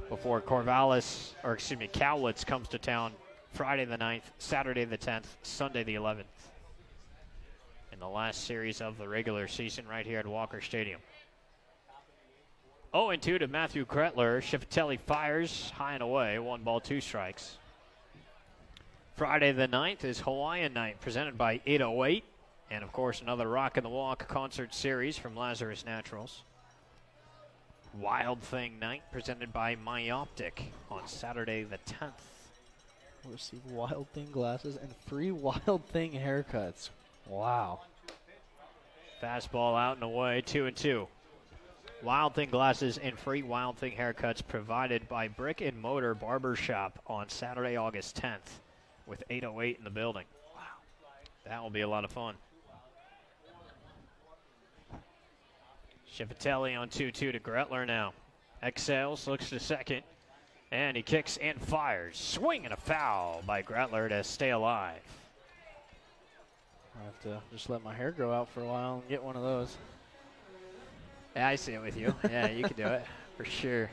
before Cowlitz comes to town Friday the 9th, Saturday the 10th, Sunday the 11th. In the last series of the regular season right here at Walker Stadium. 0-2 to Matthew Gretler. Schifatelli fires high and away. 1 ball, 2 strikes. Friday the 9th is Hawaiian Night presented by 808. And, of course, another Rock in the Walk concert series from Lazarus Naturals. Wild Thing Night presented by Myoptic on Saturday the 10th. We'll receive Wild Thing glasses and free Wild Thing haircuts. Wow. Fastball out and away, 2-2. Wild Thing glasses and free Wild Thing haircuts provided by Brick and Motor Barbershop on Saturday, August 10th with 808 in the building. Wow. That will be a lot of fun. Schifatelli on 2-2 to Gretler now. exhales, looks to second, and he kicks and fires. Swing and a foul by Gretler to stay alive. I have to just let my hair grow out for a while and get one of those. Yeah, I see it with you. Yeah, you can do it for sure.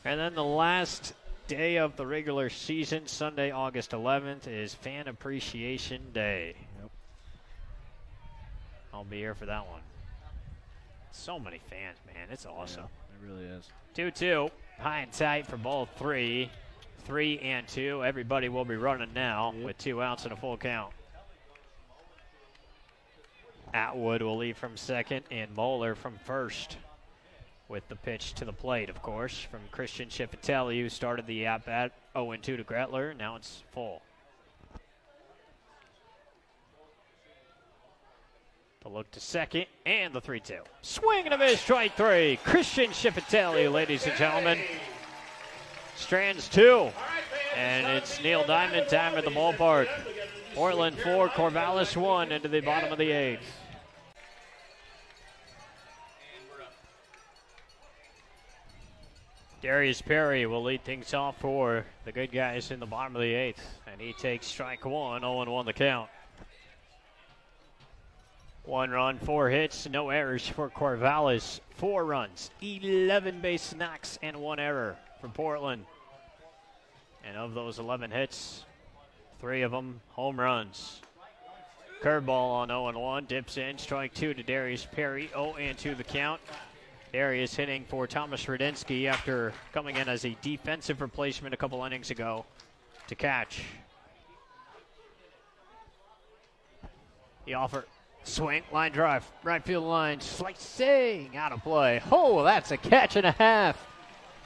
And then the last day of the regular season, Sunday, August 11th, is Fan Appreciation Day. Yep. I'll be here for that one. So many fans, man. It's awesome. Yeah, it really is. 2-2, high and tight for ball 3. 3 and 2. Everybody will be running now with 2 outs and a full count. Atwood will lead from second and Moeller from first. With the pitch to the plate, of course, from Christian Schifatelli, who started the at-bat 0-2 to Gretler. Now it's full. The look to second, and the 3-2. Swing and a miss, strike 3. Christian Schifatelli, ladies and gentlemen. Strands 2, and it's Neil Diamond time at the ballpark. Portland 4, Corvallis 1 into the bottom of the 8th. Darius Perry will lead things off for the good guys in the bottom of the 8th, and he takes strike 1, 0-1 the count. 1 run, 4 hits, no errors for Corvallis. 4 runs, 11 base knocks, and 1 error for Portland. And of those 11 hits, 3 of them home runs. Curveball on 0-1, dips in, strike 2 to Darius Perry, 0-2 the count. Darius hitting for Thomas Radinsky after coming in as a defensive replacement a couple innings ago to catch. The offer, swing, line drive, right field line, slicing, out of play. Oh, that's a catch and a half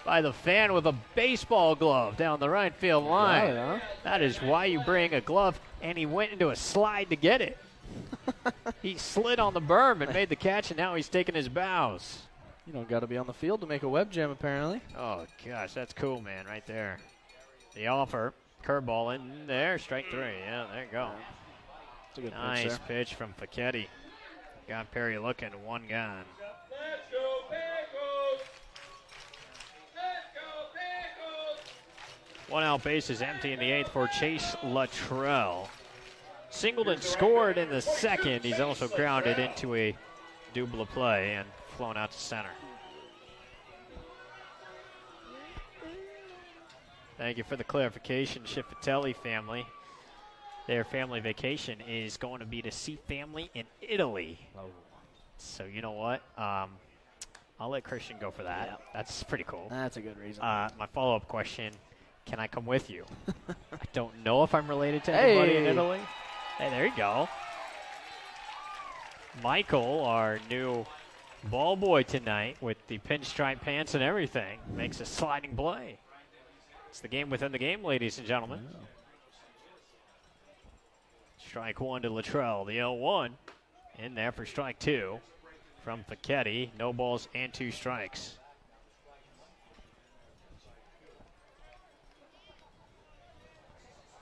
by the fan with a baseball glove down the right field line. Wow, huh? That is why you bring a glove, and he went into a slide to get it. He slid on the berm and made the catch, and now he's taking his bows. You don't got to be on the field to make a web jam, apparently. Oh, gosh, that's cool, man, right there. The offer, curveball in there, strike 3. Yeah, there you go. It's a good Nice pitch there. pitch from Facchetti. Got Perry looking, 1 gone. Let's go, Pickles! Let's go, Pickles! 1 out, base is empty in the 8th for Chase Luttrell. Singled and scored in the 2nd. He's also grounded into a double play and flown out to center. Thank you for the clarification, Schifatelli family. Their family vacation is going to be to see family in Italy. Oh. So you know what? I'll let Christian go for that. Yeah. That's pretty cool. That's a good reason. My follow-up question, can I come with you? I don't know if I'm related to anybody in Italy. Hey, there you go. Michael, our new ball boy tonight with the pinstripe pants and everything, makes a sliding play. It's the game within the game, ladies and gentlemen. Yeah. Strike 1 to Luttrell. The 0-1 in there for strike 2 from Facchetti. No balls and 2 strikes.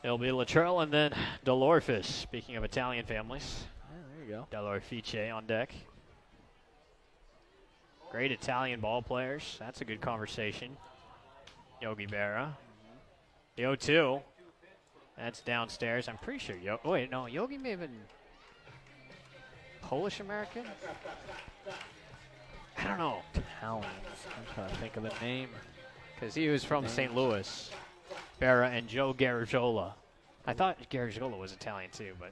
It'll be Luttrell and then Delorfis. Speaking of Italian families, Yeah, there you go. Delorfice on deck. Great Italian ball players. That's a good conversation. Yogi Berra. The 0-2. That's downstairs. I'm pretty sure. Wait, no. Yogi may have been Polish-American? I don't know. Italians. I'm trying to think of the name. Because he was from St. Louis. Berra and Joe Garagiola. I thought Garagiola was Italian too, but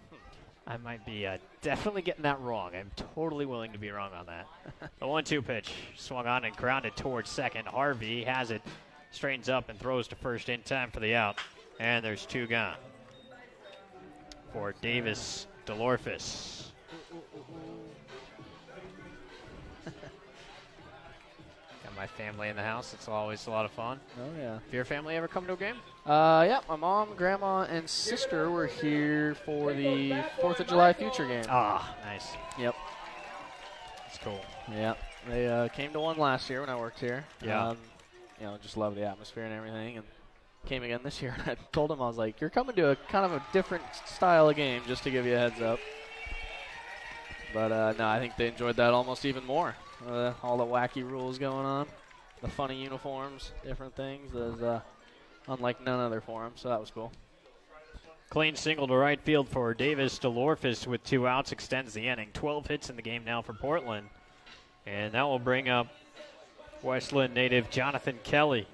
I might be definitely getting that wrong. I'm totally willing to be wrong on that. The 1-2 pitch swung on and grounded towards second. Harvey has it, straightens up and throws to first in time for the out. And there's 2 gone for Davis Delorfis. Got my family in the house. It's always a lot of fun. Oh, yeah. Have your family ever come to a game? Yeah, my mom, grandma, and sister were here for the 4th of July Future game. Ah, nice. Yep. That's cool. Yeah. They came to one last year when I worked here. Yeah. You know, just loved the atmosphere and everything. And came again this year. And I told them, I was like, you're coming to a kind of a different style of game, just to give you a heads up. But no, I think they enjoyed that almost even more. All the wacky rules going on, the funny uniforms, different things. There's unlike none other for them, so that was cool. Clean single to right field for Davis. DeLorfis with 2 outs extends the inning. 12 hits in the game now for Portland. And that will bring up Westland native Jonathan Kelly.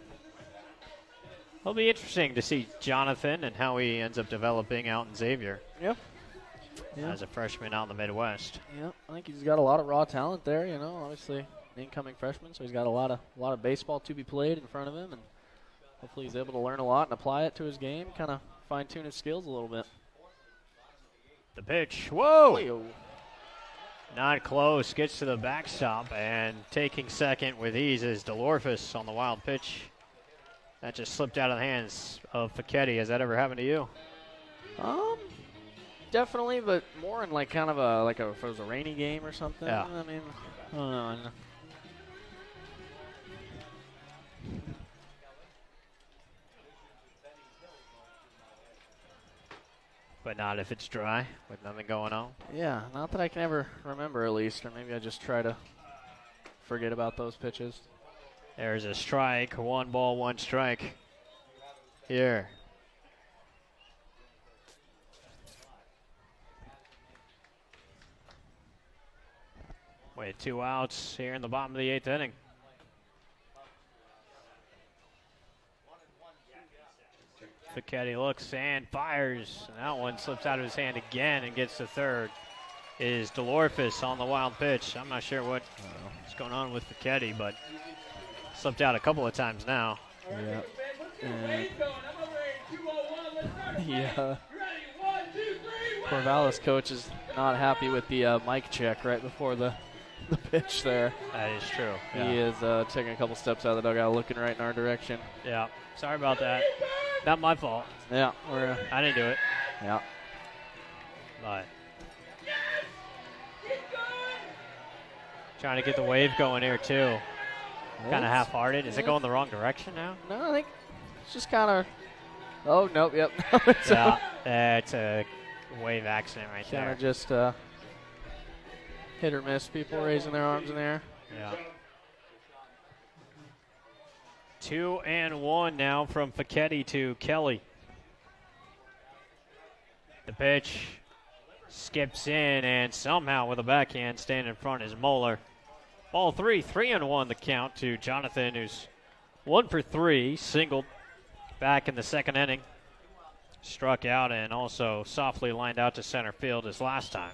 It'll be interesting to see Jonathan and how he ends up developing out in Xavier. Yep. As a freshman out in the Midwest. Yeah, I think he's got a lot of raw talent there. You know, obviously an incoming freshman, so he's got a lot of baseball to be played in front of him, and hopefully he's able to learn a lot and apply it to his game, kind of fine-tune his skills a little bit. The pitch. Whoa! Whoa. Not close. Gets to the backstop, and taking second with ease is DeLorfis on the wild pitch. That just slipped out of the hands of Facchetti. Has that ever happened to you? Definitely, but more in like kind of if it was a rainy game or something. Yeah. I mean, I don't know. But not if it's dry with nothing going on. Yeah, not that I can ever remember at least, or maybe I just try to forget about those pitches. There's a strike. 1 ball, 1 strike. Here. With 2 outs here in the bottom of the 8th inning. Facchetti looks and fires. And that one slips out of his hand again and gets to third. Is DeLorfis on the wild pitch. I'm not sure what's going on with Facchetti, but slipped out a couple of times now. Yeah. Yeah. Corvallis coach is not happy with the mic check right before the pitch there. That is true. Yeah. He is taking a couple steps out of the dugout, looking right in our direction. Yeah. Sorry about that. Not my fault. Yeah. I didn't do it. Yeah. But trying to get the wave going here, too. Kind of half-hearted. Is it going the wrong direction now? No, I think it's just kind of. Oh, nope, yep. It's a wave accident right there. Kind of just hit or miss, people raising their arms in the air. Yeah. 2-1 now from Facchetti to Kelly. The pitch skips in, and somehow with a backhand staying in front is Moeller. Ball 3-1 the count to Jonathan, who's 1 for 3, singled back in the 2nd inning. Struck out and also softly lined out to center field as last time.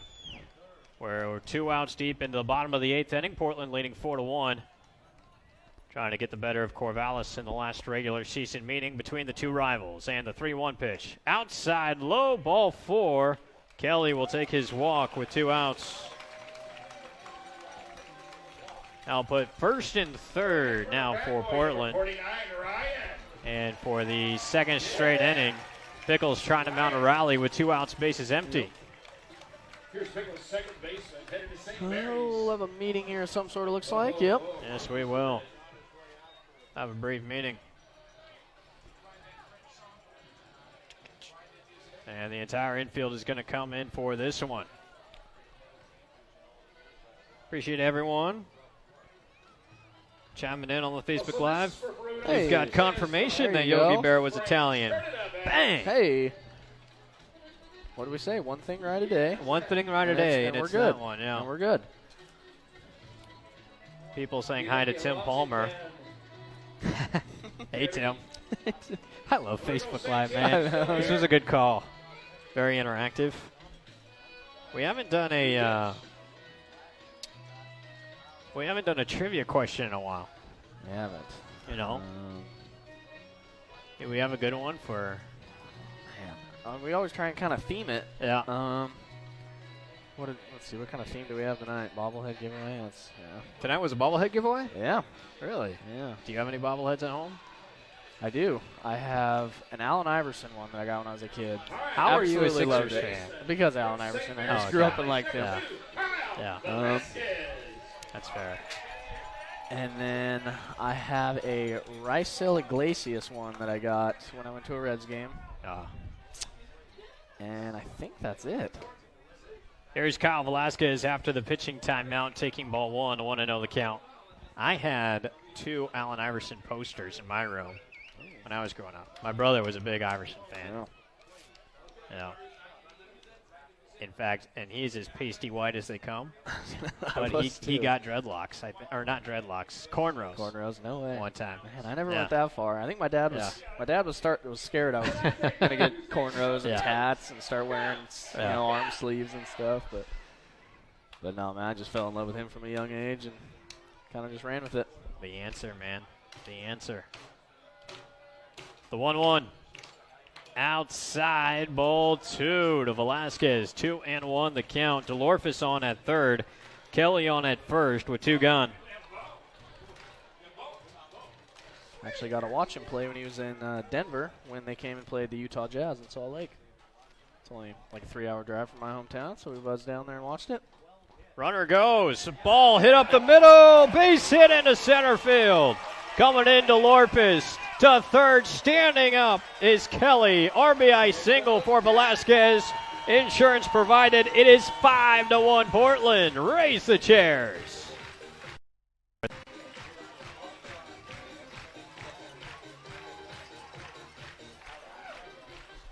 We're 2 outs deep into the bottom of the 8th inning. Portland leading 4-1. Trying to get the better of Corvallis in the last regular season meeting between the two rivals. And the 3-1 pitch. Outside low, ball 4. Kelly will take his walk with 2 outs. Now put first and third now for Portland. And for the 2nd straight inning, Pickles trying to mount a rally with 2 outs, bases empty. Here's Pickles, second baseman, headed to St. We'll have a meeting here of some sort, it looks like. Yep. Yes, we will. Have a brief meeting. And the entire infield is going to come in for this one. Appreciate everyone chiming in on the Facebook Live. Hey. We've got confirmation that Yogi Berra was Italian. Bang! Hey. What do we say? One thing right a day. One thing right a day, and we're it's good. that one, yeah. And we're good. People saying hi to Tim Palmer. Hey, Tim. I love Facebook Live, man. This was a good call. Very interactive. We haven't done a trivia question in a while. We haven't. You know, do we have a good one for? We always try and kind of theme it. Yeah. Let's see. What kind of theme do we have tonight? Bobblehead giveaway. Tonight was a bobblehead giveaway. Yeah. Really? Yeah. Do you have any bobbleheads at home? I do. I have an Allen Iverson one that I got when I was a kid. How are you a Absolutely loved Sixers it. fan? Because Allen Iverson. I just Oh, grew okay. up and liked him. Yeah. That's fair. And then I have a Rysel Iglesias one that I got when I went to a Reds game. And I think that's it. Here's Kyle Velasquez after the pitching timeout, taking ball 1, 1-0 the count. I had 2 Allen Iverson posters in my room when I was growing up. My brother was a big Iverson fan. Yeah. In fact, and he's as pasty white as they come. But he got dreadlocks, or not dreadlocks, cornrows. Cornrows, no way. One time. Man, I never went that far. I think my dad was scared I was gonna get cornrows and tats and start wearing arm sleeves and stuff. But no, man, I just fell in love with him from a young age and kind of just ran with it. The answer, man. The answer. The 1-1. Outside, ball 2 to Velasquez. 2-1 the count. DeLorfis on at third. Kelly on at first with 2 gone. Actually got to watch him play when he was in Denver when they came and played the Utah Jazz in Salt Lake. It's only like a 3-hour drive from my hometown, so we buzzed down there and watched it. Runner goes. Ball hit up the middle. Base hit into center field. Coming in DeLorfis to third. Standing up is Kelly. RBI single for Velasquez. Insurance provided. It is 5-1 Portland. Raise the chairs.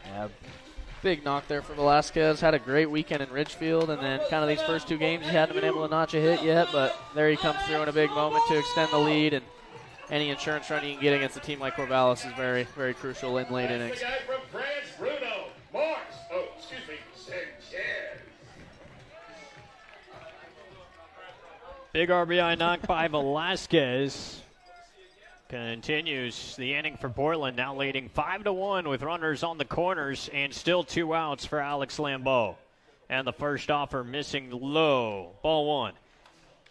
Yeah, big knock there for Velasquez. Had a great weekend in Ridgefield, and then kind of these first 2 games he hadn't been able to notch a hit yet, but there he comes through in a big moment to extend the lead, and any insurance run you can get against a team like Corvallis is very, very crucial in late innings. The guy from France, Bruno Mars. Oh, excuse me, Sanchez. Big RBI knock by Velasquez. Continues the inning for Portland, now leading 5-1 with runners on the corners and still 2 outs for Alex Lambeau. And the first offer missing low. Ball 1.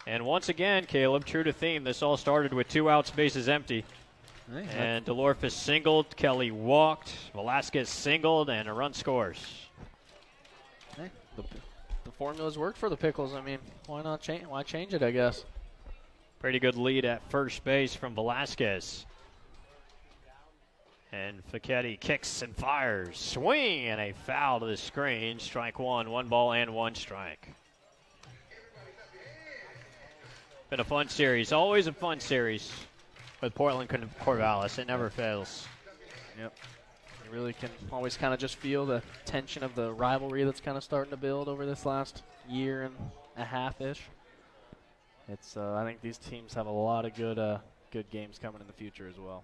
And once again, Caleb, true to theme, this all started with 2 outs, bases empty. Hey, and DeLorfis singled, Kelly walked, Velasquez singled, and a run scores. Hey, the formula's worked for the Pickles. I mean, why not change? Why change it, I guess? Pretty good lead at first base from Velasquez. And Facchetti kicks and fires. Swing and a foul to the screen. Strike 1, 1 ball and 1 strike. Been a fun series. Always a fun series with Portland Corvallis. It never fails. Yep. You really can always kind of just feel the tension of the rivalry that's kind of starting to build over this last year and a half-ish. It's I think these teams have a lot of good games coming in the future as well.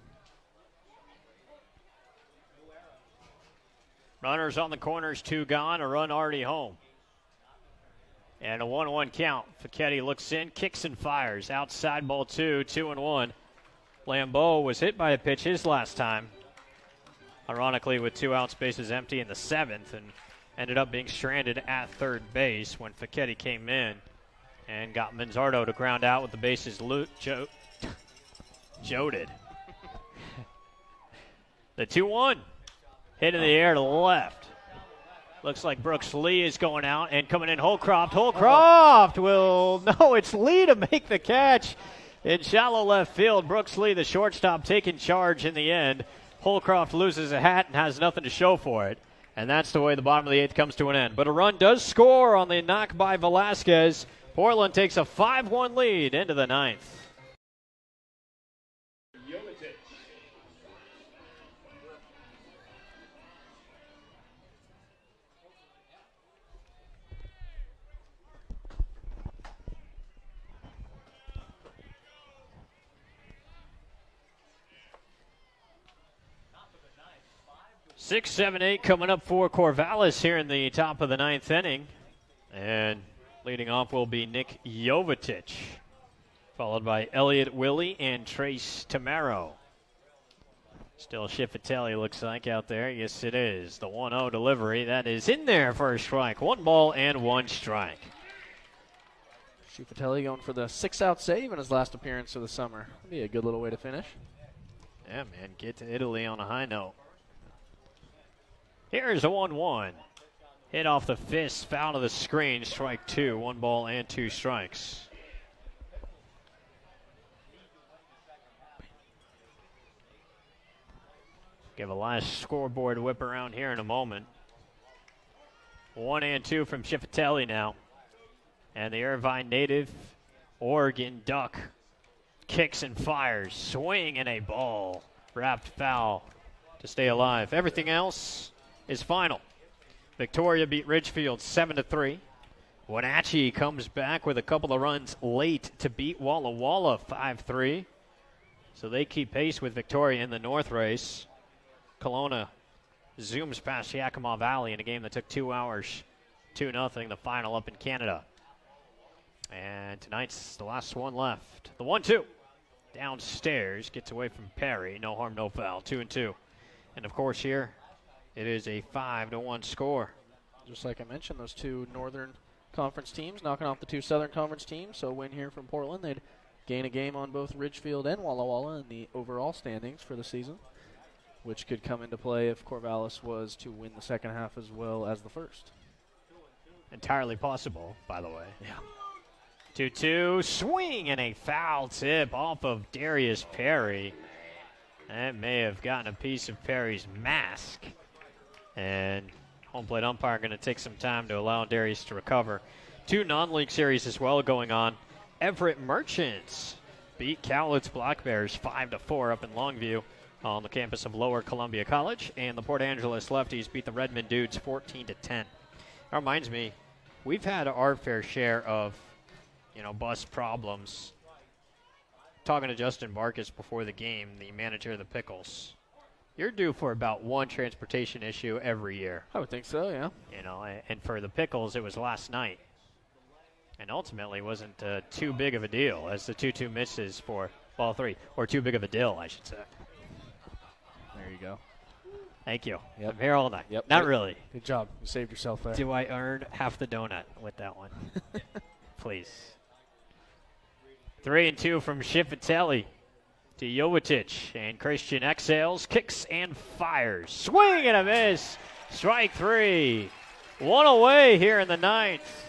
Runners on the corners, 2 gone, a run already home. And a 1-1 count. Facchetti looks in, kicks and fires. Outside ball 2, 2-1. Lambeau was hit by a pitch his last time. Ironically, with 2 outs, bases empty in the 7th, and ended up being stranded at third base when Facchetti came in and got Manzardo to ground out with the bases joded. The 2-1. Hit in the air to the left. Looks like Brooks Lee is going out and coming in Holcroft. Holcroft will, no, it's Lee to make the catch in shallow left field. Brooks Lee, the shortstop, taking charge in the end. Holcroft loses a hat and has nothing to show for it. And that's the way the bottom of the 8th comes to an end. But a run does score on the knock by Velasquez. Portland takes a 5-1 lead into the 9th. 6, 7, 8 coming up for Corvallis here in the top of the 9th inning. And leading off will be Nick Jovetic, followed by Elliot Willie and Trace Tamaro. Still Schifatelli looks like out there. Yes, it is. The 1-0 delivery. That is in there for a strike. 1 ball and 1 strike. Schifatelli going for the 6-out save in his last appearance of the summer. That'd be a good little way to finish. Yeah, man. Get to Italy on a high note. Here's a 1-1. Hit off the fist, foul to the screen, strike 2, 1 ball and 2 strikes. Give a last scoreboard whip around here in a moment. 1-2 from Schifatelli now. And the Irvine native, Oregon Duck, kicks and fires. Swing and a ball. Wrapped foul to stay alive. Everything else is final. Victoria beat Ridgefield 7-3. Wenatchee comes back with a couple of runs late to beat Walla Walla 5-3. So they keep pace with Victoria in the North race. Kelowna zooms past Yakima Valley in a game that took 2 hours. 2-0, the final up in Canada. And tonight's the last one left. The 1-2. Downstairs, gets away from Perry. No harm, no foul. 2-2. And of course here, it is a 5-1 score. Just like I mentioned, those two Northern Conference teams knocking off the two Southern Conference teams. So a win here from Portland, they'd gain a game on both Ridgefield and Walla Walla in the overall standings for the season, which could come into play if Corvallis was to win the second half as well as the first. Entirely possible, by the way. Yeah. 2-2, swing and a foul tip off of Darius Perry. That may have gotten a piece of Perry's mask. And home plate umpire going to take some time to allow Darius to recover. Two non-league series as well going on. Everett Merchants beat Cowlitz Black Bears 5-4 up in Longview on the campus of Lower Columbia College. And the Port Angeles Lefties beat the Redmond Dudes 14-10. That reminds me, we've had our fair share of bus problems. Talking to Justin Barkus before the game, the manager of the Pickles, you're due for about one transportation issue every year. I would think so, yeah. And for the Pickles, it was last night. And ultimately wasn't too big of a deal as the 2-2 misses for ball three. Or too big of a deal, I should say. There you go. Thank you. Yep. I'm here all night. Yep. Not really. Good job. You saved yourself there. Do I earn half the donut with that one? Please. 3-2 from Schifatelli to Jovetic, and Christian exhales, kicks and fires. Swing and a miss. Strike three. One away here in the ninth.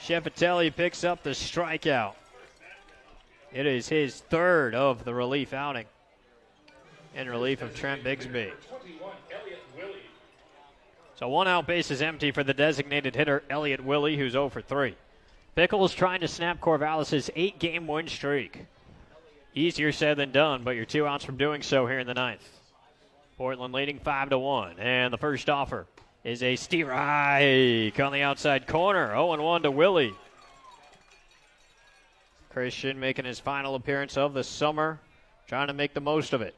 Schifatelli picks up the strikeout. It is his third of the relief outing. In relief of Trent Bigsby. So one out, base is empty for the designated hitter, Elliott Willie, who's 0 for 3. Pickles trying to snap Corvallis' 8-game win streak. Easier said than done, but you're 2 outs from doing so here in the ninth. Portland leading 5-1, and the first offer is a steer hike on the outside corner. 0-1 to Willie. Christian making his final appearance of the summer, trying to make the most of it.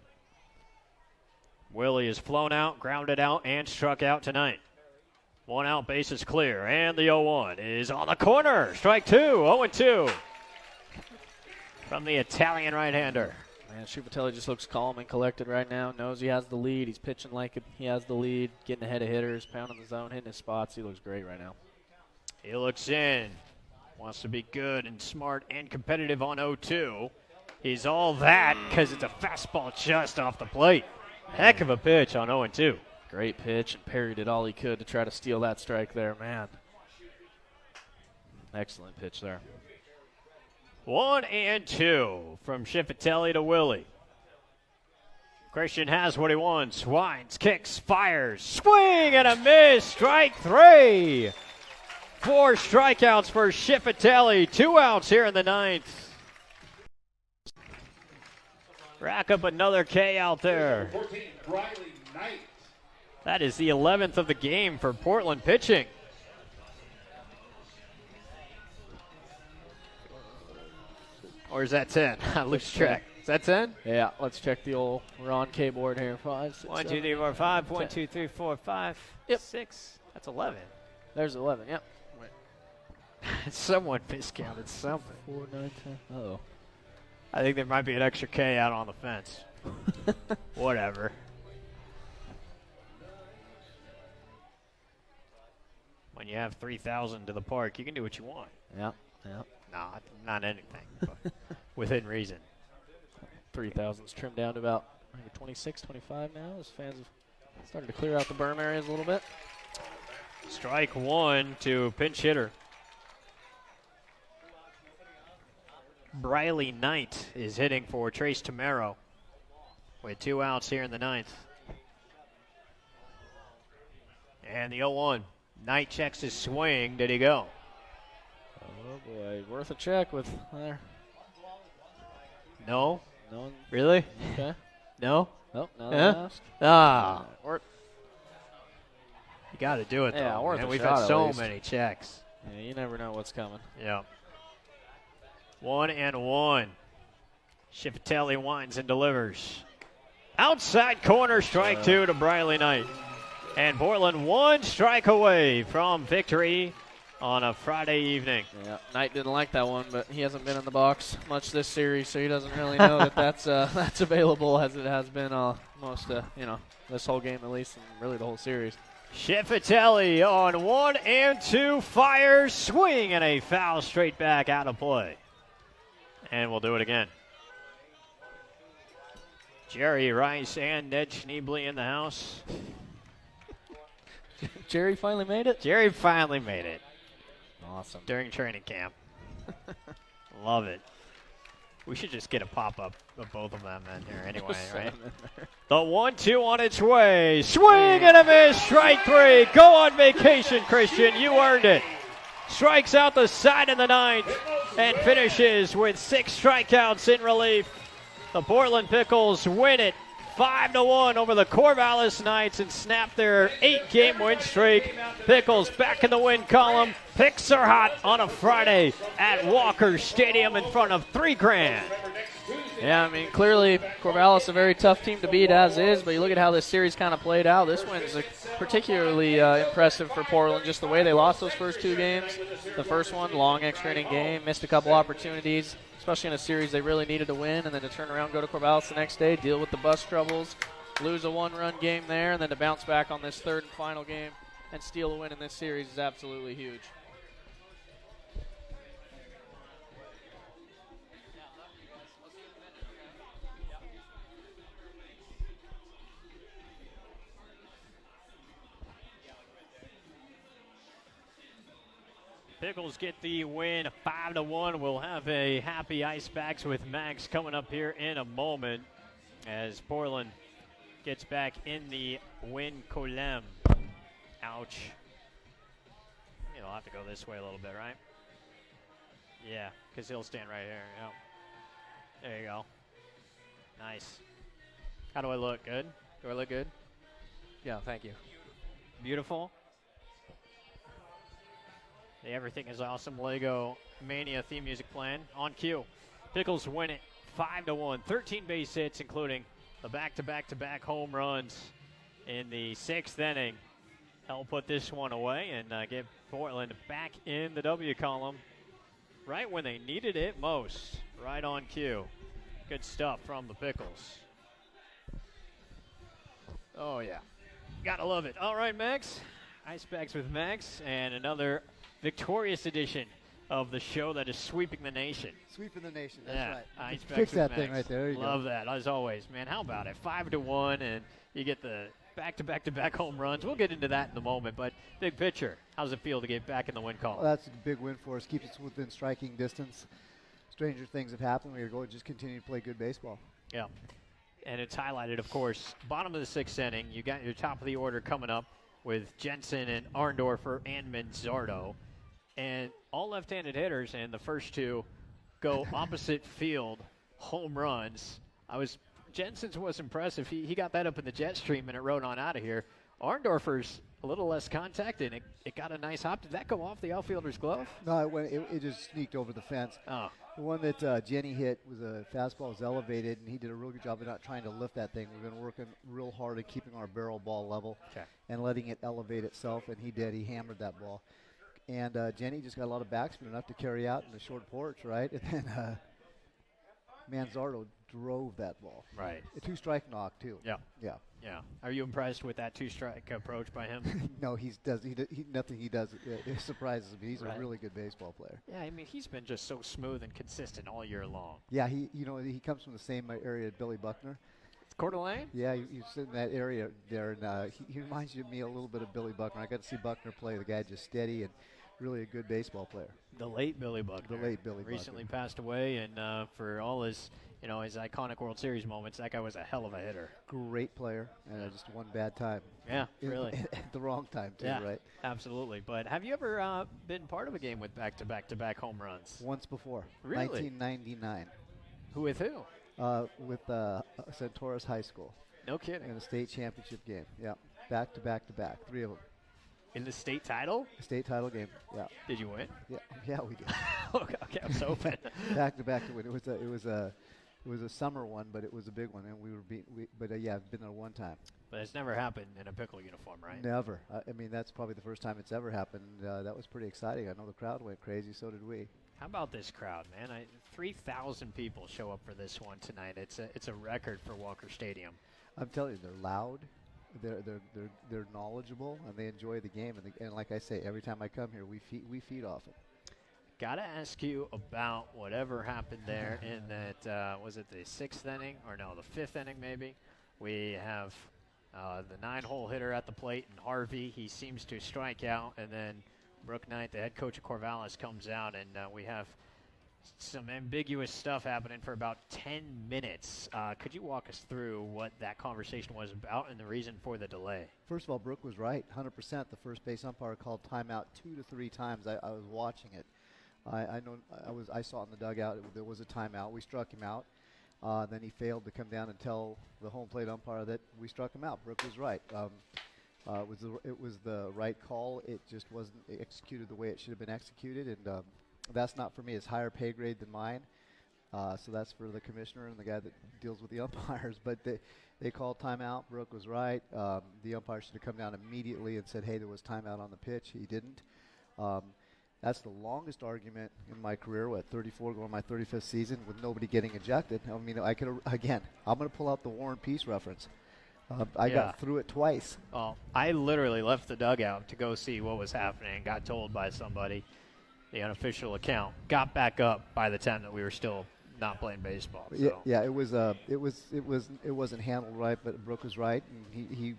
Willie is flown out, grounded out, and struck out tonight. 1 out, base is clear, and the 0-1 is on the corner. Strike two, 0-2 from the Italian right-hander. Man, Schifatelli just looks calm and collected right now. Knows he has the lead. He's pitching like he has the lead, getting ahead of hitters, pounding the zone, hitting his spots. He looks great right now. He looks in, wants to be good and smart and competitive on 0-2. He's all that because it's a fastball just off the plate. Heck of a pitch on 0-2. Great pitch, and Perry did all he could to try to steal that strike there, man. Excellent pitch there. 1-2 from Schifatelli to Willie. Christian has what he wants. Winds, kicks, fires. Swing and a miss. Strike three. 4 strikeouts for Schifatelli. 2 outs here in the ninth. Rack up another K out there. 14, Riley Knight. That is the 11th of the game for Portland pitching. Or is that 10? I lose track. Is that 10? Yeah, let's check the old Ron K board here. 5, 6, 1, 2, 7, 3, 4, 5. 1, 2, 3, 4, 5. Yep. 6. That's 11. There's 11, yep. Someone miscounted something. 4, 9, 10. Uh-oh. I think there might be an extra K out on the fence. Whatever. When you have 3,000 to the park, you can do what you want. Yeah, yeah. No, not anything, but within reason. 3,000's trimmed down to about 26, 25 now as fans have started to clear out the berm areas a little bit. Strike one to pinch hitter. Briley Knight is hitting for Trace Tamaro with 2 outs here in the ninth. And the 0-1. Knight checks his swing. Did he go? Oh, boy. Worth a check with there. No? No. Really? Okay. No? Nope. No. Huh? Ah. Or, You got to do it, Yeah, though. worth Man. a We've shot had at so least. many checks. yeah, you never know what's coming. Yeah. 1-1. Schifatelli winds and delivers. Outside corner, strike two to Briley Knight. And Portland one strike away from victory on a Friday evening. Yeah, Knight didn't like that one, but he hasn't been in the box much this series, so he doesn't really know that that's available as it has been most this whole game at least, and really the whole series. Schifatelli on 1-2, fires, swing, and a foul straight back out of play. And we'll do it again. Jerry Rice and Ned Schneebly in the house. Jerry finally made it? Jerry finally made it Awesome. during training camp. Love it. We should just get a pop-up of both of them in here anyway, right? The 1-2 on its way. Swing and a miss. Strike three. Go on vacation, Christian. You earned it. Strikes out the side of the ninth and finishes with 6 strikeouts in relief. The Portland Pickles win it 5-1 over the Corvallis Knights and snap their 8-game win streak. Pickles back in the win column. Picks are hot on a Friday at Walker Stadium in front of $3,000. Yeah, I mean, clearly Corvallis a very tough team to beat as is, but you look at how this series kind of played out. This win's particularly impressive for Portland, just the way they lost those first 2 games. The first one, long extra inning game, missed a couple opportunities, especially in a series they really needed to win, and then to turn around, go to Corvallis the next day, deal with the bus troubles, lose a 1-run game there, and then to bounce back on this third and final game and steal a win in this series is absolutely huge. Pickles get the win 5-1. We'll have a happy ice packs with Max coming up here in a moment as Portland gets back in the win column. Ouch. He'll have to go this way a little bit, right? Yeah, because he'll stand right here. Yep. There you go. Nice. How do I look? Good? Do I look good? Yeah, thank you. Beautiful. The Everything is Awesome Lego Mania theme music playing on cue. Pickles win it 5-1. 13 base hits, including the back-to-back-to-back home runs in the 6th inning. They'll put this one away and get Portland back in the W column right when they needed it most. Right on cue. Good stuff from the Pickles. Oh, yeah. Gotta love it. All right, Max. Ice Bags with Max and another victorious edition of the show that is sweeping the nation. Sweeping the nation, that's Yeah, right. Ice Bags Fix with that Max. thing right there. There you Love go. that, as always, man. How about it? 5-1, and you get the back-to-back-to-back home runs. We'll get into that in a moment, but big picture, how's it feel to get back in the win column? Well, that's a big win for us. Keeps us within striking distance. Stranger things have happened. We're going to just continue to play good baseball. Yeah, and it's highlighted, of course, bottom of the 6th inning. You got your top of the order coming up with Jensen and Arndorfer and Manzardo. And all left-handed hitters, and the first 2 go opposite field home runs. Jensen's was impressive. He got that up in the jet stream, and it rode on out of here. Arndorfer's a little less contact, and it got a nice hop. Did that go off the outfielder's glove? No, it just sneaked over the fence. Oh. The one that Jenny hit was a fastball, was elevated, and he did a real good job of not trying to lift that thing. We've been working real hard at keeping our barrel ball level and letting it elevate itself, and he did. He hammered that ball. And Jenny just got a lot of backspin, enough to carry out in the short porch, right? And then Manzardo drove that ball. Right. A 2-strike knock, too. Yeah. Yeah. Yeah. Are you impressed with that 2-strike approach by him? No, nothing he does it surprises me. He's Right. a really good baseball player. Yeah, I mean, he's been just so smooth and consistent all year long. Yeah, he comes from the same area as Billy Buckner. Coeur d'Alene? Yeah, he's in that area there, and he reminds me a little bit of Billy Buckner. I got to see Buckner play. The guy just steady and really a good baseball player. The late Billy Buckner. The late Billy recently Buckner. passed away, and for all his his iconic World Series moments, that guy was a hell of a hitter. Great player, and just one bad time. Yeah, really. At the wrong time, too, Yeah, right? absolutely. But have you ever been part of a game with back-to-back home runs? Once before. Really? 1999. Who with who? With Centaurus High School. No kidding. In a state championship game. Yeah. Back to back to back. 3 of them. In the state title? State title game. Yeah. Did you win? Yeah, we did. Okay, I'm so open. Back to back to win. It was a summer one, but it was a big one, and we were yeah, I've been there one time. But it's never happened in a pickle uniform, right? Never. I mean, that's probably the first time it's ever happened. That was pretty exciting. I know the crowd went crazy. So did we. How about this crowd, man? 3,000 people show up for this one tonight. It's a record for Walker Stadium. I'm telling you, they're loud. They're knowledgeable, and they enjoy the game. And like I say, every time I come here, we feed off it. Gotta ask you about whatever happened there in that, was it the 6th inning? Or no, the 5th inning maybe? We have the 9-hole hitter at the plate, and Harvey, he seems to strike out, and then Brooke Knight, the head coach of Corvallis, comes out, and we have some ambiguous stuff happening for about 10 minutes. Could you walk us through what that conversation was about and the reason for the delay? First of all, Brooke was right, 100%. The first base umpire called timeout 2 to 3 times. I was watching it. I saw it in the dugout. There was a timeout. We struck him out. Then he failed to come down and tell the home plate umpire that we struck him out. Brooke was right. It was the right call. It just wasn't executed the way it should have been executed, and that's not for me. It's higher pay grade than mine. So that's for the commissioner and the guy that deals with the umpires. But they called timeout. Brooke was right. The umpire should have come down immediately and said, hey, there was timeout on the pitch. He didn't. That's the longest argument in my career, 34 going my 35th season with nobody getting ejected. I mean, I'm going to pull out the War and Peace reference. I got through it twice. Oh, I literally left the dugout to go see what was happening. Got told by somebody, the unofficial account. Got back up by the time that we were still not playing baseball. So. Yeah. It wasn't handled right, but Brooke was right, and he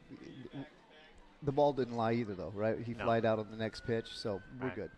the ball didn't lie either, though, right? He flied out on the next pitch, so we're good.